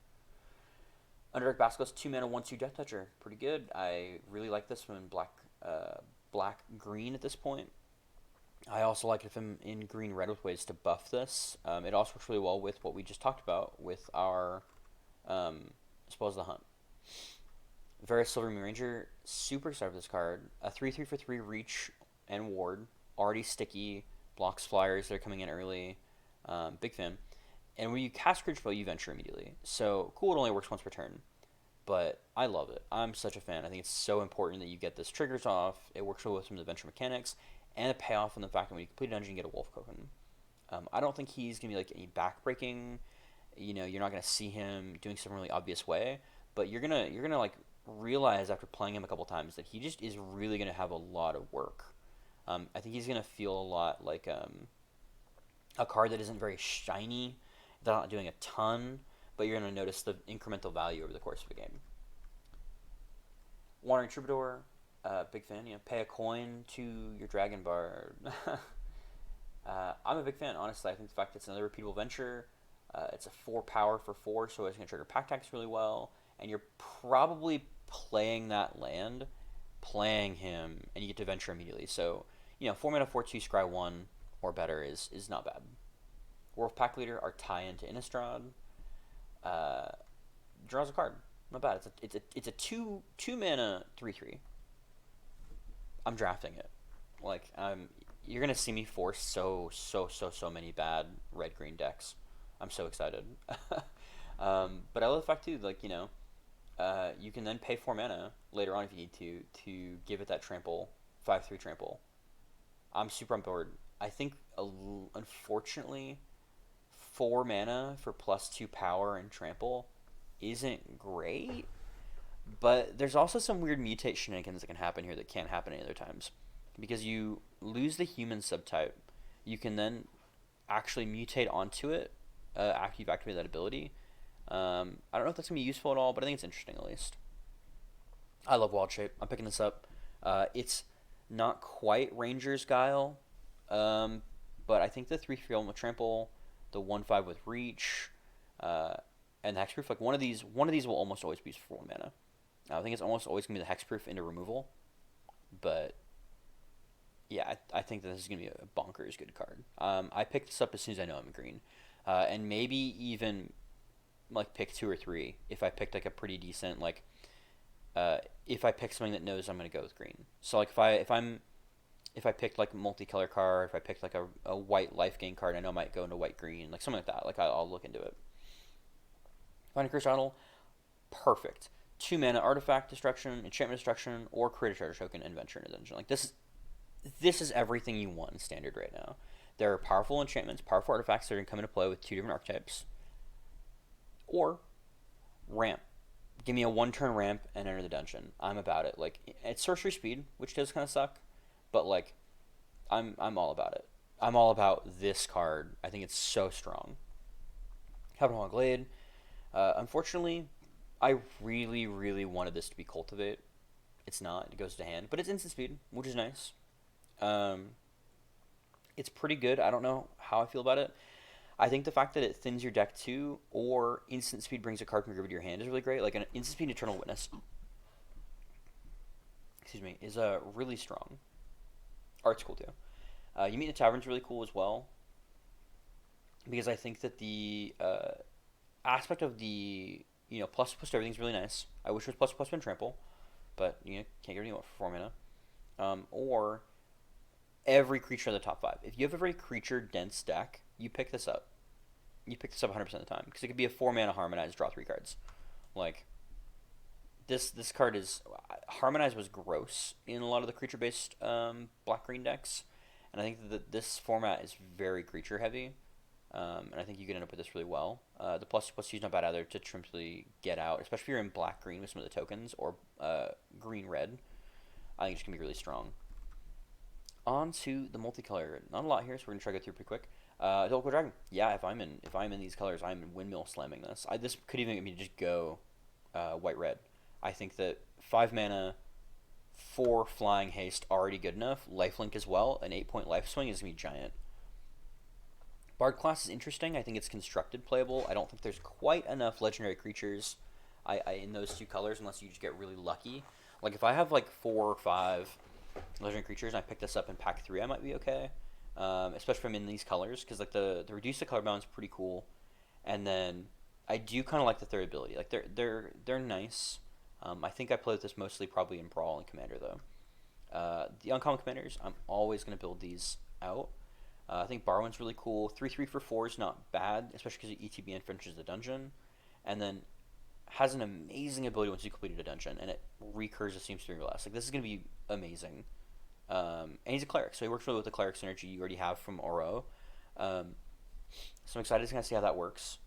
Underdark Basilisk, 2 mana, 1/2 Death Toucher, pretty good. I really like this one in black green at this point. I also like if I'm in green red with ways to buff this. It also works really well with what we just talked about with our Spoils the Hunt. Varus Silver Moon Ranger, super excited for this card. A 3/3 for 3 reach and ward, already sticky, blocks flyers that are coming in early. Big fan. And when you cast Creature Spell, you venture immediately. So cool, it only works once per turn. But I love it. I'm such a fan. I think it's so important that you get this triggers off. It works well with some of the venture mechanics, and the payoff in the fact that when you complete a dungeon, you get a wolf token. I don't think he's gonna be like any backbreaking. You're not gonna see him doing some really obvious way, but you're gonna like realize after playing him a couple times that he just is really gonna have a lot of work. I think he's gonna feel a lot like a card that isn't very shiny, that's not doing a ton, but you're gonna notice the incremental value over the course of a game. Wandering Troubadour, big fan. Pay a coin to your Dragon Bard. I'm a big fan, honestly. I think the fact that it's another repeatable venture, it's a 4 power for 4, so it's going to trigger pack tax really well, and you're probably playing that land, playing him, and you get to venture immediately. So, 4 mana, 4/2, scry 1 or better is not bad. Wolf Pack Leader, our tie into Innistrad, draws a card. Not bad. It's a 2 mana 3/3. I'm drafting it. Like you're gonna see me force so many bad red green decks. I'm so excited. But I love the fact too, like you can then pay 4 mana later on if you need to give it that trample, 5/3 trample. I'm super on board. I think unfortunately 4 mana for +2 power and trample isn't great. But there's also some weird mutate shenanigans that can happen here that can't happen any other times. Because you lose the human subtype, you can then actually mutate onto it after you've activated that ability. I don't know if that's going to be useful at all, but I think it's interesting at least. I love Wild Shape. I'm picking this up. It's not quite Ranger's Guile, but I think the 3/3 with Trample, the 1/5 with Reach, and the Hexproof, like one of these will almost always be used for 1 mana. I think it's almost always going to be the Hexproof into removal. But, yeah, I think that this is going to be a bonkers good card. I picked this up as soon as I know I'm in green. And maybe even, like, pick 2 or 3 if I picked, like, a pretty decent, like, if I pick something that knows I'm going to go with green. So, like, if I picked, like, a multicolor card, if I picked, like, a white life gain card, I know I might go into white-green, like, something like that. Like, I'll look into it. Finding Curse Idol, perfect. 2 mana artifact destruction, enchantment destruction, or create a treasure token and venture in a dungeon. Like this is everything you want in standard right now. There are powerful enchantments, powerful artifacts that are going to come into play with 2 different archetypes. Or ramp. Give me a 1-turn ramp and enter the dungeon. I'm about it. Like it's sorcery speed, which does kind of suck, but like I'm all about it. I'm all about this card. I think it's so strong. Capital Glade. Unfortunately, I really, really wanted this to be Cultivate. It's not. It goes to hand, but it's instant speed, which is nice. Um, it's pretty good. I don't know how I feel about it. I think the fact that it thins your deck too, or instant speed brings a card from your group to your hand is really great. Like an instant speed Eternal Witness, excuse me, is really strong. Art's cool too. You meet in a tavern's really cool as well, because I think that the aspect of the plus plus to everything's really nice. I wish it was plus plus one trample, but can't get anyone for 4 mana. Or every creature in the top five. If you have a very creature dense deck, you pick this up. You pick this up 100% of the time because it could be a 4 mana Harmonize, draw 3 cards. Like this card is Harmonize was gross in a lot of the creature based black green decks, and I think that this format is very creature heavy. And I think you can end up with this really well. The plus two is not bad either to simply get out, especially if you're in black green with some of the tokens or green red. I think it's gonna be really strong. On to the multicolor. Not a lot here, so we're gonna try to go through pretty quick. Adult Dragon. Yeah, if I'm in these colors, I'm windmill slamming this. This could even get me to just go white red. I think that 5 mana, 4 flying haste already good enough. Lifelink as well. An 8-point life swing is gonna be giant. Bard class is interesting. I think it's constructed playable. I don't think there's quite enough legendary creatures in those two colors unless you just get really lucky. Like if I have like 4 or 5 legendary creatures and I pick this up in pack 3, I might be okay. Especially if I'm in these colors, because like the reduce the color balance is pretty cool. And then I do kind of like the third ability. Like they're nice. I think I play with this mostly probably in Brawl and Commander though. The uncommon commanders, I'm always going to build these out. I think Barwin's really cool. 3/3 for 4 is not bad, especially because ETB and finishes the dungeon. And then has an amazing ability once you completed a dungeon, and it recurs a seamstress or less. Like this is going to be amazing. And he's a cleric, so he works really with the cleric synergy you already have from Oro. So I'm excited to kind of see how that works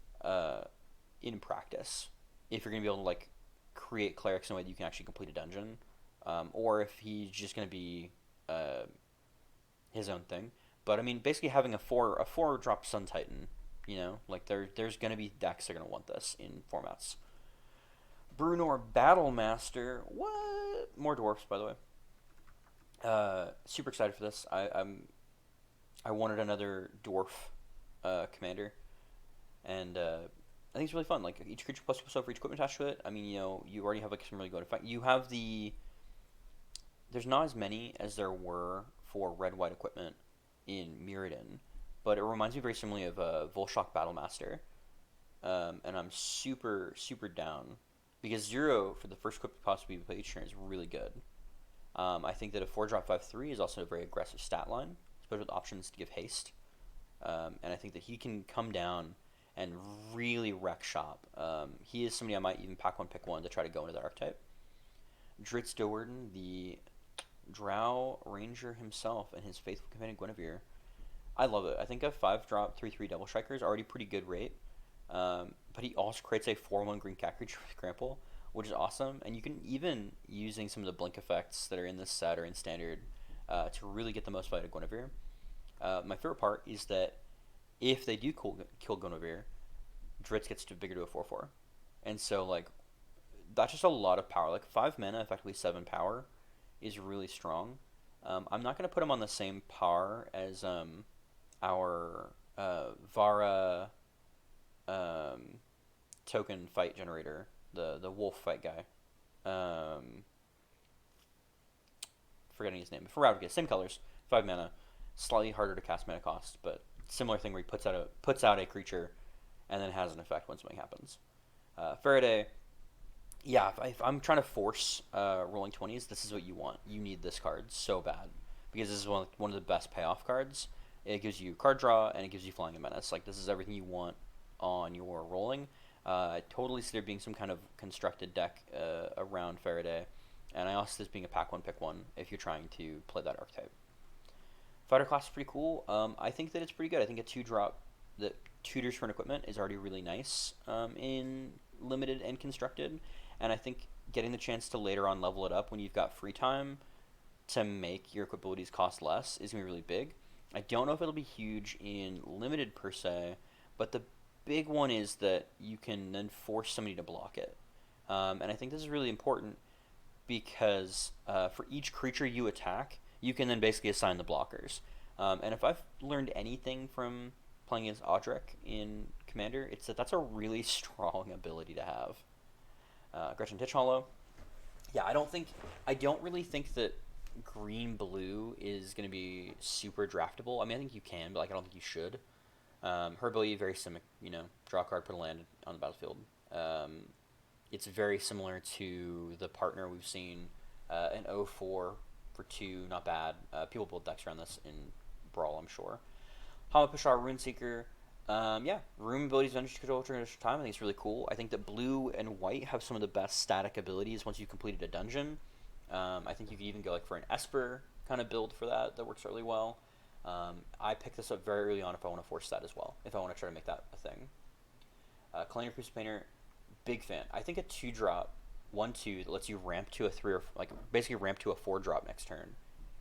in practice. If you're going to be able to like create clerics in a way that you can actually complete a dungeon, or if he's just going to be his own thing. But I mean, basically having a 4-drop Sun Titan, like there's gonna be decks that are gonna want this in formats. Brunor Battlemaster, what? More dwarfs, by the way. Super excited for this. I wanted another dwarf commander, and I think it's really fun. Like each creature plus for each equipment attached to it. I mean, you already have like some really good effect. You have there's not as many as there were for red-white equipment in Mirrodin, but it reminds me very similarly of Volshock Battlemaster, and I'm super, super down, because 0 for the first equip to possibly play each turn is really good. I think that a 4-drop 5/3 is also a very aggressive stat line, especially with options to give haste, and I think that he can come down and really wreck shop. He is somebody I might even pack 1, pick 1 to try to go into the archetype. Dritz Dowarden, the Drow Ranger himself and his faithful companion Guinevere. I love it. I think a 5-drop 3/3 Double Striker is already pretty good rate, but he also creates a 4/1 green cat creature with Trample, which is awesome. And you can even using some of the blink effects that are in this set or in standard to really get the most value out of Guinevere. My favorite part is that if they do kill Guinevere, Dritz gets bigger to a 4/4, and so like that's just a lot of power. Like 5 mana, effectively 7 power, is really strong. I'm not going to put him on the same par as our Vara token fight generator, the wolf fight guy. Forgetting his name. Ferraudicus, same colors, 5 mana, slightly harder to cast mana cost, but similar thing where he puts out a creature and then has an effect when something happens. Faraday. Yeah, if I'm trying to force rolling 20s, this is what you want. You need this card so bad, because this is one of the best payoff cards. It gives you card draw, and it gives you Flying and Menace. Like, this is everything you want on your rolling. I totally see there being some kind of constructed deck around Faraday, and I also see this being a pack 1, pick 1 if you're trying to play that archetype. Fighter class is pretty cool. I think that it's pretty good. I think a 2-drop that tutors for an equipment is already really nice in limited and constructed. And I think getting the chance to later on level it up when you've got free time to make your equip abilities cost less is going to be really big. I don't know if it'll be huge in limited per se, but the big one is that you can then force somebody to block it. And I think this is really important because for each creature you attack, you can then basically assign the blockers. And if I've learned anything from playing against Audric in Commander, it's that that's a really strong ability to have. Gretchen Titch Hollow. Yeah, I don't really think that green blue is going to be super draftable. I mean, I think you can, but like I don't think you should. Her ability very similar, draw a card, put a land on the battlefield. It's very similar to the partner we've seen in 04 for 2, not bad. People build decks around this in Brawl, I'm sure. Hama Pishar, Runeseeker. Yeah, Rune abilities venture control during time. I think it's really cool. I think that blue and white have some of the best static abilities once you've completed a dungeon. I think you could even go like for an Esper kind of build for that. That works really well. I picked this up very early on if I want to force that as well. If I want to try to make that a thing. Kalender Priest Painter, big fan. I think a 2-drop, 1/2 that lets you ramp to a 3 or like basically ramp to a 4-drop next turn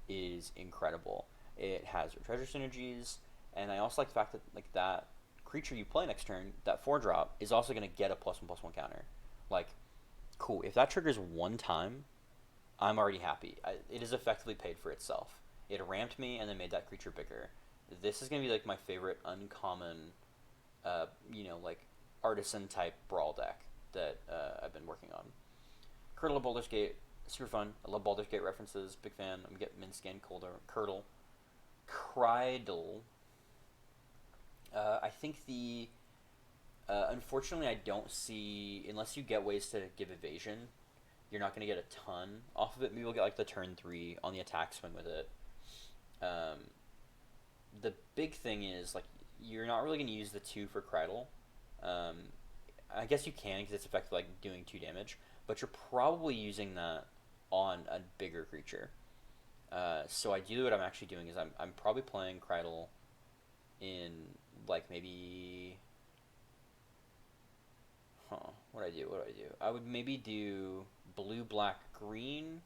is incredible. It has treasure synergies, and I also like the fact that like that creature you play next turn, that 4-drop is also going to get a +1/+1 counter. Like, cool. If that triggers one time, I'm already happy. It is effectively paid for itself. It ramped me and then made that creature bigger. This is going to be like my favorite uncommon, like artisan type brawl deck that I've been working on. Curdle of Baldur's Gate, super fun. I love Baldur's Gate references. Big fan. I'm getting Minscan, Curdle. Crydle. I think unfortunately, I don't see, unless you get ways to give evasion, you're not going to get a ton off of it. Maybe we'll get like the turn 3 on the attack swing with it. The big thing is like you're not really going to use the 2 for Crydle. I guess you can because it's effectively like doing 2 damage, but you're probably using that on a bigger creature. So ideally what I'm actually doing is I'm probably playing Crydle in like maybe what do I do? I would maybe do blue, black, green,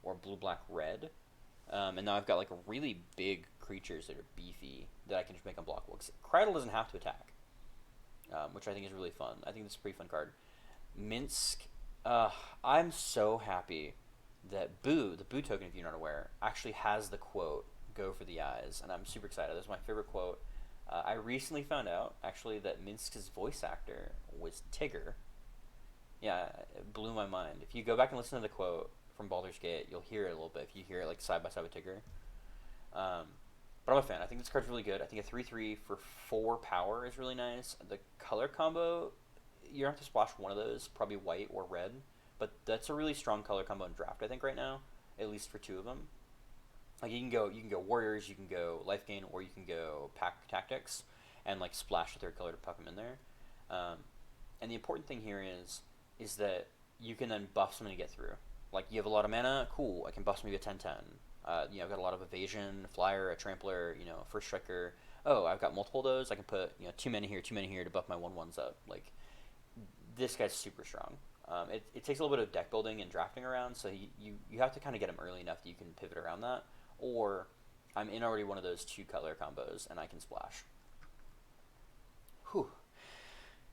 or blue, black, red. And now I've got like really big creatures that are beefy that I can just make unblockable. Because Crydle doesn't have to attack, which I think is really fun. I think this is a pretty fun card. Minsk. I'm so happy that Boo, the Boo token, if you're not aware, actually has the quote, "Go for the eyes," and I'm super excited. That's my favorite quote. I recently found out, actually, that Minsk's voice actor was Tigger. Yeah, it blew my mind. If you go back and listen to the quote from Baldur's Gate, you'll hear it a little bit if you hear it like side by side with Tigger. But I'm a fan. I think this card's really good. I think a 3/3 for 4 power is really nice. The color combo, you don't have to splash one of those, probably white or red, but that's a really strong color combo in draft, I think, right now, at least for 2 of them. Like you can go warriors, you can go life gain, or you can go pack tactics, and like splash the 3rd color to puck them in there. And the important thing here is that you can then buff something to get through. Like you have a lot of mana, cool. I can buff somebody to 10/10. I've got a lot of evasion, flyer, a trampler, first striker. Oh, I've got multiple of those. I can put 2 mana here, 2 mana here to buff my 1/1s up. Like this guy's super strong. It takes a little bit of deck building and drafting around, so you have to kind of get him early enough that you can pivot around that. Or I'm in already one of those 2 color combos and I can splash. Whew.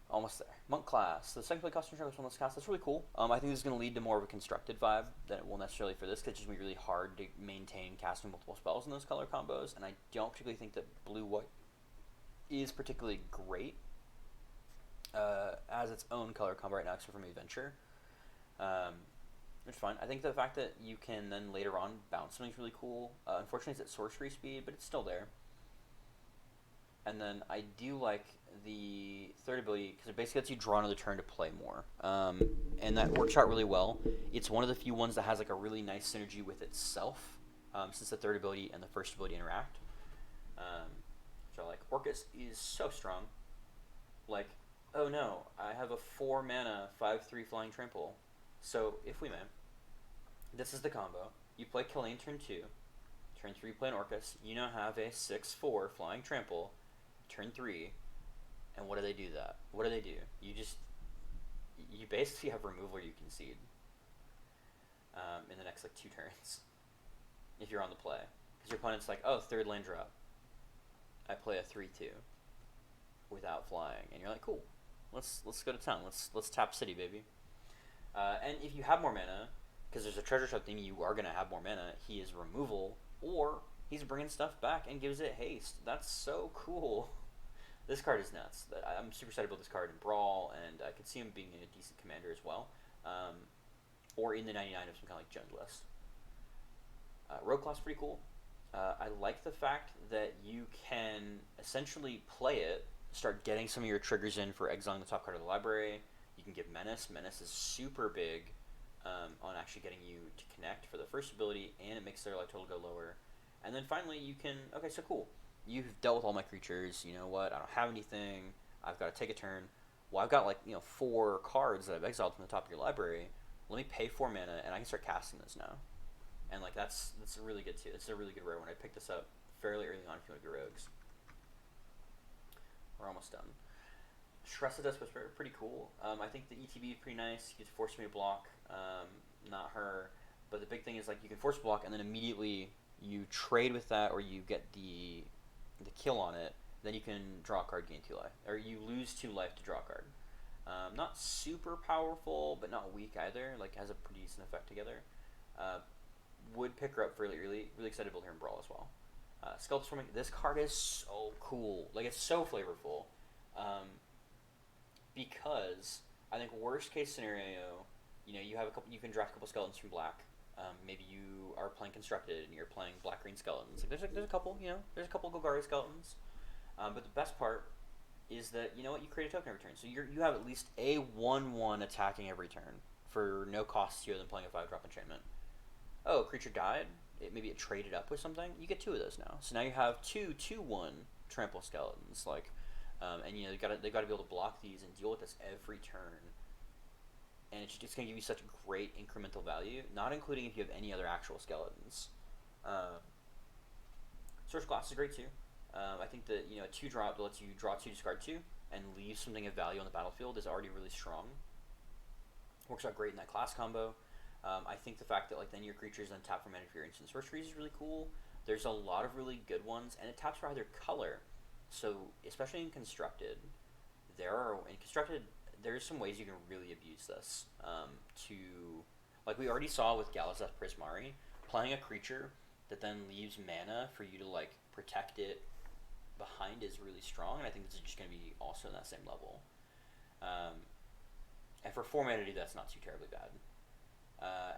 Almost there. Monk class. The second play costume struggles on this cast. That's really cool. I think this is going to lead to more of a constructed vibe than it will necessarily for this, because it's just going to be really hard to maintain casting multiple spells in those color combos, and I don't particularly think that blue-white is particularly great as its own color combo right now, except for maybe Venture. Which is fine. I think the fact that you can then later on bounce something is really cool. Unfortunately, it's at sorcery speed, but it's still there. And then I do like the 3rd ability because it basically lets you draw another turn to play more, and that works out really well. It's one of the few ones that has like a really nice synergy with itself, since the 3rd ability and the 1st ability interact. So like Orcus is so strong. Like, oh no, I have a 4 mana 5/3 flying trample. So if we may, this is the combo. You play Killeen turn 2, turn 3 you play an Orcus. You now have a 6/4 flying trample, turn 3, and what do they do What do they do? You basically have removal or you concede in the next like 2 turns if you're on the play, because your opponent's like, oh, 3rd land drop. I play a 3/2 without flying, and you're like, cool, let's go to town. Let's tap city, baby. And if you have more mana, because there's a treasure shop thing, you are gonna have more mana. He is removal, or he's bringing stuff back and gives it haste. That's so cool. This card is nuts. I'm super excited about this card in Brawl, and I could see him being a decent commander as well, or in the 99 of some kind of like Jund list. Rogue Claw's pretty cool. I like the fact that you can essentially play it, start getting some of your triggers in for exiling the top card of the library. You can give Menace. Menace is super big on actually getting you to connect for the first ability, and it makes their life total go lower. And then finally, you can... Okay, so cool. You've dealt with all my creatures. You know what? I don't have anything. I've got to take a turn. Well, I've got, like, 4 cards that I've exiled from the top of your library. Let me pay 4 mana, and I can start casting those now. And, like, that's really good, too. It's a really good rare when I picked this up fairly early on if you want to be rogues. We're almost done. Shrestha Death Whisper, pretty cool. I think the ETB is pretty nice. You can force me to block, not her. But the big thing is, like, you can force block, and then immediately you trade with that, or you get the kill on it. Then you can draw a card, gain 2 life. Or you lose 2 life to draw a card. Not super powerful, but not weak either. Like, has a pretty decent effect together. Would pick her up fairly early. Really excited to build her in Brawl as well. Skeleton Swarming. This card is so cool. Like, it's so flavorful. Because I think worst case scenario, you have you can draft a couple skeletons from black. Maybe you are playing constructed and you're playing black-green skeletons. Like, there's a couple, there's a couple Golgari skeletons. But the best part is that, you create a token every turn. So you have at least a 1/1 attacking every turn for no cost to you other than playing a 5-drop enchantment. Oh, creature died. Maybe it traded up with something. You get 2 of those now. So now you have 2 2/1 trample skeletons. Like, and they've got to be able to block these and deal with this every turn. And it's going to give you such great incremental value, not including if you have any other actual skeletons. Source Glass is great too. I think that a 2-drop that lets you draw 2, discard 2, and leave something of value on the battlefield is already really strong. Works out great in that class combo. I think the fact that then your creatures then tap for mana for your instant sorceries is really cool. There's a lot of really good ones, and it taps for either color. So especially in constructed, there's some ways you can really abuse this. Like we already saw with Galazeth Prismari, playing a creature that then leaves mana for you to protect it behind is really strong, and I think this is just going to be also in that same level. And for 4 mana, that's not too terribly bad.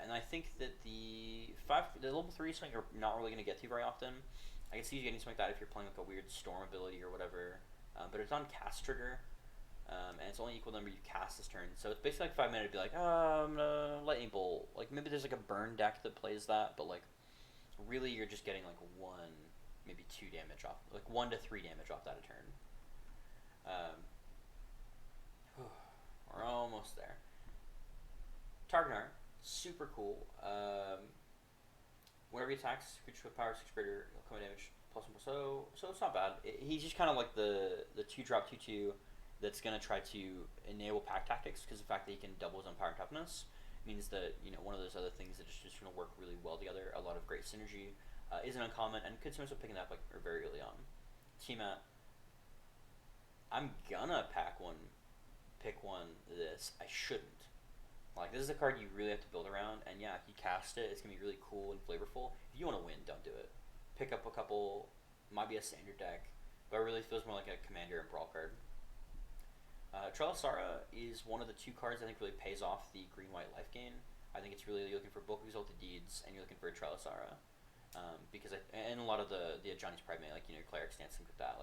And I think that the level 3 is something you're not really going to get to very often. I can see you getting something like that if you're playing a weird storm ability or whatever. But it's on cast trigger, and it's only equal number you cast this turn. So it's basically 5 mana to be I'm gonna lightning bolt. Maybe there's a burn deck that plays that, but really you're just getting 1, maybe 2 damage off, 1 to 3 damage off that a turn. We're almost there. Targanar, super cool. Whenever he attacks, creature with power 6 greater, he'll come damage +1/+0. So it's not bad. He's just kind of like the 2-drop 2/2 that's gonna try to enable pack tactics, because the fact that he can double his own power and toughness means that one of those other things that just gonna work really well together. A lot of great synergy. Isn't uncommon, and could sometimes picking that up very early on. Tiamat, I'm gonna pick one this. I shouldn't. This is a card you really have to build around, and yeah, if you cast it, it's gonna be really cool and flavorful. If you want to win, don't do it. Pick up a couple, might be a standard deck, but it really feels more like a commander and brawl card. Trelasara is one of the 2 cards I think really pays off the green-white life gain. I think it's really, you're looking for both Exalted Deeds, and you're looking for a Trelasara. Because and a lot of the Johnny's Primate, your Cleric stance, things like that,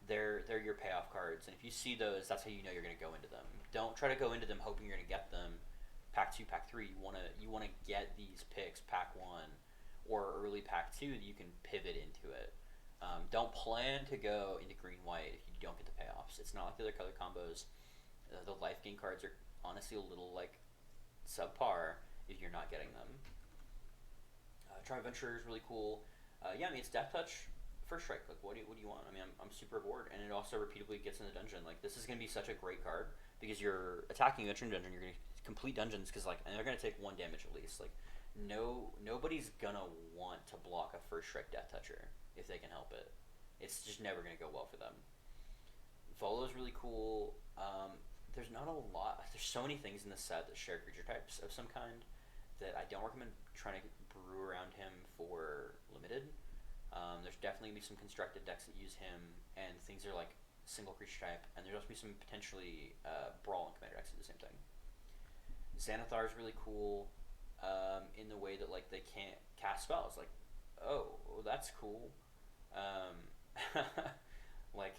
they're your payoff cards, and if you see those, that's how you know you're going to go into them. Don't try to go into them hoping you're going to get them pack 2, pack 3. You want to get these picks pack 1 or early pack 2 that you can pivot into it. Don't plan to go into green-white if you don't get the payoffs. It's not like the other color combos. The life gain cards are honestly a little subpar if you're not getting them. Tri-Venture is really cool. It's Death Touch, First Strike. What do you want? I'm super bored, and it also repeatedly gets in the dungeon. This is going to be such a great card because you're attacking a dungeon. You're going to complete dungeons because and they're going to take 1 damage at least. Nobody's gonna want to block a First Strike Death Toucher if they can help it. It's just never going to go well for them. Volo is really cool. There's not a lot. There's so many things in this set that share creature types of some kind that I don't recommend trying to brew around him for limited. There's definitely going to be some constructed decks that use him, and things are like single creature type, and there's also be some potentially brawl and commander decks that do the same thing. Xanathar is really cool in the way that like they can't cast spells. Like, oh, that's cool. Um, like,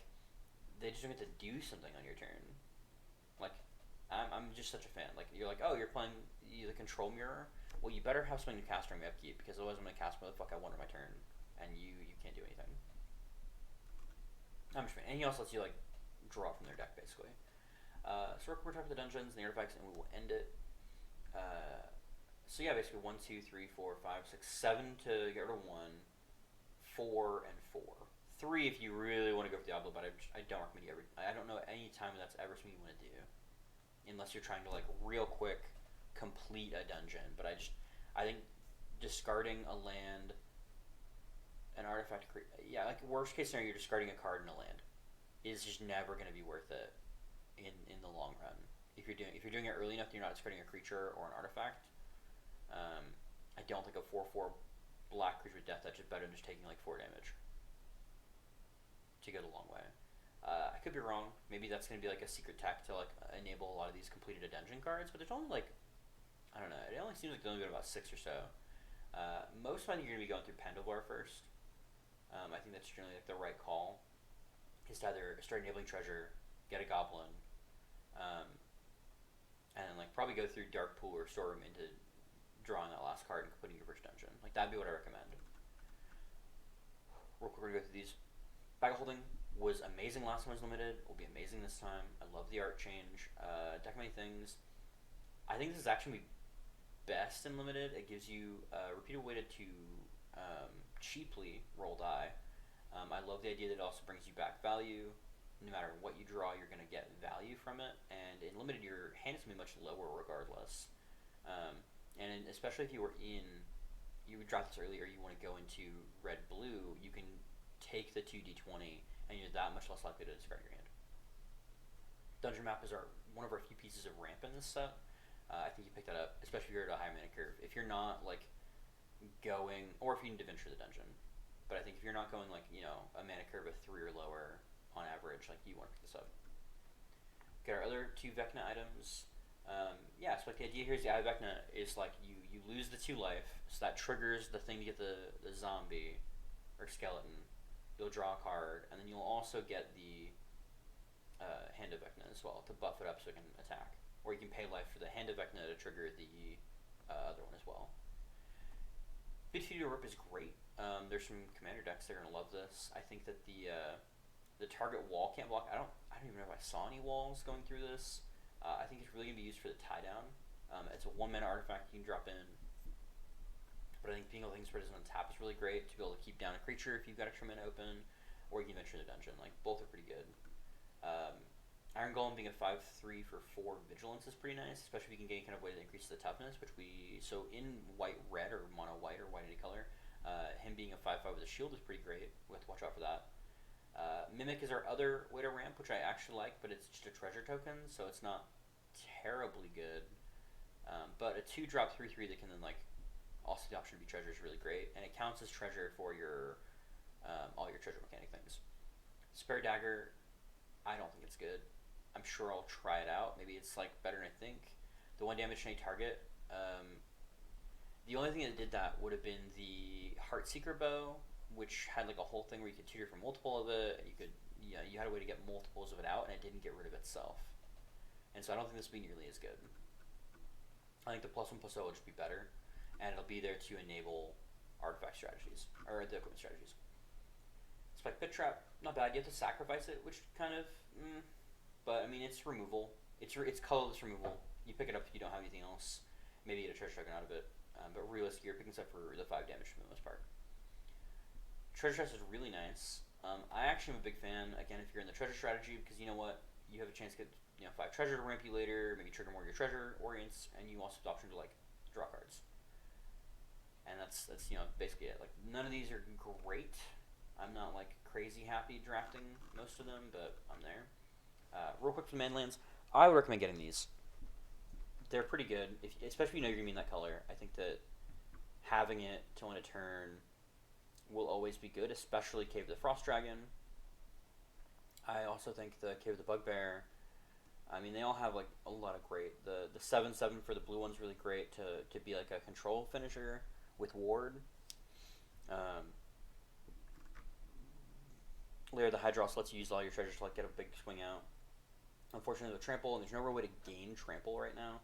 they just don't get to do something on your turn. Like, I'm just such a fan. Like, you're like, oh, you're playing the control mirror. Well, you better have something to cast during my upkeep, because otherwise I'm gonna cast what the fuck I want on my turn, and you can't do anything. I'm just fan. And he also lets you like draw from their deck basically. So we're talking about the dungeons and the artifacts, and we will end it. So yeah, basically 1, 2, 3, 4, 5, 6, 7 to get rid of 1, 4 and 4. 3 if you really want to go for Diablo, but I don't recommend you ever. I don't know any time that's ever something you want to do, unless you're trying to like real quick complete a dungeon. But I think discarding a land, an artifact, yeah, like worst case scenario, you're discarding a card in a land, is just never going to be worth it in the long run. If you're doing it early enough, that you're not discarding a creature or an artifact. I don't think a 4/4 black creature with death touch is better than just taking like 4 damage to go the long way. I could be wrong. Maybe that's going to be like a secret tech to like enable a lot of these completed dungeon cards, but there's only like, I don't know, it only seems like there's only been about 6 or so. Most of the time you're going to be going through Pendulvar first. I think that's generally like the right call, is to either start enabling treasure, get a goblin, and then like probably go through Dark Pool or Storeroom into drawing that last card and putting your first dungeon. Like, that'd be what I recommend. Real quick, we're going to go through these. Bag of Holding was amazing last time it was limited. Will be amazing this time. I love the art change. Deck many things. I think this is actually best in limited. It gives you a repeated way to cheaply roll die. I love the idea that it also brings you back value. No matter what you draw, you're going to get value from it. And in limited, your hand is going to be much lower regardless. And especially if you would draft this earlier, you want to go into red-blue, you can take the 2d20, and you're that much less likely to discard your hand. Dungeon Map is one of our few pieces of ramp in this set. I think you pick that up, especially if you're at a high mana curve. If you're not like going, or if you need to venture the dungeon, but I think if you're not going like, you know, a mana curve of 3 or lower on average, like, you want to pick this up. Get our other 2 Vecna items. Yeah, so like the idea here is the Eye of Vecna is like you lose the 2 life, so that triggers the thing to get the zombie or skeleton. You'll draw a card, and then you'll also get the Hand of Vecna as well to buff it up so it can attack. Or you can pay life for the Hand of Vecna to trigger the other one as well. Bid Rip is great. There's some commander decks that are gonna love this. I think that the target wall can't block. I don't even know if I saw any walls going through this. I think it's really going to be used for the tie down. It's a 1 mana artifact you can drop in. But I think being able to spread on tap is really great to be able to keep down a creature if you've got extra mana open, or you can venture the dungeon. Like, both are pretty good. Iron Golem being a 5/3 for 4 vigilance is pretty nice, especially if you can get any kind of way that increases the toughness, so in white-red or mono-white or white any color, him being a 5/5 with a shield is pretty great. We have to watch out for that. Mimic is our other way to ramp, which I actually like, but it's just a treasure token, so it's not terribly good. But a 2-drop 3/3 that can then like also the option to be treasure is really great, and it counts as treasure for your all your treasure mechanic things. Spare Dagger, I don't think it's good. I'm sure I'll try it out. Maybe it's like better than I think. The 1 damage to any target. The only thing that did that would have been the Heartseeker Bow, which had like a whole thing where you could tutor for multiple of it, and you had a way to get multiples of it out, and it didn't get rid of itself. And so I don't think this will be nearly as good. I think the +1/+0 will just be better, and it'll be there to enable artifact strategies, or the equipment strategies. Spike Pit Trap, not bad. You have to sacrifice it, which kind of, but I mean, it's removal. It's colorless removal. You pick it up if you don't have anything else. Maybe you get a treasure token out of it, but realistically, you're picking this up for the 5 damage for the most part. Treasure Chest is really nice. I actually am a big fan, again, if you're in the treasure strategy, because you know what? You have a chance to get 5 treasure to ramp you later, maybe trigger more of your treasure orients, and you also have the option to like draw cards. And that's basically it. Like, none of these are great. I'm not like crazy happy drafting most of them, but I'm there. Real quick for the main lands, I would recommend getting these. They're pretty good, especially if you know you're gonna be in that color. I think that having it to win a turn will always be good, especially Cave of the Frost Dragon. I also think the Cave of the Bugbear. I mean, they all have like a lot of great. The 7/7 for the blue one's really great to be like a control finisher with Ward. Um, Layer of the Hydros lets you use all your treasures to like get a big swing out. Unfortunately, with Trample, and there's no real way to gain Trample right now.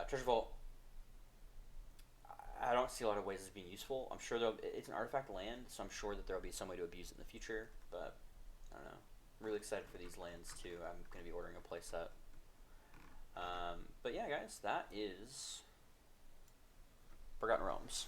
Treasure Vault, I don't see a lot of ways as being useful. I'm sure it's an artifact land, so I'm sure that there will be some way to abuse it in the future. But I don't know. I'm really excited for these lands too. I'm going to be ordering a playset. But yeah, guys, that is Forgotten Realms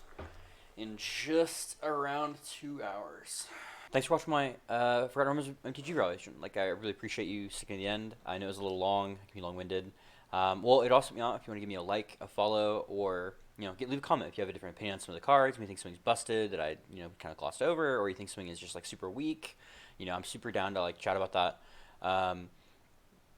in just around 2 hours. Thanks for watching my Forgotten Realms MTG evaluation. Like, I really appreciate you sticking to the end. I know it was a little long, it can be long-winded. Well, it also helps me out if you want to give me a like, a follow, or leave a comment if you have a different opinion on some of the cards. If you think something's busted that I kind of glossed over, or you think something is just like super weak. I'm super down to like chat about that.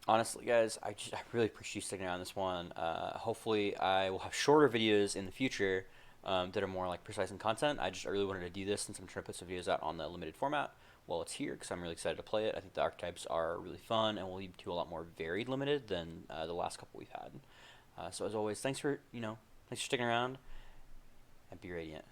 Honestly, guys, I really appreciate you sticking around this one. Hopefully, I will have shorter videos in the future that are more like precise in content. I really wanted to do this since I'm trying to put some videos out on the limited format while it's here because I'm really excited to play it. I think the archetypes are really fun and will lead to a lot more varied limited than the last couple we've had. So as always, thanks for sticking around, and be radiant.